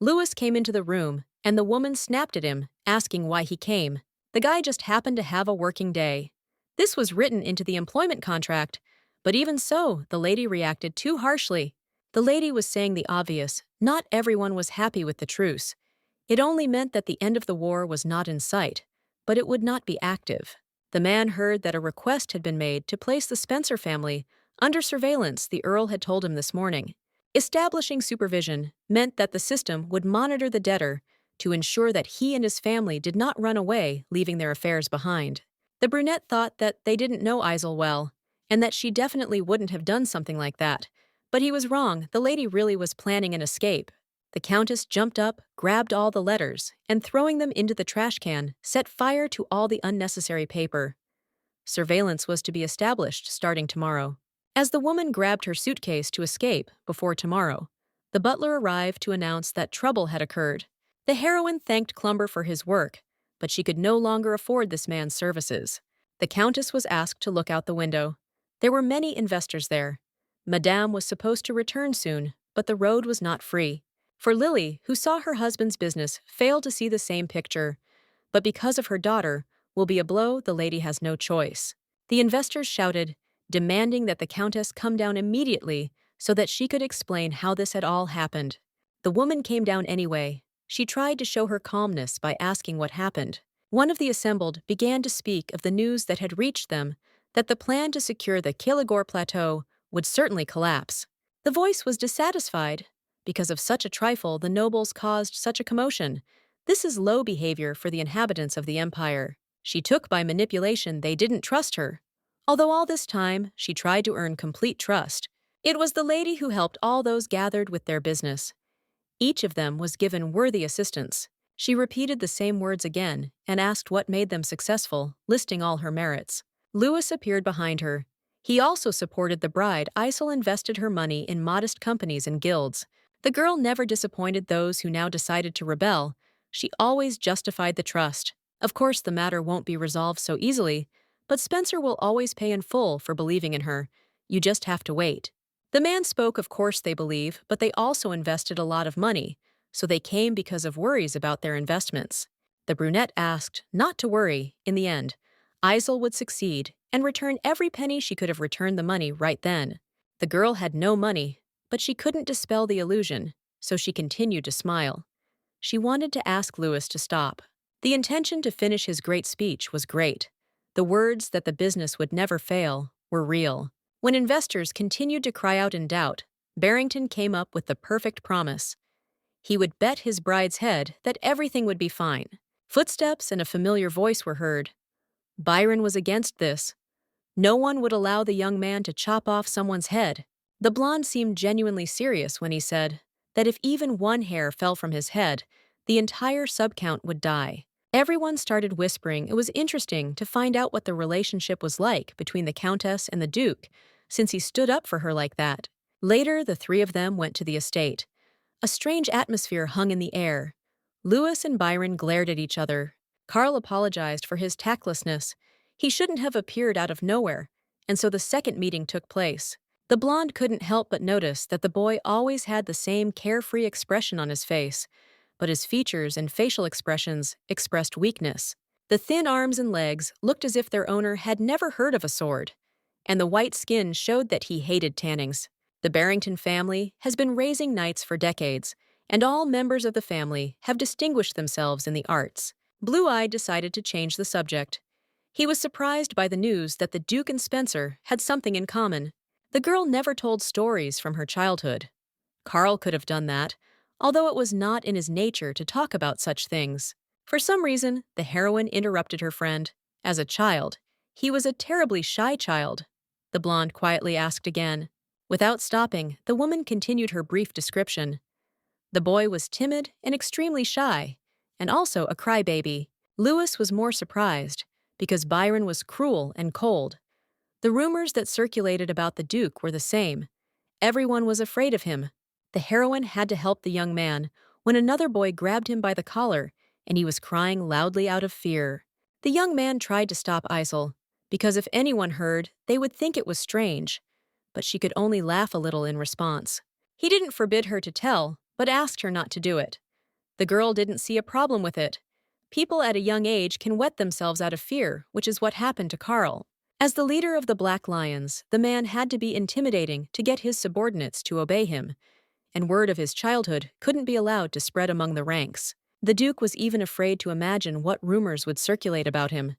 Lewis came into the room, and the woman snapped at him, asking why he came. The guy just happened to have a working day. This was written into the employment contract, but even so, the lady reacted too harshly. The lady was saying the obvious: not everyone was happy with the truce. It only meant that the end of the war was not in sight, but it would not be active. The man heard that a request had been made to place the Spencer family under surveillance, the Earl had told him this morning. Establishing supervision meant that the system would monitor the debtor to ensure that he and his family did not run away, leaving their affairs behind. The brunette thought that they didn't know Isel well, and that she definitely wouldn't have done something like that. But he was wrong. The lady really was planning an escape. The Countess jumped up, grabbed all the letters, and throwing them into the trash can, set fire to all the unnecessary paper. Surveillance was to be established starting tomorrow. As the woman grabbed her suitcase to escape before tomorrow, the butler arrived to announce that trouble had occurred. The heroine thanked Clumber for his work, but she could no longer afford this man's services. The Countess was asked to look out the window. There were many investors there. Madame was supposed to return soon, but the road was not free. For Lily, who saw her husband's business, failed to see the same picture. But because of her daughter, will be a blow, the lady has no choice. The investors shouted, demanding that the Countess come down immediately so that she could explain how this had all happened. The woman came down anyway. She tried to show her calmness by asking what happened. One of the assembled began to speak of the news that had reached them, that the plan to secure the Killigore Plateau would certainly collapse. The voice was dissatisfied. Because of such a trifle, the nobles caused such a commotion. This is low behavior for the inhabitants of the empire. She took by manipulation they didn't trust her. Although all this time, she tried to earn complete trust. It was the lady who helped all those gathered with their business. Each of them was given worthy assistance. She repeated the same words again and asked what made them successful, listing all her merits. Lewis appeared behind her. He also supported the bride. Isel invested her money in modest companies and guilds. The girl never disappointed those who now decided to rebel. She always justified the trust. Of course, the matter won't be resolved so easily, but Spencer will always pay in full for believing in her. You just have to wait. The man spoke, of course they believe, but they also invested a lot of money, so they came because of worries about their investments. The brunette asked not to worry. In the end, Isel would succeed and return every penny. She could have returned the money right then. The girl had no money, but she couldn't dispel the illusion, so she continued to smile. She wanted to ask Lewis to stop. The intention to finish his great speech was great. The words that the business would never fail were real. When investors continued to cry out in doubt, Barrington came up with the perfect promise. He would bet his bride's head that everything would be fine. Footsteps and a familiar voice were heard. Byron was against this. No one would allow the young man to chop off someone's head. The blonde seemed genuinely serious when he said that if even one hair fell from his head, the entire subcount would die. Everyone started whispering it was interesting to find out what the relationship was like between the Countess and the Duke, since he stood up for her like that. Later, the three of them went to the estate. A strange atmosphere hung in the air. Lewis and Byron glared at each other. Carl apologized for his tactlessness. He shouldn't have appeared out of nowhere, and so the second meeting took place. The blonde couldn't help but notice that the boy always had the same carefree expression on his face, but his features and facial expressions expressed weakness. The thin arms and legs looked as if their owner had never heard of a sword, and the white skin showed that he hated tannings. The Barrington family has been raising knights for decades, and all members of the family have distinguished themselves in the arts. Blue-Eyed decided to change the subject. He was surprised by the news that the Duke and Spencer had something in common. The girl never told stories from her childhood. Carl could have done that, although it was not in his nature to talk about such things. For some reason, the heroine interrupted her friend. As a child, he was a terribly shy child, the blonde quietly asked again. Without stopping, the woman continued her brief description. The boy was timid and extremely shy, and also a crybaby. Lewis was more surprised, because Byron was cruel and cold. The rumors that circulated about the Duke were the same. Everyone was afraid of him. The heroine had to help the young man when another boy grabbed him by the collar and he was crying loudly out of fear. The young man tried to stop Isel, because if anyone heard, they would think it was strange, but she could only laugh a little in response. He didn't forbid her to tell, but asked her not to do it. The girl didn't see a problem with it. People at a young age can wet themselves out of fear, which is what happened to Carl. As the leader of the Black Lions, the man had to be intimidating to get his subordinates to obey him, and word of his childhood couldn't be allowed to spread among the ranks. The Duke was even afraid to imagine what rumors would circulate about him.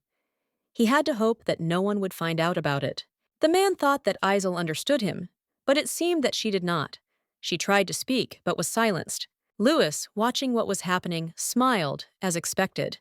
He had to hope that no one would find out about it. The man thought that Isel understood him, but it seemed that she did not. She tried to speak, but was silenced. Louis, watching what was happening, smiled, as expected.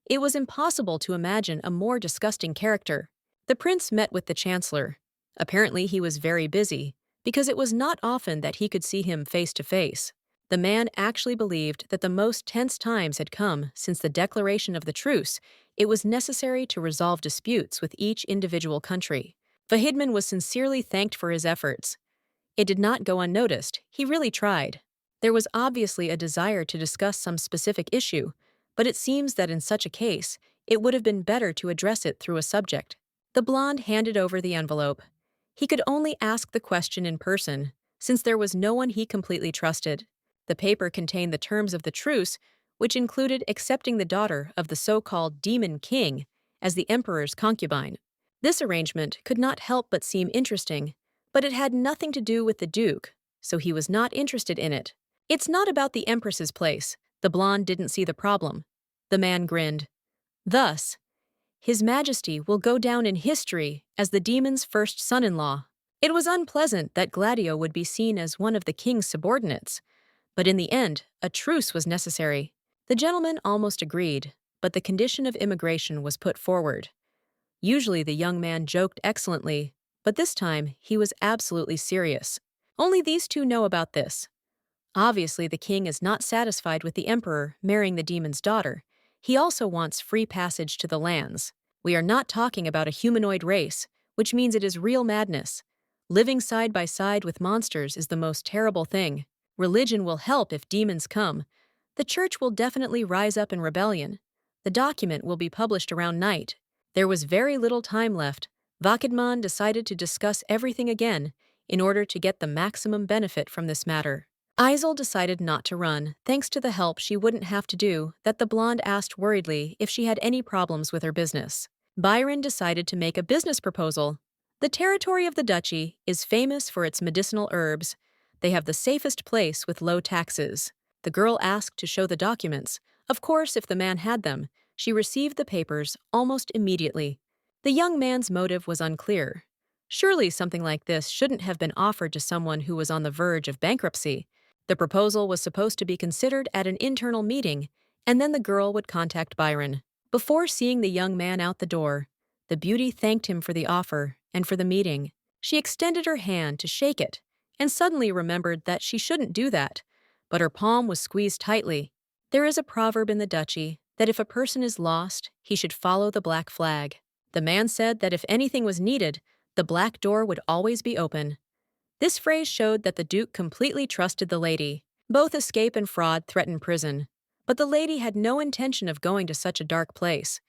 It was impossible to imagine a more disgusting character. The prince met with the chancellor. Apparently he was very busy, because it was not often that he could see him face to face. The man actually believed that the most tense times had come since the declaration of the truce. It was necessary to resolve disputes with each individual country. Vahidman was sincerely thanked for his efforts. It did not go unnoticed. He really tried. There was obviously a desire to discuss some specific issue, but it seems that in such a case, it would have been better to address it through a subject. The blonde handed over the envelope. He could only ask the question in person, since there was no one he completely trusted. The paper contained the terms of the truce, which included accepting the daughter of the so-called Demon King as the emperor's concubine. This arrangement could not help but seem interesting, but it had nothing to do with the Duke, so he was not interested in it. It's not about the Empress's place. The blonde didn't see the problem. The man grinned. Thus, His Majesty will go down in history as the demon's first son-in-law. It was unpleasant that Gladio would be seen as one of the king's subordinates, but in the end, a truce was necessary. The gentleman almost agreed, but the condition of immigration was put forward. Usually the young man joked excellently, but this time he was absolutely serious. Only these two know about this. Obviously, the king is not satisfied with the emperor marrying the demon's daughter. He also wants free passage to the lands. We are not talking about a humanoid race, which means it is real madness. Living side by side with monsters is the most terrible thing. Religion will help if demons come. The church will definitely rise up in rebellion. The document will be published around night. There was very little time left. Vakidman decided to discuss everything again in order to get the maximum benefit from this matter. Isel decided not to run, thanks to the help she wouldn't have to do that the blonde asked worriedly if she had any problems with her business. Byron decided to make a business proposal. The territory of the duchy is famous for its medicinal herbs. They have the safest place with low taxes. The girl asked to show the documents. Of course, if the man had them, she received the papers almost immediately. The young man's motive was unclear. Surely something like this shouldn't have been offered to someone who was on the verge of bankruptcy. The proposal was supposed to be considered at an internal meeting, and then the girl would contact Byron. Before seeing the young man out the door, the beauty thanked him for the offer and for the meeting. She extended her hand to shake it, and suddenly remembered that she shouldn't do that, but her palm was squeezed tightly. There is a proverb in the duchy that if a person is lost, he should follow the black flag. The man said that if anything was needed, the black door would always be open. This phrase showed that the Duke completely trusted the lady. Both escape and fraud threatened prison, but the lady had no intention of going to such a dark place.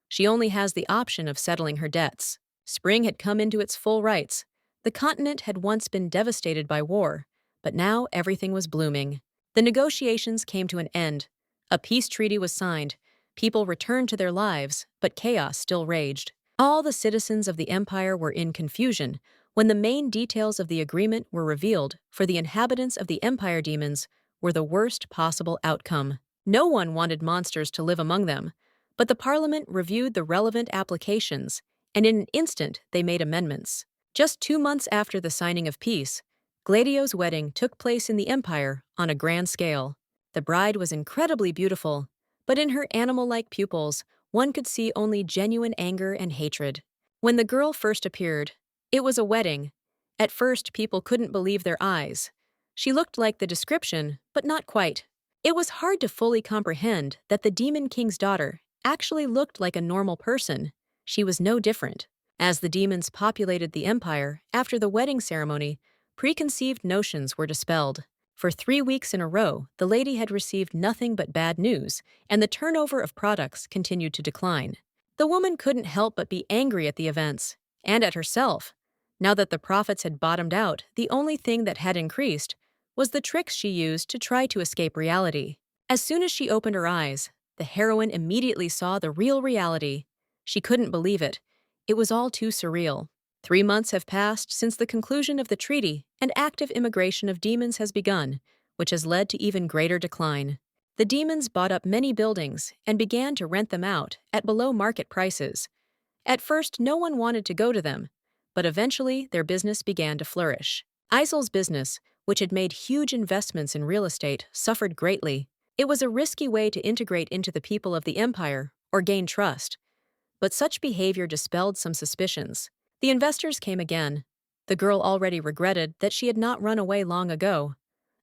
She only has the option of settling her debts. Spring had come into its full rights. The continent had once been devastated by war, but now everything was blooming. The negotiations came to an end. A peace treaty was signed. People returned to their lives, but chaos still raged. All the citizens of the empire were in confusion when the main details of the agreement were revealed. For the inhabitants of the empire, demons were the worst possible outcome. No one wanted monsters to live among them, but the parliament reviewed the relevant applications, and in an instant they made amendments. Just 2 months after the signing of peace, Gladio's wedding took place in the empire on a grand scale. The bride was incredibly beautiful, but in her animal-like pupils, one could see only genuine anger and hatred. When the girl first appeared, it was a wedding. At first, people couldn't believe their eyes. She looked like the description, but not quite. It was hard to fully comprehend that the Demon King's daughter actually looked like a normal person. She was no different. As the demons populated the empire after the wedding ceremony, preconceived notions were dispelled. For 3 weeks in a row, the lady had received nothing but bad news, and the turnover of products continued to decline. The woman couldn't help but be angry at the events, and at herself. Now that the profits had bottomed out, the only thing that had increased was the tricks she used to try to escape reality. As soon as she opened her eyes, the heroine immediately saw the real reality. She couldn't believe it. It was all too surreal. 3 months have passed since the conclusion of the treaty, and active immigration of demons has begun, which has led to even greater decline. The demons bought up many buildings and began to rent them out at below-market prices. At first, no one wanted to go to them, but eventually their business began to flourish. Isol's business, which had made huge investments in real estate, suffered greatly. It was a risky way to integrate into the people of the empire or gain trust. But such behavior dispelled some suspicions. The investors came again. The girl already regretted that she had not run away long ago.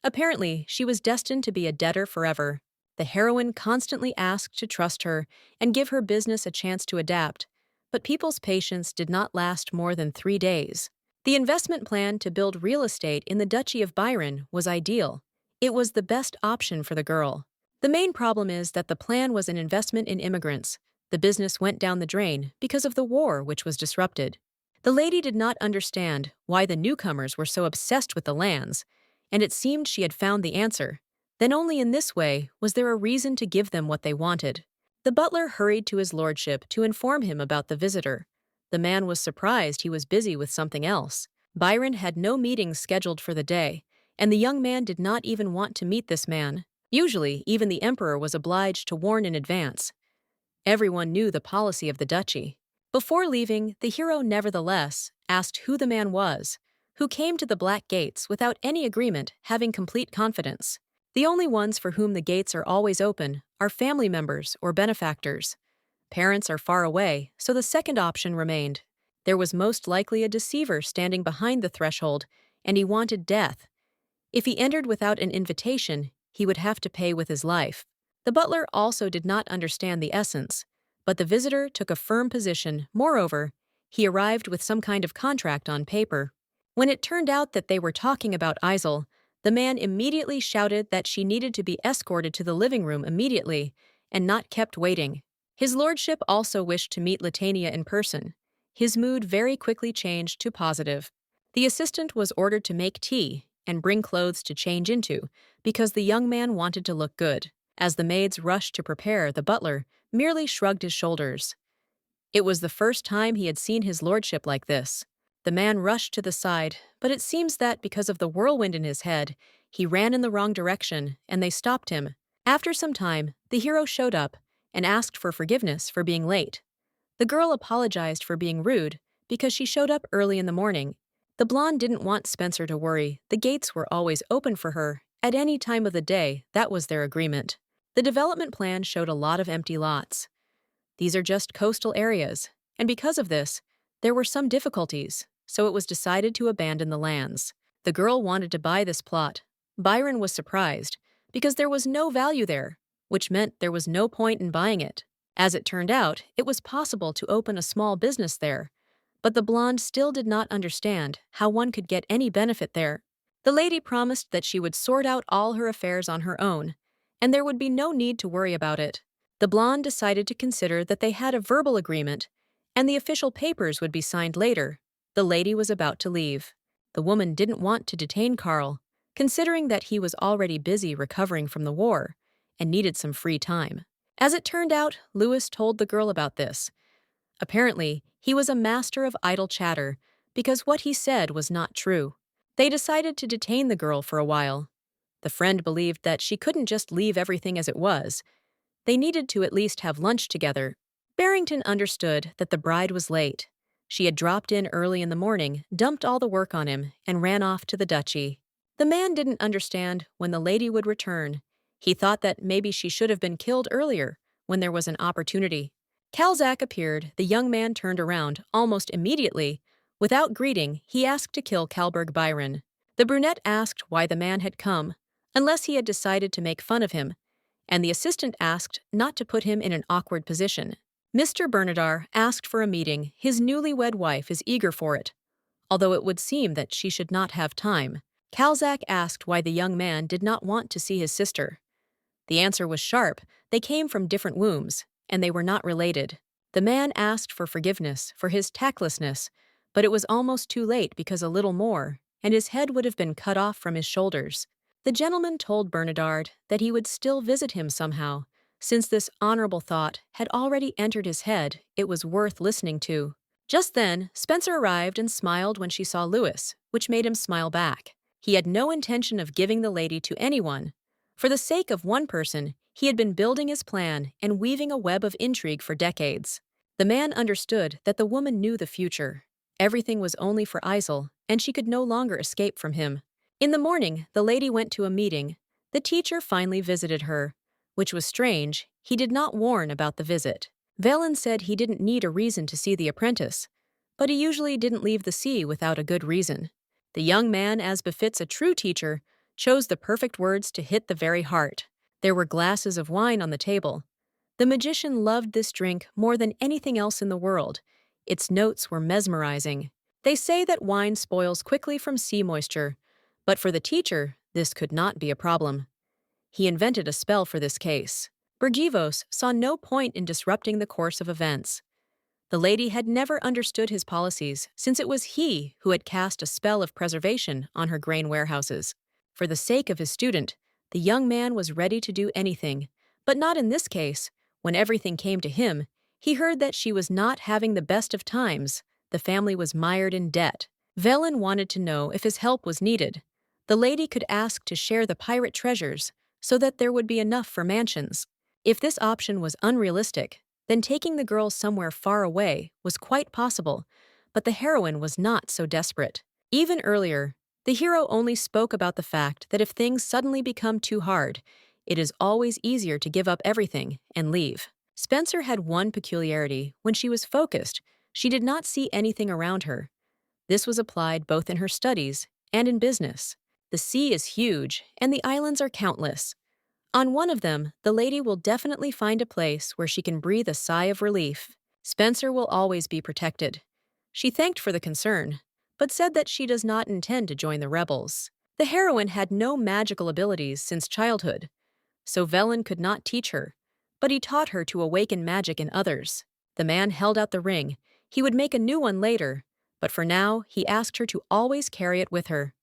Apparently, she was destined to be a debtor forever. The heroine constantly asked to trust her and give her business a chance to adapt, but people's patience did not last more than 3 days. The investment plan to build real estate in the Duchy of Byron was ideal. It was the best option for the girl. The main problem is that the plan was an investment in immigrants. The business went down the drain because of the war which was disrupted. The lady did not understand why the newcomers were so obsessed with the lands, and it seemed she had found the answer. Then only in this way was there a reason to give them what they wanted. The butler hurried to his lordship to inform him about the visitor. The man was surprised he was busy with something else. Byron had no meetings scheduled for the day, and the young man did not even want to meet this man. Usually, even the emperor was obliged to warn in advance. Everyone knew the policy of the duchy. Before leaving, the hero nevertheless asked who the man was, who came to the Black Gates without any agreement, having complete confidence. The only ones for whom the gates are always open are family members or benefactors. Parents are far away, so the second option remained. There was most likely a deceiver standing behind the threshold, and he wanted death. If he entered without an invitation, he would have to pay with his life. The butler also did not understand the essence, but the visitor took a firm position. Moreover, he arrived with some kind of contract on paper. When it turned out that they were talking about Isol, the man immediately shouted that she needed to be escorted to the living room immediately and not kept waiting. His lordship also wished to meet Latania in person. His mood very quickly changed to positive. The assistant was ordered to make tea and bring clothes to change into because the young man wanted to look good. As the maids rushed to prepare, the butler merely shrugged his shoulders. It was the first time he had seen his lordship like this. The man rushed to the side, but it seems that because of the whirlwind in his head, he ran in the wrong direction, and they stopped him. After some time, the hero showed up and asked for forgiveness for being late. The girl apologized for being rude because she showed up early in the morning. The blonde didn't want Spencer to worry. The gates were always open for her at any time of the day. That was their agreement. The development plan showed a lot of empty lots. These are just coastal areas, and because of this, there were some difficulties, so it was decided to abandon the lands. The girl wanted to buy this plot. Byron was surprised, because there was no value there, which meant there was no point in buying it. As it turned out, it was possible to open a small business there, but the blonde still did not understand how one could get any benefit there. The lady promised that she would sort out all her affairs on her own, and there would be no need to worry about it. The blonde decided to consider that they had a verbal agreement, and the official papers would be signed later. The lady was about to leave. The woman didn't want to detain Carl, considering that he was already busy recovering from the war and needed some free time. As it turned out, Lewis told the girl about this. Apparently, he was a master of idle chatter because what he said was not true. They decided to detain the girl for a while. The friend believed that she couldn't just leave everything as it was. They needed to at least have lunch together. Barrington understood that the bride was late. She had dropped in early in the morning, dumped all the work on him, and ran off to the duchy. The man didn't understand when the lady would return. He thought that maybe she should have been killed earlier, when there was an opportunity. Calzac appeared. The young man turned around almost immediately. Without greeting, he asked to kill Calberg Byron. The brunette asked why the man had come, unless he had decided to make fun of him, and the assistant asked not to put him in an awkward position. Mr. Bernadar asked for a meeting. His newlywed wife is eager for it, although it would seem that she should not have time. Calzac asked why the young man did not want to see his sister. The answer was sharp. They came from different wombs, and they were not related. The man asked for forgiveness for his tactlessness, but it was almost too late because a little more, and his head would have been cut off from his shoulders. The gentleman told Bernadard that he would still visit him somehow. Since this honorable thought had already entered his head, it was worth listening to. Just then, Spencer arrived and smiled when she saw Louis, which made him smile back. He had no intention of giving the lady to anyone. For the sake of one person, he had been building his plan and weaving a web of intrigue for decades. The man understood that the woman knew the future. Everything was only for Isel, and she could no longer escape from him. In the morning, the lady went to a meeting. The teacher finally visited her, which was strange. He did not warn about the visit. Velen said he didn't need a reason to see the apprentice, but he usually didn't leave the sea without a good reason. The young man, as befits a true teacher, chose the perfect words to hit the very heart. There were glasses of wine on the table. The magician loved this drink more than anything else in the world. Its notes were mesmerizing. They say that wine spoils quickly from sea moisture, but for the teacher, this could not be a problem. He invented a spell for this case. Bergivos saw no point in disrupting the course of events. The lady had never understood his policies, since it was he who had cast a spell of preservation on her grain warehouses. For the sake of his student, the young man was ready to do anything, but not in this case. When everything came to him, he heard that she was not having the best of times. The family was mired in debt. Velen wanted to know if his help was needed. The lady could ask to share the pirate treasures so that there would be enough for mansions. If this option was unrealistic, then taking the girl somewhere far away was quite possible, but the heroine was not so desperate. Even earlier, the hero only spoke about the fact that if things suddenly become too hard, it is always easier to give up everything and leave. Spencer had one peculiarity. When she was focused, she did not see anything around her. This was applied both in her studies and in business. The sea is huge, and the islands are countless. On one of them, the lady will definitely find a place where she can breathe a sigh of relief. Spencer will always be protected. She thanked for the concern, but said that she does not intend to join the rebels. The heroine had no magical abilities since childhood, so Velen could not teach her, but he taught her to awaken magic in others. The man held out the ring. He would make a new one later, but for now, he asked her to always carry it with her.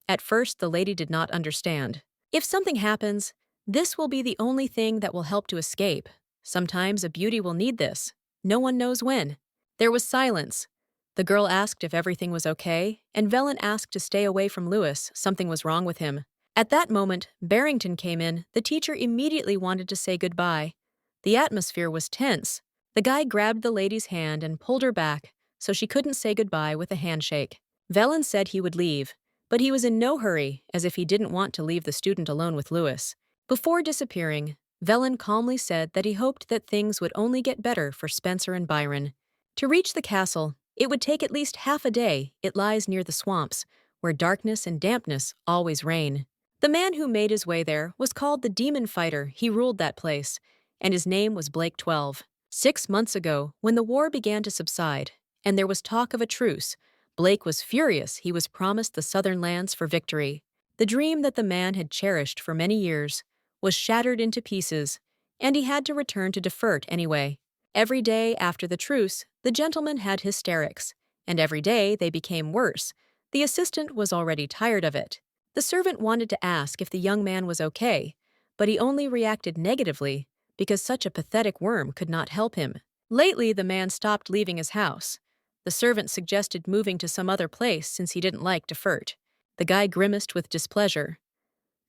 At first, the lady did not understand. If something happens, this will be the only thing that will help to escape. Sometimes a beauty will need this. No one knows when. There was silence. The girl asked if everything was okay, and Velen asked to stay away from Louis. Something was wrong with him. At that moment, Barrington came in. The teacher immediately wanted to say goodbye. The atmosphere was tense. The guy grabbed the lady's hand and pulled her back, so she couldn't say goodbye with a handshake. Velen said he would leave, but he was in no hurry, as if he didn't want to leave the student alone with Louis. Before disappearing, Velen calmly said that he hoped that things would only get better for Spencer and Byron. To reach the castle, it would take at least half a day. It lies near the swamps, where darkness and dampness always reign. The man who made his way there was called the Demon Fighter. He ruled that place, and his name was Blake 12. 6 months ago, when the war began to subside, and there was talk of a truce, Blake was furious. He was promised the southern lands for victory. The dream that the man had cherished for many years was shattered into pieces, and he had to return to Defert anyway. Every day after the truce, the gentleman had hysterics, and every day they became worse. The assistant was already tired of it. The servant wanted to ask if the young man was okay, but he only reacted negatively because such a pathetic worm could not help him. Lately, the man stopped leaving his house. The servant suggested moving to some other place since he didn't like Defert. The guy grimaced with displeasure.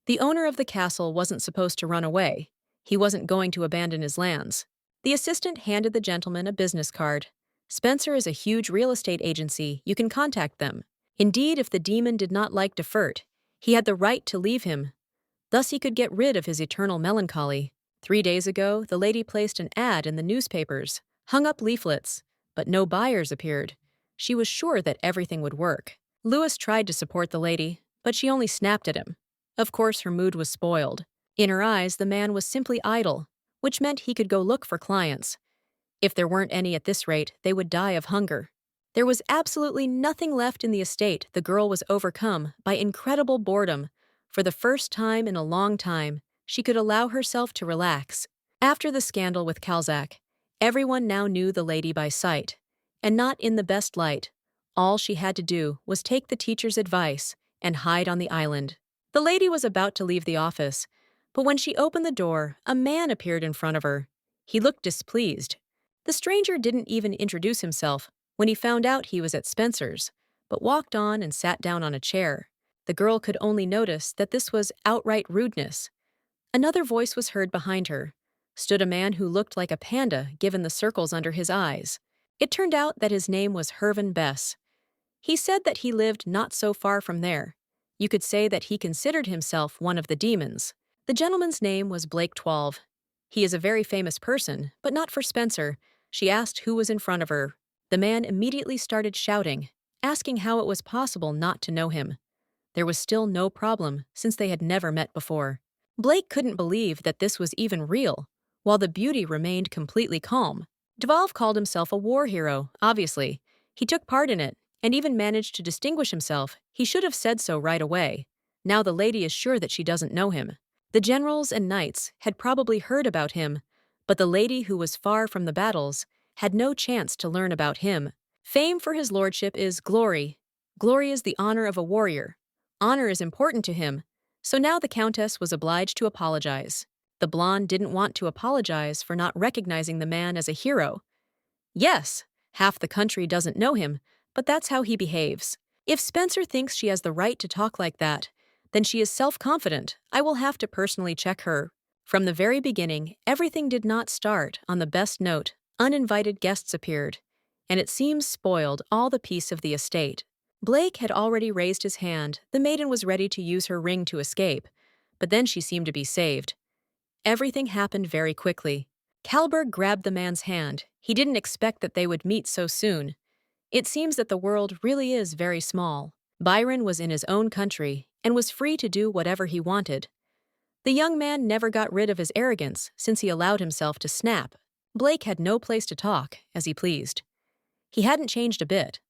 The owner of the castle wasn't supposed to run away. He wasn't going to abandon his lands. The assistant handed the gentleman a business card. Spencer is a huge real estate agency. You can contact them. Indeed, if the demon did not like Defert, he had the right to leave him. Thus he could get rid of his eternal melancholy. 3 days ago, the lady placed an ad in the newspapers, hung up leaflets, but no buyers appeared. She was sure that everything would work. Louis tried to support the lady, but she only snapped at him. Of course, her mood was spoiled. In her eyes, the man was simply idle, which meant he could go look for clients. If there weren't any at this rate, they would die of hunger. There was absolutely nothing left in the estate. The girl was overcome by incredible boredom. For the first time in a long time, she could allow herself to relax. After the scandal with Kalzak, everyone now knew the lady by sight, and not in the best light. All she had to do was take the teacher's advice and hide on the island. The lady was about to leave the office, but when she opened the door, a man appeared in front of her. He looked displeased. The stranger didn't even introduce himself when he found out he was at Spencer's, but walked on and sat down on a chair. The girl could only notice that this was outright rudeness. Another voice was heard behind her. Stood a man who looked like a panda given the circles under his eyes. It turned out that his name was Hervan Bess. He said that he lived not so far from there. You could say that he considered himself one of the demons. The gentleman's name was Blake 12. He is a very famous person, but not for Spencer. She asked who was in front of her. The man immediately started shouting, asking how it was possible not to know him. There was still no problem, since they had never met before. Blake couldn't believe that this was even real, while the beauty remained completely calm. Dvalv called himself a war hero, obviously. He took part in it, and even managed to distinguish himself. He should have said so right away. Now the lady is sure that she doesn't know him. The generals and knights had probably heard about him, but the lady who was far from the battles had no chance to learn about him. Fame for his lordship is glory. Glory is the honor of a warrior. Honor is important to him, so now the countess was obliged to apologize. The blonde didn't want to apologize for not recognizing the man as a hero. Yes, half the country doesn't know him, but that's how he behaves. If Spencer thinks she has the right to talk like that, then she is self-confident. I will have to personally check her. From the very beginning, everything did not start on the best note. Uninvited guests appeared, and it seems spoiled all the peace of the estate. Blake had already raised his hand. The maiden was ready to use her ring to escape, but then she seemed to be saved. Everything happened very quickly. Kalberg grabbed the man's hand. He didn't expect that they would meet so soon. It seems that the world really is very small. Byron was in his own country and was free to do whatever he wanted. The young man never got rid of his arrogance since he allowed himself to snap. Blake had no place to talk as he pleased. He hadn't changed a bit.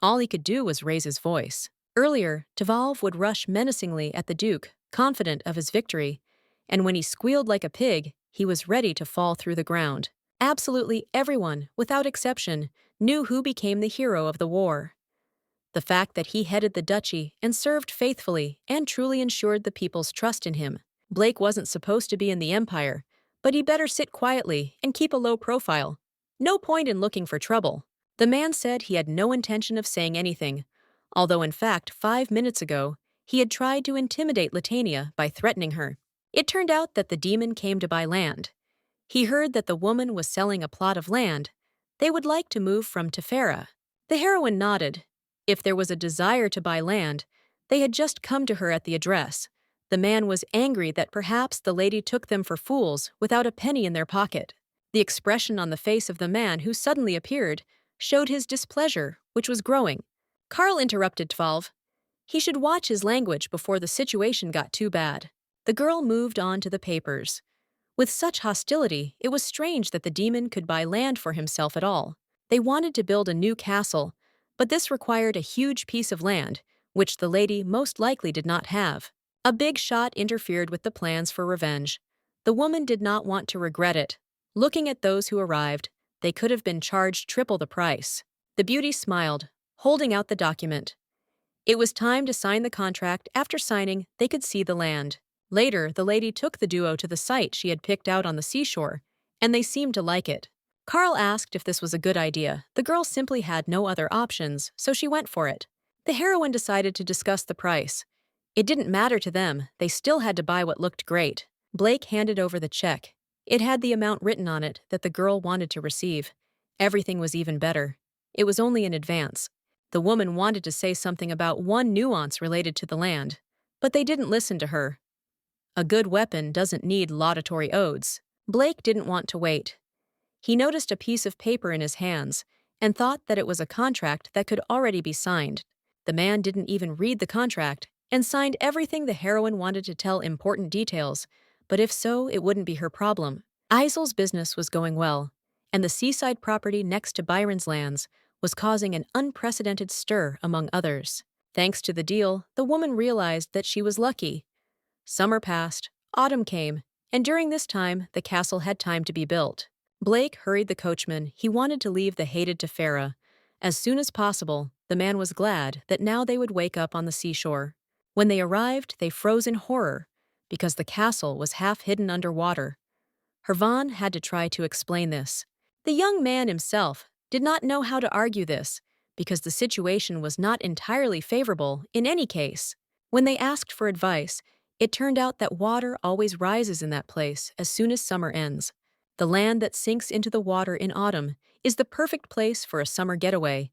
All he could do was raise his voice. Earlier, Dvalv would rush menacingly at the Duke, confident of his victory, and when he squealed like a pig, he was ready to fall through the ground. Absolutely everyone, without exception, knew who became the hero of the war. The fact that he headed the duchy and served faithfully and truly ensured the people's trust in him. Blake wasn't supposed to be in the Empire, but he better sit quietly and keep a low profile. No point in looking for trouble. The man said he had no intention of saying anything, although in fact 5 minutes ago, he had tried to intimidate Latania by threatening her. It turned out that the demon came to buy land. He heard that the woman was selling a plot of land. They would like to move from Tefera. The heroine nodded. If there was a desire to buy land, they had just come to her at the address. The man was angry that perhaps the lady took them for fools without a penny in their pocket. The expression on the face of the man who suddenly appeared showed his displeasure, which was growing. Karl interrupted Dvalv. He should watch his language before the situation got too bad. The girl moved on to the papers. With such hostility, it was strange that the demon could buy land for himself at all. They wanted to build a new castle, but this required a huge piece of land, which the lady most likely did not have. A big shot interfered with the plans for revenge. The woman did not want to regret it. Looking at those who arrived, they could have been charged triple the price. The beauty smiled, holding out the document. It was time to sign the contract. After signing, they could see the land. Later, the lady took the duo to the site she had picked out on the seashore, and they seemed to like it. Karl asked if this was a good idea. The girl simply had no other options, so she went for it. The heroine decided to discuss the price. It didn't matter to them, they still had to buy what looked great. Blake handed over the check. It had the amount written on it that the girl wanted to receive. Everything was even better. It was only in advance. The woman wanted to say something about one nuance related to the land, but they didn't listen to her. A good weapon doesn't need laudatory odes. Blake didn't want to wait. He noticed a piece of paper in his hands and thought that it was a contract that could already be signed. The man didn't even read the contract and signed everything. The heroine wanted to tell important details, but if so, it wouldn't be her problem. Isel's business was going well, and the seaside property next to Byron's lands was causing an unprecedented stir among others. Thanks to the deal, the woman realized that she was lucky. Summer passed, autumn came, and during this time, the castle had time to be built. Blake hurried the coachman. He wanted to leave the hated Tefera. As soon as possible, the man was glad that now they would wake up on the seashore. When they arrived, they froze in horror, because the castle was half hidden under water. Hervan had to try to explain this. The young man himself did not know how to argue this, because the situation was not entirely favorable in any case. When they asked for advice, it turned out that water always rises in that place as soon as summer ends. The land that sinks into the water in autumn is the perfect place for a summer getaway.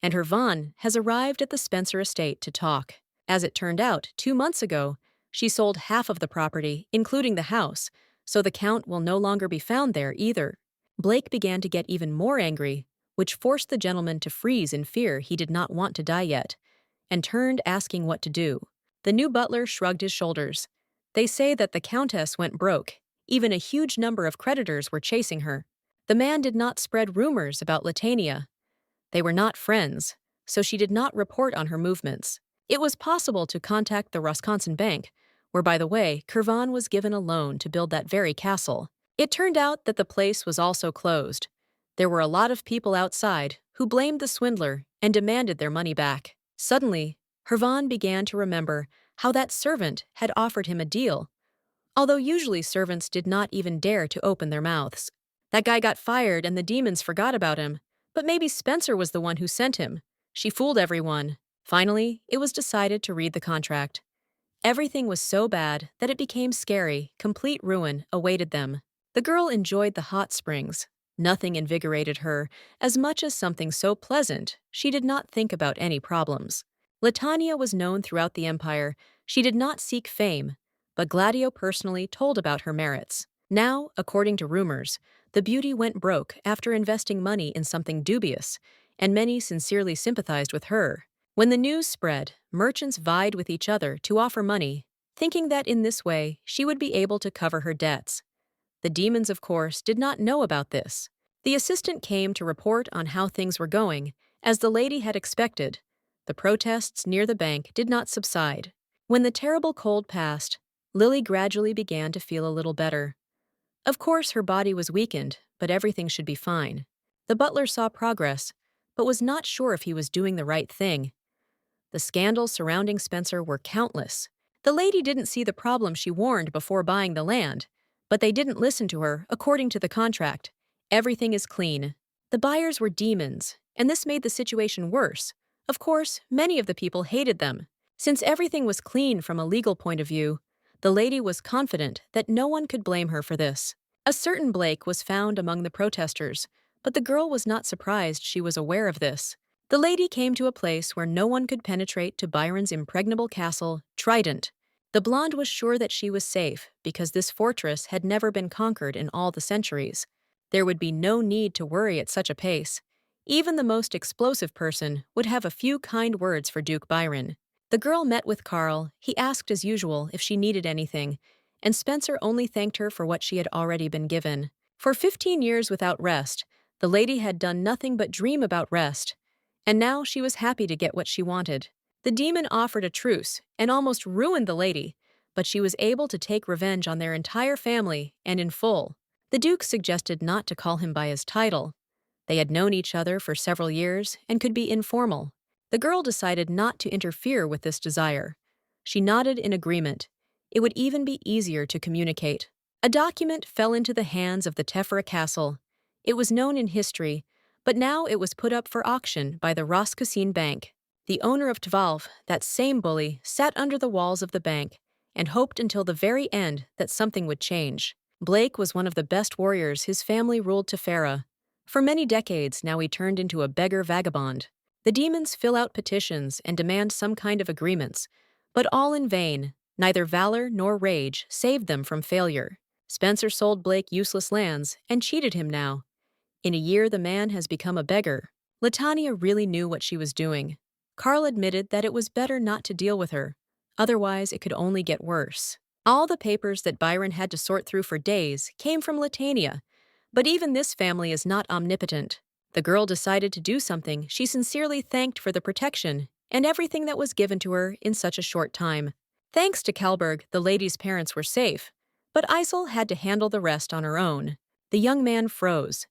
And Hervan has arrived at the Spencer estate to talk. As it turned out, 2 months ago, she sold half of the property, including the house, so the Count will no longer be found there either. Blake began to get even more angry, which forced the gentleman to freeze in fear he did not want to die yet, and turned asking what to do. The new butler shrugged his shoulders. They say that the Countess went broke. Even a huge number of creditors were chasing her. The man did not spread rumors about Latania. They were not friends, so she did not report on her movements. It was possible to contact the Wisconsin Bank, where, by the way, Hervan was given a loan to build that very castle. It turned out that the place was also closed. There were a lot of people outside who blamed the swindler and demanded their money back. Suddenly, Hervan began to remember how that servant had offered him a deal, although usually servants did not even dare to open their mouths. That guy got fired and the demons forgot about him, but maybe Spencer was the one who sent him. She fooled everyone. Finally, it was decided to read the contract. Everything was so bad that it became scary. Complete ruin awaited them. The girl enjoyed the hot springs. Nothing invigorated her as much as something so pleasant. She did not think about any problems. Latania was known throughout the empire. She did not seek fame, but Gladio personally told about her merits. Now, according to rumors, the beauty went broke after investing money in something dubious, and many sincerely sympathized with her. When the news spread, merchants vied with each other to offer money, thinking that in this way she would be able to cover her debts. The demons, of course, did not know about this. The assistant came to report on how things were going, as the lady had expected. The protests near the bank did not subside. When the terrible cold passed, Lily gradually began to feel a little better. Of course, her body was weakened, but everything should be fine. The butler saw progress, but was not sure if he was doing the right thing. The scandals surrounding Spencer were countless. The lady didn't see the problem she warned before buying the land, but they didn't listen to her according to the contract. Everything is clean. The buyers were demons, and this made the situation worse. Of course, many of the people hated them. Since everything was clean from a legal point of view, the lady was confident that no one could blame her for this. A certain Blake was found among the protesters, but the girl was not surprised she was aware of this. The lady came to a place where no one could penetrate to Byron's impregnable castle, Trident. The blonde was sure that she was safe because this fortress had never been conquered in all the centuries. There would be no need to worry at such a pace. Even the most explosive person would have a few kind words for Duke Byron. The girl met with Carl. He asked as usual if she needed anything, and Spencer only thanked her for what she had already been given. For 15 years without rest, the lady had done nothing but dream about rest, and now she was happy to get what she wanted. The demon offered a truce and almost ruined the lady, but she was able to take revenge on their entire family and in full. The Duke suggested not to call him by his title. They had known each other for several years and could be informal. The girl decided not to interfere with this desire. She nodded in agreement. It would even be easier to communicate. A document fell into the hands of the Tefera Castle. It was known in history, but now it was put up for auction by the Wisconsin Bank. The owner of Tvalf, that same bully, sat under the walls of the bank and hoped until the very end that something would change. Blake was one of the best warriors. His family ruled Tefera. For many decades now he turned into a beggar vagabond. The demons fill out petitions and demand some kind of agreements, but all in vain. Neither valor nor rage saved them from failure. Spencer sold Blake useless lands and cheated him now. In a year, the man has become a beggar. Latania really knew what she was doing. Carl admitted that it was better not to deal with her. Otherwise, it could only get worse. All the papers that Byron had to sort through for days came from Latania, But even this family is not omnipotent. The girl decided to do something she sincerely thanked for the protection and everything that was given to her in such a short time. Thanks to Kalberg, the lady's parents were safe, but Isel had to handle the rest on her own. The young man froze.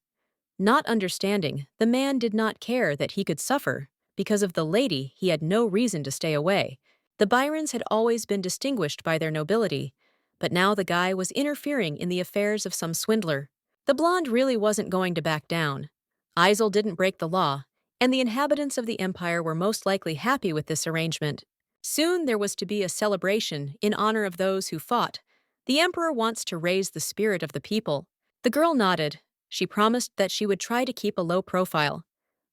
Not understanding, the man did not care that he could suffer. Because of the lady, he had no reason to stay away. The Byrons had always been distinguished by their nobility, but now the guy was interfering in the affairs of some swindler. The blonde really wasn't going to back down. Isel didn't break the law, and the inhabitants of the empire were most likely happy with this arrangement. Soon there was to be a celebration in honor of those who fought. The emperor wants to raise the spirit of the people. The girl nodded. She promised that she would try to keep a low profile.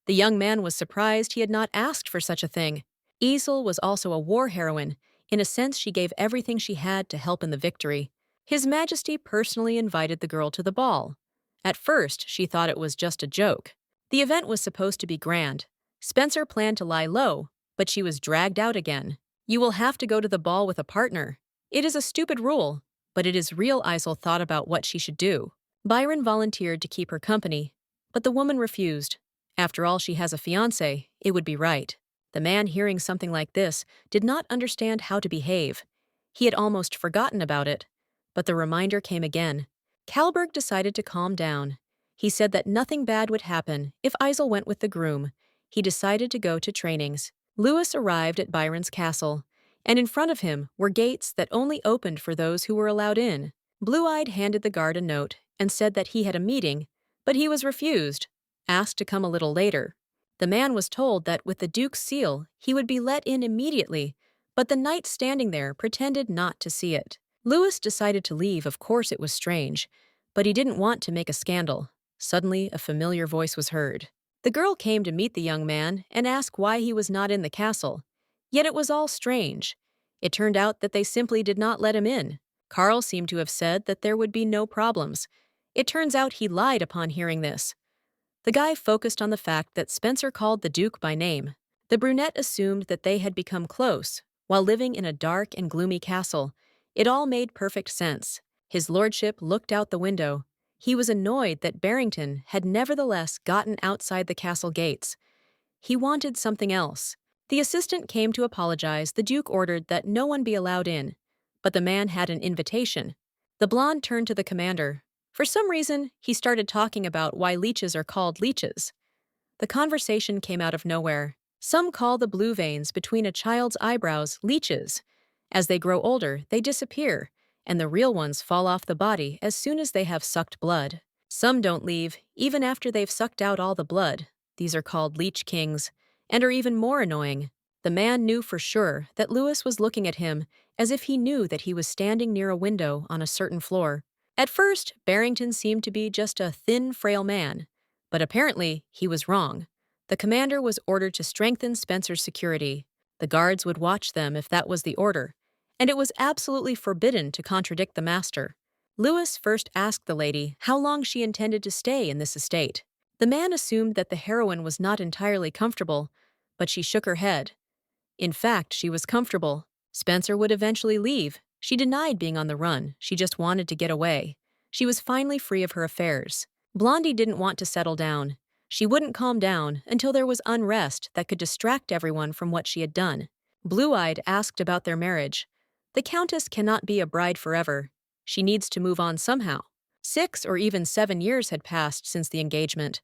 The young man was surprised he had not asked for such a thing. Isel was also a war heroine. In a sense, she gave everything she had to help in the victory. His Majesty personally invited the girl to the ball. At first, she thought it was just a joke. The event was supposed to be grand. Spencer planned to lie low, but she was dragged out again. You will have to go to the ball with a partner. It is a stupid rule, but it is real. Isel thought about what she should do. Byron volunteered to keep her company, but the woman refused. After all, she has a fiancé, it would be right. The man, hearing something like this, did not understand how to behave. He had almost forgotten about it, but the reminder came again. Kalberg decided to calm down. He said that nothing bad would happen if Isel went with the groom. He decided to go to trainings. Louis arrived at Byron's castle, and in front of him were gates that only opened for those who were allowed in. Blue-Eyed handed the guard a note and said that he had a meeting, but he was refused, asked to come a little later. The man was told that with the Duke's seal, he would be let in immediately, but the knight standing there pretended not to see it. Louis decided to leave. Of course it was strange, but he didn't want to make a scandal. Suddenly, a familiar voice was heard. The girl came to meet the young man and ask why he was not in the castle. Yet it was all strange. It turned out that they simply did not let him in. Carl seemed to have said that there would be no problems. It turns out he lied upon hearing this. The guy focused on the fact that Spencer called the Duke by name. The brunette assumed that they had become close, while living in a dark and gloomy castle. It all made perfect sense. His lordship looked out the window. He was annoyed that Barrington had nevertheless gotten outside the castle gates. He wanted something else. The assistant came to apologize. The Duke ordered that no one be allowed in, but the man had an invitation. The blonde turned to the commander. For some reason, he started talking about why leeches are called leeches. The conversation came out of nowhere. Some call the blue veins between a child's eyebrows leeches. As they grow older, they disappear, and the real ones fall off the body as soon as they have sucked blood. Some don't leave, even after they've sucked out all the blood. These are called leech kings, and are even more annoying. The man knew for sure that Louis was looking at him as if he knew that he was standing near a window on a certain floor. At first, Barrington seemed to be just a thin, frail man, but apparently he was wrong. The commander was ordered to strengthen Spencer's security. The guards would watch them if that was the order, and it was absolutely forbidden to contradict the master. Louis first asked the lady how long she intended to stay in this estate. The man assumed that the heroine was not entirely comfortable, but she shook her head. In fact, she was comfortable. Spencer would eventually leave. She denied being on the run. She just wanted to get away. She was finally free of her affairs. Blondie didn't want to settle down. She wouldn't calm down until there was unrest that could distract everyone from what she had done. Blue-Eyed asked about their marriage. The Countess cannot be a bride forever. She needs to move on somehow. 6 or even 7 years had passed since the engagement.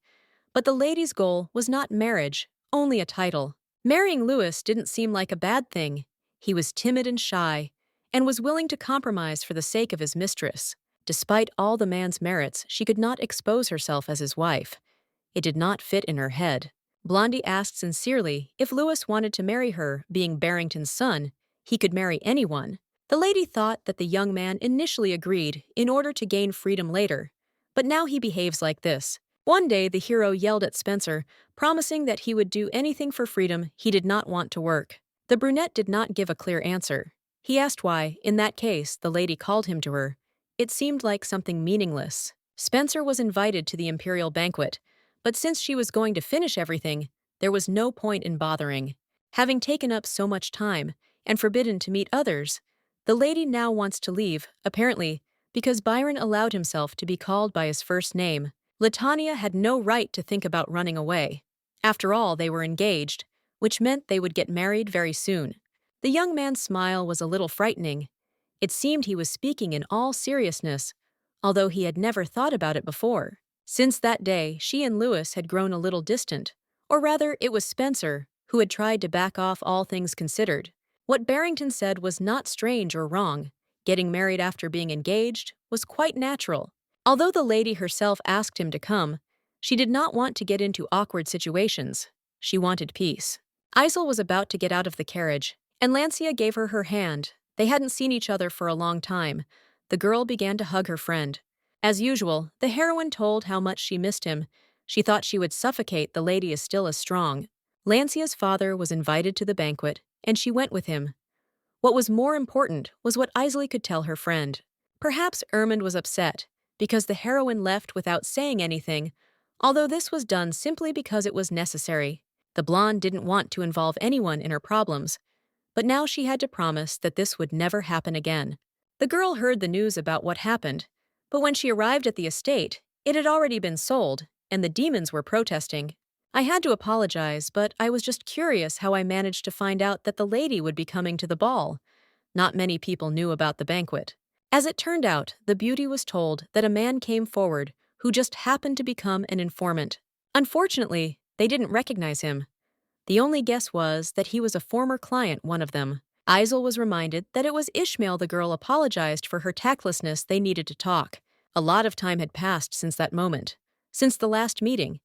But the lady's goal was not marriage, only a title. Marrying Louis didn't seem like a bad thing. He was timid and shy, and was willing to compromise for the sake of his mistress. Despite all the man's merits, she could not expose herself as his wife. It did not fit in her head. Blondie asked sincerely if Louis wanted to marry her. Being Barrington's son, he could marry anyone. The lady thought that the young man initially agreed in order to gain freedom later, but now he behaves like this. One day, the hero yelled at Spencer, promising that he would do anything for freedom. He did not want to work. The brunette did not give a clear answer. He asked why, in that case, the lady called him to her. It seemed like something meaningless. Spencer was invited to the Imperial Banquet, but since she was going to finish everything, there was no point in bothering. Having taken up so much time and forbidden to meet others, the lady now wants to leave. Apparently, because Byron allowed himself to be called by his first name. Latanya had no right to think about running away. After all, they were engaged, which meant they would get married very soon. The young man's smile was a little frightening. It seemed he was speaking in all seriousness, although he had never thought about it before. Since that day, she and Lewis had grown a little distant. Or rather, it was Spencer, who had tried to back off all things considered. What Barrington said was not strange or wrong. Getting married after being engaged was quite natural. Although the lady herself asked him to come, she did not want to get into awkward situations. She wanted peace. Isel was about to get out of the carriage, and Lancia gave her her hand. They hadn't seen each other for a long time. The girl began to hug her friend. As usual, the heroine told how much she missed him. She thought she would suffocate, the lady is still as strong. Lancia's father was invited to the banquet, and she went with him. What was more important was what Isley could tell her friend. Perhaps Ermund was upset, because the heroine left without saying anything, although this was done simply because it was necessary. The blonde didn't want to involve anyone in her problems, but now she had to promise that this would never happen again. The girl heard the news about what happened, but when she arrived at the estate, it had already been sold, and the demons were protesting. I had to apologize, but I was just curious how I managed to find out that the lady would be coming to the ball. Not many people knew about the banquet. As it turned out, the beauty was told that a man came forward who just happened to become an informant. Unfortunately, they didn't recognize him. The only guess was that he was a former client, one of them. Isel was reminded that it was Ishmael. The girl apologized for her tactlessness. They needed to talk. A lot of time had passed since that moment, since the last meeting,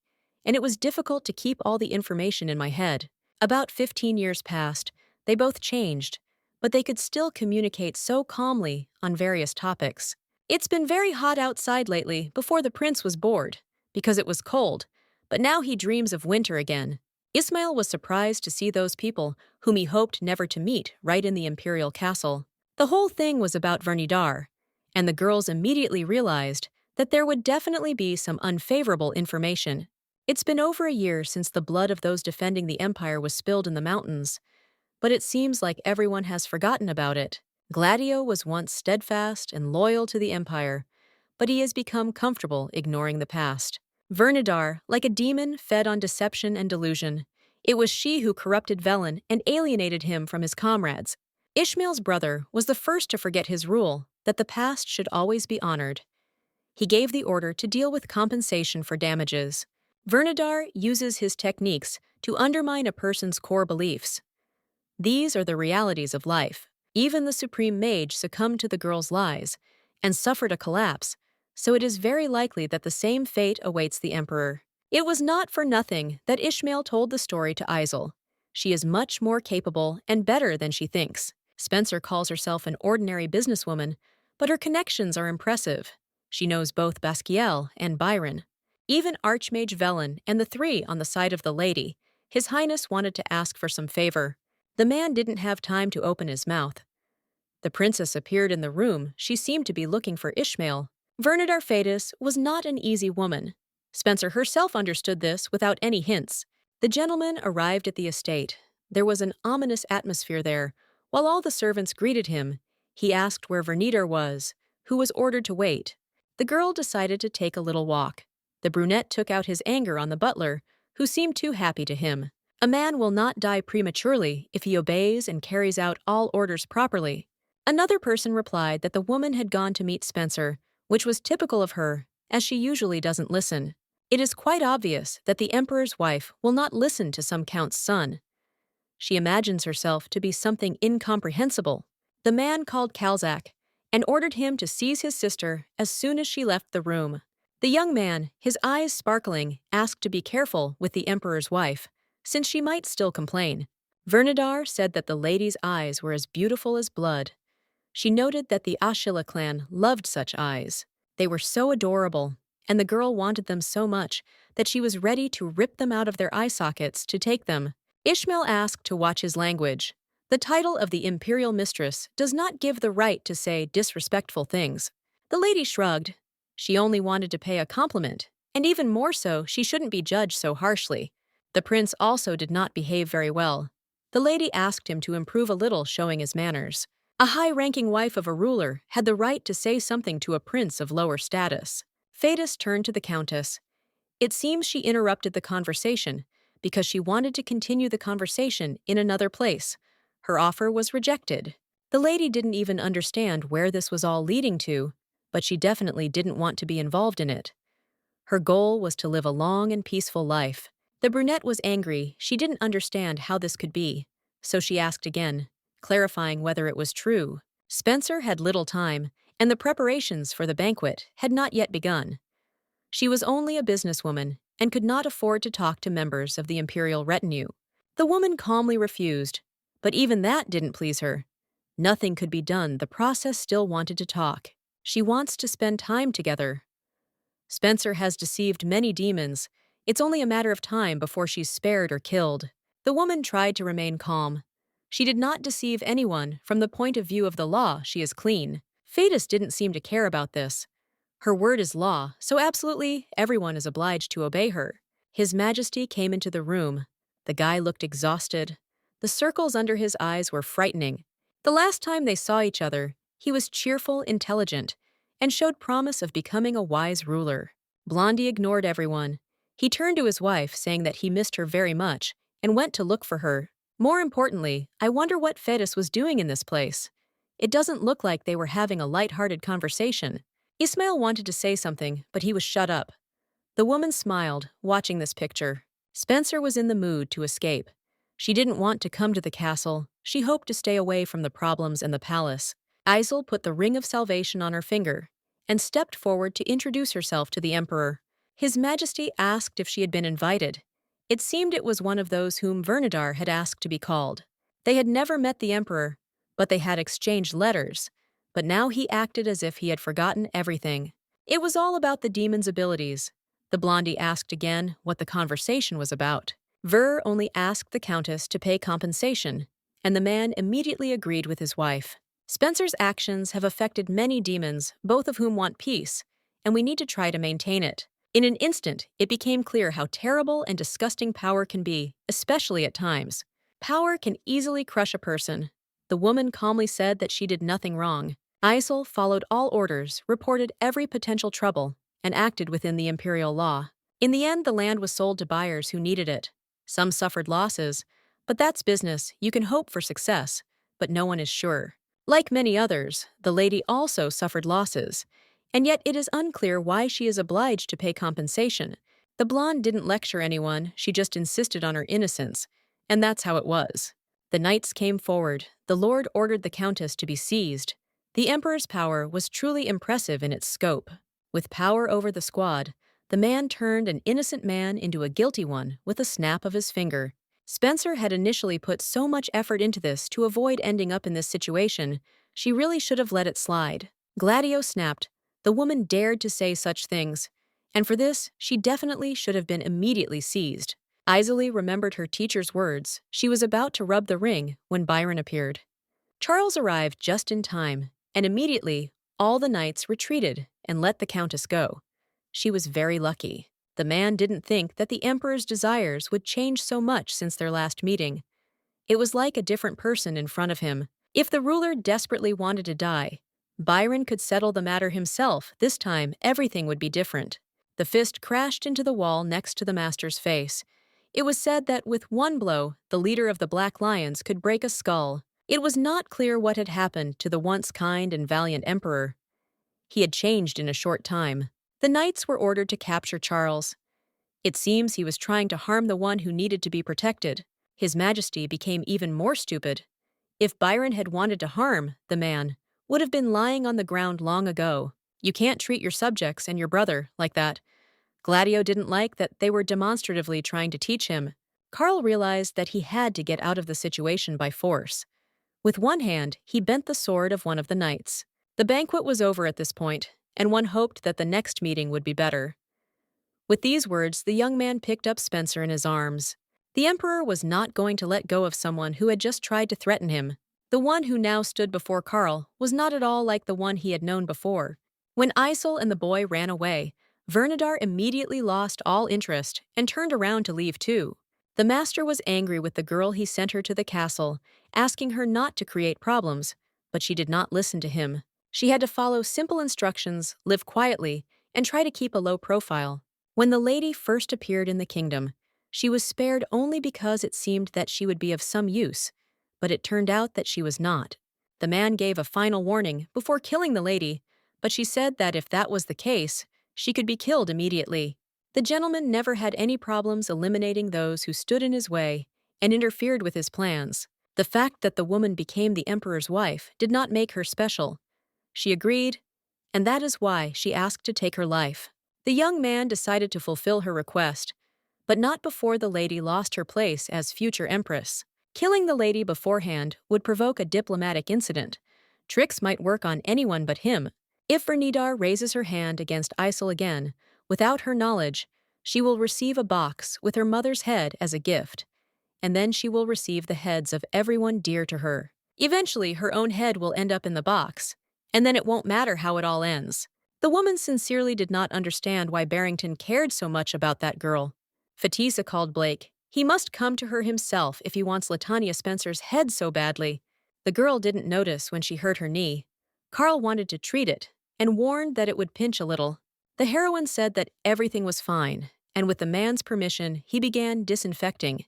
and it was difficult to keep all the information in my head. About 15 years passed. They both changed, but they could still communicate so calmly on various topics. It's been very hot outside lately. Before, the prince was bored because it was cold, but now he dreams of winter again. Ismail was surprised to see those people whom he hoped never to meet right in the imperial castle. The whole thing was about Vernadar, and the girls immediately realized that there would definitely be some unfavorable information. It's been over a year since the blood of those defending the empire was spilled in the mountains, but it seems like everyone has forgotten about it. Gladio was once steadfast and loyal to the empire, but he has become comfortable ignoring the past. Vernadar, like a demon, fed on deception and delusion. It was she who corrupted Velen and alienated him from his comrades. Ishmael's brother was the first to forget his rule, that the past should always be honored. He gave the order to deal with compensation for damages. Vernadar uses his techniques to undermine a person's core beliefs. These are the realities of life. Even the supreme mage succumbed to the girl's lies and suffered a collapse, so it is very likely that the same fate awaits the emperor. It was not for nothing that Ishmael told the story to Isel. She is much more capable and better than she thinks. Spencer calls herself an ordinary businesswoman, but her connections are impressive. She knows both Basquiel and Byron. Even Archmage Velen and the three on the side of the lady. His Highness wanted to ask for some favor. The man didn't have time to open his mouth. The princess appeared in the room. She seemed to be looking for Ishmael. Vernadar Fadis was not an easy woman. Spencer herself understood this without any hints. The gentleman arrived at the estate. There was an ominous atmosphere there. While all the servants greeted him, he asked where Vernadar was, who was ordered to wait. The girl decided to take a little walk. The brunette took out his anger on the butler, who seemed too happy to him. A man will not die prematurely if he obeys and carries out all orders properly. Another person replied that the woman had gone to meet Spencer, which was typical of her, as she usually doesn't listen. It is quite obvious that the emperor's wife will not listen to some count's son. She imagines herself to be something incomprehensible. The man called Kalzak and ordered him to seize his sister as soon as she left the room. The young man, his eyes sparkling, asked to be careful with the emperor's wife, since she might still complain. Vernadar said that the lady's eyes were as beautiful as blood. She noted that the Ashila clan loved such eyes. They were so adorable, and the girl wanted them so much that she was ready to rip them out of their eye sockets to take them. Ishmael asked to watch his language. The title of the imperial mistress does not give the right to say disrespectful things. The lady shrugged. She only wanted to pay a compliment, and even more so, she shouldn't be judged so harshly. The prince also did not behave very well. The lady asked him to improve a little, showing his manners. A high-ranking wife of a ruler had the right to say something to a prince of lower status. Thetis turned to the countess. It seems she interrupted the conversation because she wanted to continue the conversation in another place. Her offer was rejected. The lady didn't even understand where this was all leading to, but she definitely didn't want to be involved in it. Her goal was to live a long and peaceful life. The brunette was angry. She didn't understand how this could be, so she asked again, clarifying whether it was true. Spencer had little time, and the preparations for the banquet had not yet begun. She was only a businesswoman and could not afford to talk to members of the imperial retinue. The woman calmly refused, but even that didn't please her. Nothing could be done. The process still wanted to talk. She wants to spend time together. Spencer has deceived many demons. It's only a matter of time before she's spared or killed. The woman tried to remain calm. She did not deceive anyone. From the point of view of the law, she is clean. Thetis didn't seem to care about this. Her word is law, so absolutely everyone is obliged to obey her. His Majesty came into the room. The guy looked exhausted. The circles under his eyes were frightening. The last time they saw each other, he was cheerful, intelligent, and showed promise of becoming a wise ruler. Blondie ignored everyone. He turned to his wife, saying that he missed her very much, and went to look for her. More importantly, I wonder what Thetis was doing in this place. It doesn't look like they were having a light-hearted conversation. Ismail wanted to say something, but he was shut up. The woman smiled, watching this picture. Spencer was in the mood to escape. She didn't want to come to the castle. She hoped to stay away from the problems in the palace. Isel put the ring of salvation on her finger and stepped forward to introduce herself to the emperor. His Majesty asked if she had been invited. It seemed it was one of those whom Vernadar had asked to be called. They had never met the emperor, but they had exchanged letters. But now he acted as if he had forgotten everything. It was all about the demon's abilities. The blondie asked again what the conversation was about. Ver only asked the countess to pay compensation, and the man immediately agreed with his wife. Spencer's actions have affected many demons, both of whom want peace, and we need to try to maintain it. In an instant, it became clear how terrible and disgusting power can be, especially at times. Power can easily crush a person. The woman calmly said that she did nothing wrong. Isel followed all orders, reported every potential trouble, and acted within the imperial law. In the end, the land was sold to buyers who needed it. Some suffered losses, but that's business. You can hope for success, but no one is sure. Like many others, the lady also suffered losses, and yet it is unclear why she is obliged to pay compensation. The blonde didn't lecture anyone, she just insisted on her innocence, and that's how it was. The knights came forward. The lord ordered the countess to be seized. The emperor's power was truly impressive in its scope. With power over the squad, the man turned an innocent man into a guilty one with a snap of his finger. Spencer had initially put so much effort into this to avoid ending up in this situation, she really should have let it slide. Gladio snapped. The woman dared to say such things, and for this, she definitely should have been immediately seized. Iseli remembered her teacher's words. She was about to rub the ring when Byron appeared. Charles arrived just in time, and immediately, all the knights retreated and let the countess go. She was very lucky. The man didn't think that the emperor's desires would change so much since their last meeting. It was like a different person in front of him. If the ruler desperately wanted to die, Byron could settle the matter himself. This time, everything would be different. The fist crashed into the wall next to the master's face. It was said that with one blow, the leader of the Black Lions could break a skull. It was not clear what had happened to the once kind and valiant emperor. He had changed in a short time. The knights were ordered to capture Charles. It seems he was trying to harm the one who needed to be protected. His Majesty became even more stupid. If Byron had wanted to harm the man, would have been lying on the ground long ago. You can't treat your subjects and your brother like that. Gladio didn't like that they were demonstratively trying to teach him. Carl realized that he had to get out of the situation by force. With one hand, he bent the sword of one of the knights. The banquet was over at this point, and one hoped that the next meeting would be better. With these words, the young man picked up Spencer in his arms. The emperor was not going to let go of someone who had just tried to threaten him. The one who now stood before Carl was not at all like the one he had known before. When Isel and the boy ran away, Vernadar immediately lost all interest and turned around to leave too. The master was angry with the girl. He sent her to the castle, asking her not to create problems, But she did not listen to him. She had to follow simple instructions, live quietly, and try to keep a low profile. When the lady first appeared in the kingdom, she was spared only because it seemed that she would be of some use, but it turned out that she was not. The man gave a final warning before killing the lady, but she said that if that was the case, she could be killed immediately. The gentleman never had any problems eliminating those who stood in his way and interfered with his plans. The fact that the woman became the emperor's wife did not make her special. She agreed, and that is why she asked to take her life. The young man decided to fulfill her request, but not before the lady lost her place as future empress. Killing the lady beforehand would provoke a diplomatic incident. Tricks might work on anyone but him. If Vernadar raises her hand against Isel again, without her knowledge, she will receive a box with her mother's head as a gift, and then she will receive the heads of everyone dear to her. Eventually, her own head will end up in the box, and then it won't matter how it all ends. The woman sincerely did not understand why Barrington cared so much about that girl. Fatisa called Blake. He must come to her himself if he wants Latanya Spencer's head so badly. The girl didn't notice when she hurt her knee. Carl wanted to treat it and warned that it would pinch a little. The heroine said that everything was fine, and with the man's permission, he began disinfecting.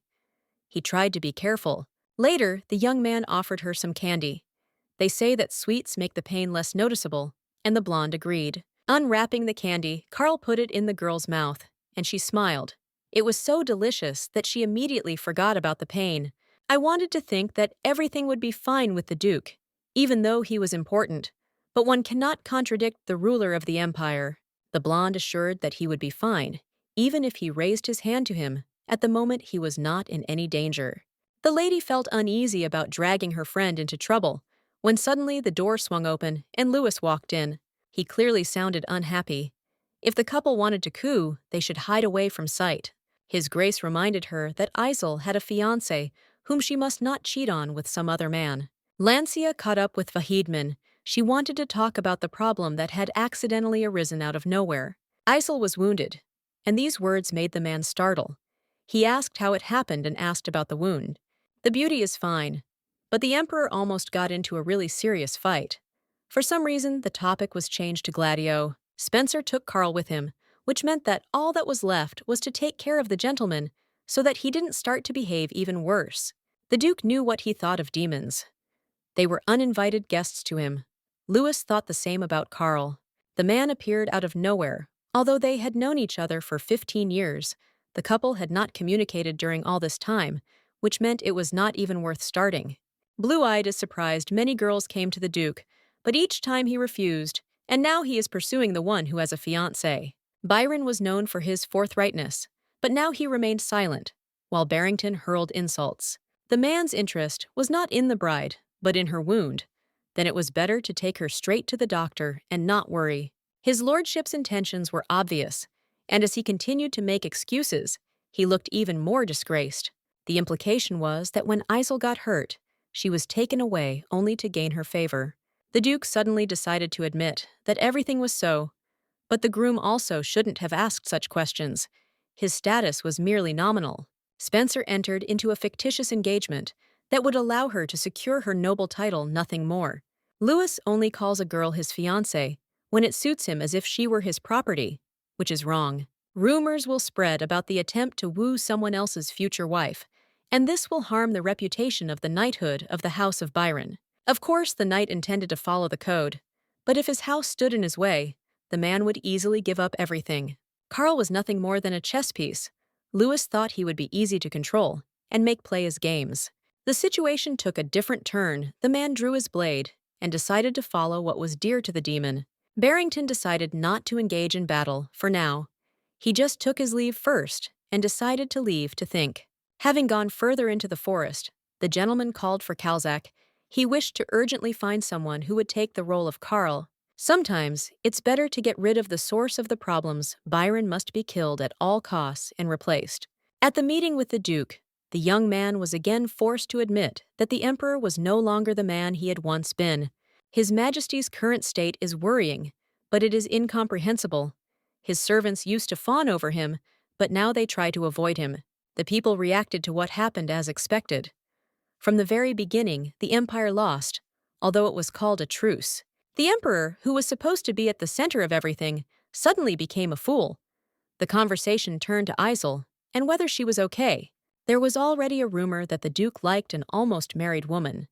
He tried to be careful. Later, the young man offered her some candy. They say that sweets make the pain less noticeable, and the blonde agreed. Unwrapping the candy, Carl put it in the girl's mouth, and she smiled. It was so delicious that she immediately forgot about the pain. I wanted to think that everything would be fine with the Duke, even though he was important. But one cannot contradict the ruler of the empire. The blonde assured that he would be fine, even if he raised his hand to him. At the moment, he was not in any danger. The lady felt uneasy about dragging her friend into trouble, when suddenly the door swung open and Louis walked in. He clearly sounded unhappy. If the couple wanted to coup, they should hide away from sight. His Grace reminded her that Isel had a fiancé whom she must not cheat on with some other man. Lancia caught up with Vahidman. She wanted to talk about the problem that had accidentally arisen out of nowhere. Isel was wounded, and these words made the man startle. He asked how it happened and asked about the wound. The beauty is fine, but the emperor almost got into a really serious fight. For some reason, the topic was changed to Gladio. Spencer took Carl with him, which meant that all that was left was to take care of the gentleman so that he didn't start to behave even worse. The Duke knew what he thought of demons. They were uninvited guests to him. Louis thought the same about Carl. The man appeared out of nowhere. Although they had known each other for 15 years, the couple had not communicated during all this time, which meant it was not even worth starting. Blue-eyed as surprised, many girls came to the Duke, but each time he refused, and now he is pursuing the one who has a fiancé. Byron was known for his forthrightness, but now he remained silent, while Barrington hurled insults. The man's interest was not in the bride, but in her wound. Then it was better to take her straight to the doctor and not worry. His lordship's intentions were obvious, and as he continued to make excuses, he looked even more disgraced. The implication was that when Isel got hurt, she was taken away only to gain her favor. The Duke suddenly decided to admit that everything was so, but the groom also shouldn't have asked such questions. His status was merely nominal. Spencer entered into a fictitious engagement that would allow her to secure her noble title, nothing more. Louis only calls a girl his fiancé when it suits him, as if she were his property, which is wrong. Rumors will spread about the attempt to woo someone else's future wife, and this will harm the reputation of the knighthood of the House of Byron. Of course, the knight intended to follow the code, but if his house stood in his way, the man would easily give up everything. Carl was nothing more than a chess piece. Louis thought he would be easy to control and make play his games. The situation took a different turn. The man drew his blade and decided to follow what was dear to the demon. Barrington decided not to engage in battle for now. He just took his leave first and decided to leave to think. Having gone further into the forest, the gentleman called for Calzac. He wished to urgently find someone who would take the role of Carl. Sometimes, it's better to get rid of the source of the problems. Byron must be killed at all costs and replaced. At the meeting with the Duke, the young man was again forced to admit that the Emperor was no longer the man he had once been. His Majesty's current state is worrying, but it is incomprehensible. His servants used to fawn over him, but now they try to avoid him. The people reacted to what happened as expected. From the very beginning, the Empire lost. although it was called a truce. The emperor, who was supposed to be at the center of everything, suddenly became a fool. The conversation turned to Isel and whether she was okay. There was already a rumor that the duke liked an almost married woman.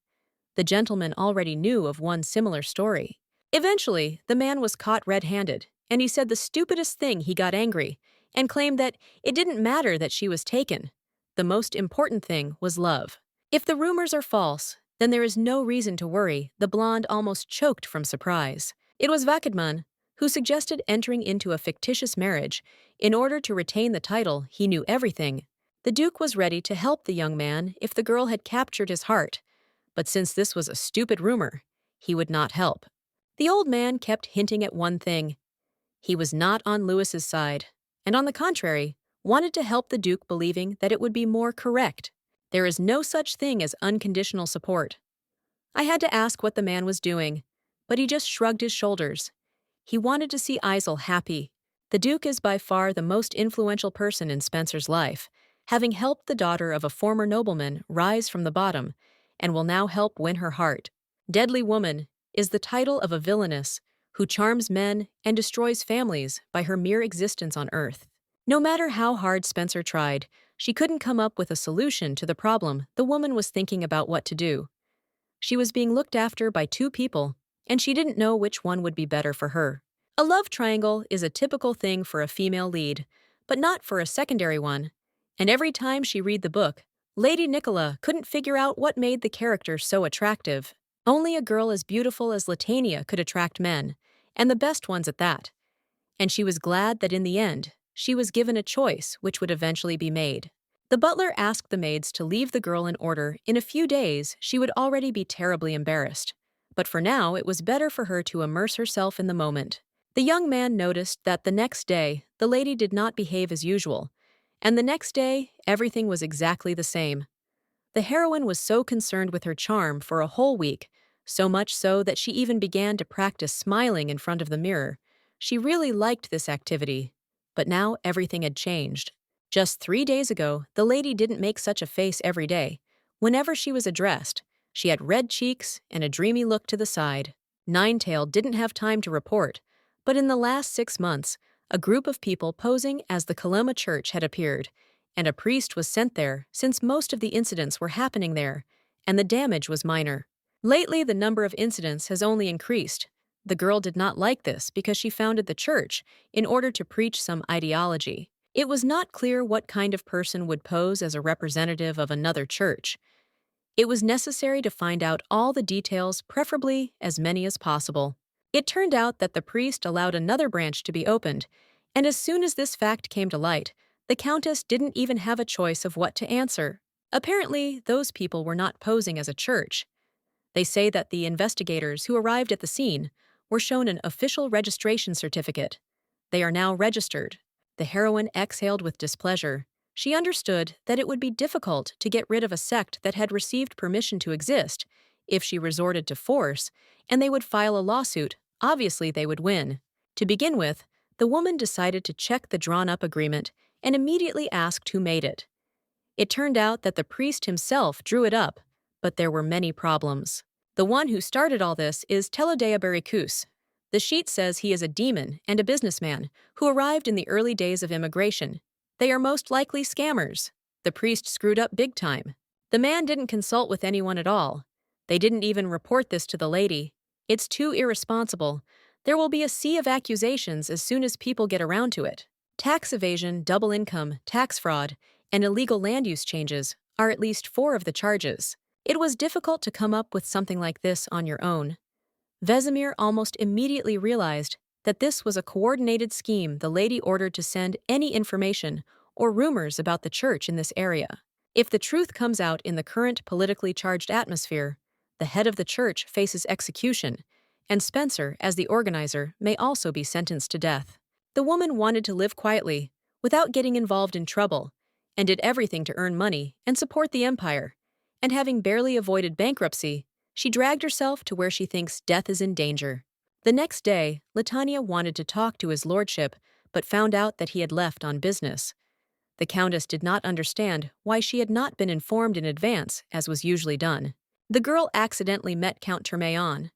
The gentleman already knew of one similar story. Eventually, the man was caught red-handed, and he said the stupidest thing. He got angry and claimed that it didn't matter that she was taken. The most important thing was love. If the rumors are false, then there is no reason to worry. The blonde almost choked from surprise. It was Vakadman who suggested entering into a fictitious marriage in order to retain the title. He knew everything. The duke was ready to help the young man if the girl had captured his heart. But since this was a stupid rumor, he would not help. The old man kept hinting at one thing. He was not on Louis's side, and on the contrary, wanted to help the duke, believing that it would be more correct. There is no such thing as unconditional support. I had to ask what the man was doing, but he just shrugged his shoulders. He wanted to see Isel happy. The duke is by far the most influential person in Spencer's life, having helped the daughter of a former nobleman rise from the bottom, and will now help win her heart. Deadly Woman is the title of a villainess who charms men and destroys families by her mere existence on Earth. No matter how hard Spencer tried, she couldn't come up with a solution to the problem. The woman was thinking about what to do. She was being looked after by two people, and she didn't know which one would be better for her. A love triangle is a typical thing for a female lead, but not for a secondary one. And every time she read the book, Lady Nicola couldn't figure out what made the character so attractive. Only a girl as beautiful as Latania could attract men, and the best ones at that. And she was glad that in the end, she was given a choice which would eventually be made. The butler asked the maids to leave the girl in order. In a few days, she would already be terribly embarrassed. But for now, it was better for her to immerse herself in the moment. The young man noticed that the next day, the lady did not behave as usual. And the next day, everything was exactly the same. The heroine was so concerned with her charm for a whole week, so much so that she even began to practice smiling in front of the mirror. She really liked this activity. But now everything had changed. Just 3 days ago, the lady didn't make such a face every day. Whenever she was addressed, she had red cheeks and a dreamy look to the side. Ninetail didn't have time to report, but in the last 6 months, a group of people posing as the Kalema Church had appeared, and a priest was sent there since most of the incidents were happening there, and the damage was minor. Lately, the number of incidents has only increased. The girl did not like this because she founded the church in order to preach some ideology. It was not clear what kind of person would pose as a representative of another church. It was necessary to find out all the details, preferably as many as possible. It turned out that the priest allowed another branch to be opened, and as soon as this fact came to light, the countess didn't even have a choice of what to answer. Apparently, those people were not posing as a church. They say that the investigators who arrived at the scene were shown an official registration certificate. They are now registered. The heroine exhaled with displeasure. She understood that it would be difficult to get rid of a sect that had received permission to exist if she resorted to force, and they would file a lawsuit. Obviously, they would win. To begin with, the woman decided to check the drawn-up agreement and immediately asked who made it. It turned out that the priest himself drew it up, but there were many problems. The one who started all this is Telodea Baricus. The sheet says he is a demon and a businessman who arrived in the early days of immigration. They are most likely scammers. The priest screwed up big time. The man didn't consult with anyone at all. They didn't even report this to the lady. It's too irresponsible. There will be a sea of accusations as soon as people get around to it. Tax evasion, double income, tax fraud, and illegal land use changes are at least 4 of the charges. It was difficult to come up with something like this on your own. Vesemir almost immediately realized that this was a coordinated scheme. The lady ordered to send any information or rumors about the church in this area. If the truth comes out in the current politically charged atmosphere, the head of the church faces execution, and Spencer, as the organizer, may also be sentenced to death. The woman wanted to live quietly, without getting involved in trouble, and did everything to earn money and support the empire. And having barely avoided bankruptcy, she dragged herself to where she thinks death is in danger. The next day, Latania wanted to talk to his lordship, but found out that he had left on business. The countess did not understand why she had not been informed in advance, as was usually done. The girl accidentally met Count Termeon.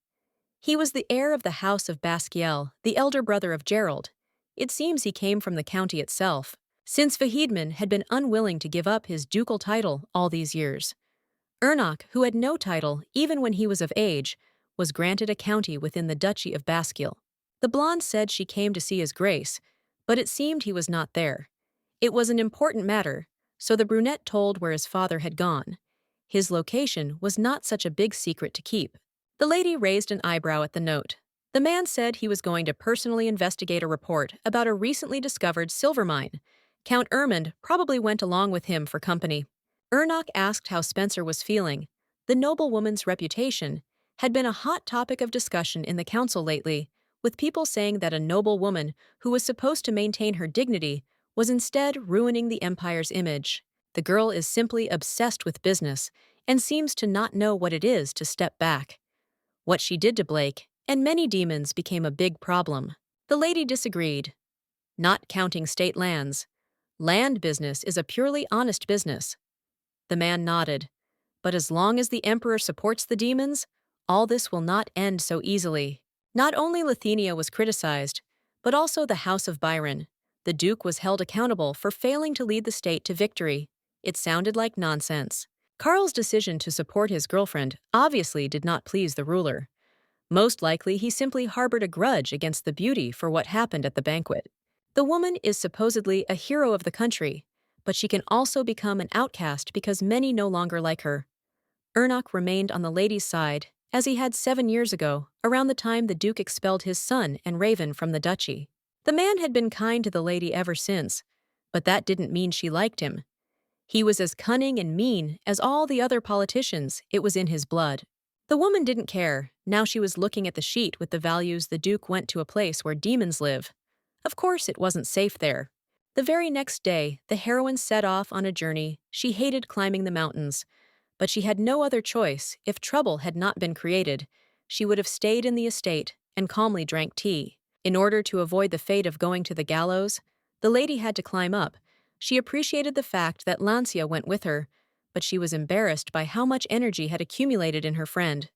He was the heir of the House of Basquiel, the elder brother of Gerald. It seems he came from the county itself, since Vahidman had been unwilling to give up his ducal title all these years. Ernok, who had no title even when he was of age, was granted a county within the Duchy of Basquiel. The blonde said she came to see his grace, but it seemed he was not there. It was an important matter, so the brunette told where his father had gone. His location was not such a big secret to keep. The lady raised an eyebrow at the note. The man said he was going to personally investigate a report about a recently discovered silver mine. Count Ermund probably went along with him for company. Ernok asked how Spencer was feeling. The noblewoman's reputation had been a hot topic of discussion in the council lately, with people saying that a noble woman who was supposed to maintain her dignity was instead ruining the empire's image. The girl is simply obsessed with business and seems to not know what it is to step back. What she did to Blake and many demons became a big problem. The lady disagreed. Not counting state lands. Land business is a purely honest business. The man nodded. But as long as the emperor supports the demons, all this will not end so easily. Not only Lithuania was criticized, but also the House of Byron. The Duke was held accountable for failing to lead the state to victory. It sounded like nonsense. Karl's decision to support his girlfriend obviously did not please the ruler. Most likely, he simply harbored a grudge against the beauty for what happened at the banquet. The woman is supposedly a hero of the country, but she can also become an outcast because many no longer like her. Ernok remained on the lady's side, as he had 7 years ago, around the time the Duke expelled his son and Raven from the duchy. The man had been kind to the lady ever since, but that didn't mean she liked him. He was as cunning and mean as all the other politicians. It was in his blood. The woman didn't care. Now she was looking at the sheet with the values. The Duke went to a place where demons live. Of course it wasn't safe there. The very next day, the heroine set off on a journey. She hated climbing the mountains, but she had no other choice. If trouble had not been created, she would have stayed in the estate and calmly drank tea. In order to avoid the fate of going to the gallows, the lady had to climb up. She appreciated the fact that Lancia went with her, but she was embarrassed by how much energy had accumulated in her friend.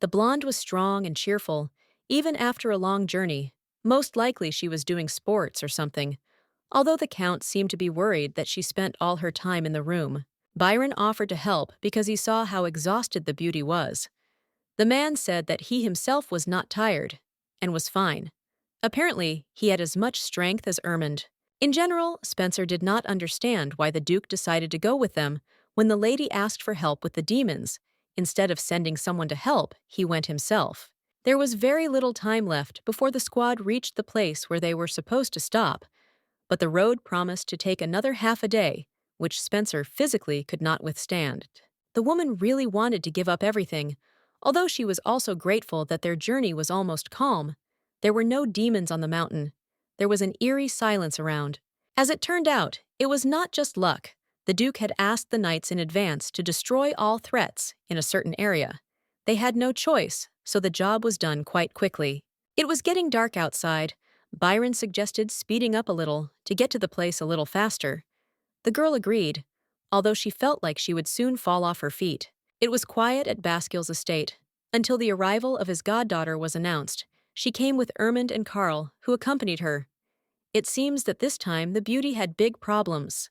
The blonde was strong and cheerful, even after a long journey. Most likely she was doing sports or something, although the Count seemed to be worried that she spent all her time in the room. Byron offered to help because he saw how exhausted the beauty was. The man said that he himself was not tired and was fine. Apparently, he had as much strength as Ermund. In general, Spencer did not understand why the Duke decided to go with them when the lady asked for help with the demons. Instead of sending someone to help, he went himself. There was very little time left before the squad reached the place where they were supposed to stop, but the road promised to take another half a day, which Spencer physically could not withstand. The woman really wanted to give up everything, although she was also grateful that their journey was almost calm. There were no demons on the mountain. There was an eerie silence around. As it turned out, it was not just luck. The Duke had asked the knights in advance to destroy all threats in a certain area. They had no choice, so the job was done quite quickly. It was getting dark outside. Byron suggested speeding up a little to get to the place a little faster. The girl agreed, although she felt like she would soon fall off her feet. It was quiet at Basquiel's estate until the arrival of his goddaughter was announced. She came with Ermund and Karl, who accompanied her. It seems that this time the beauty had big problems.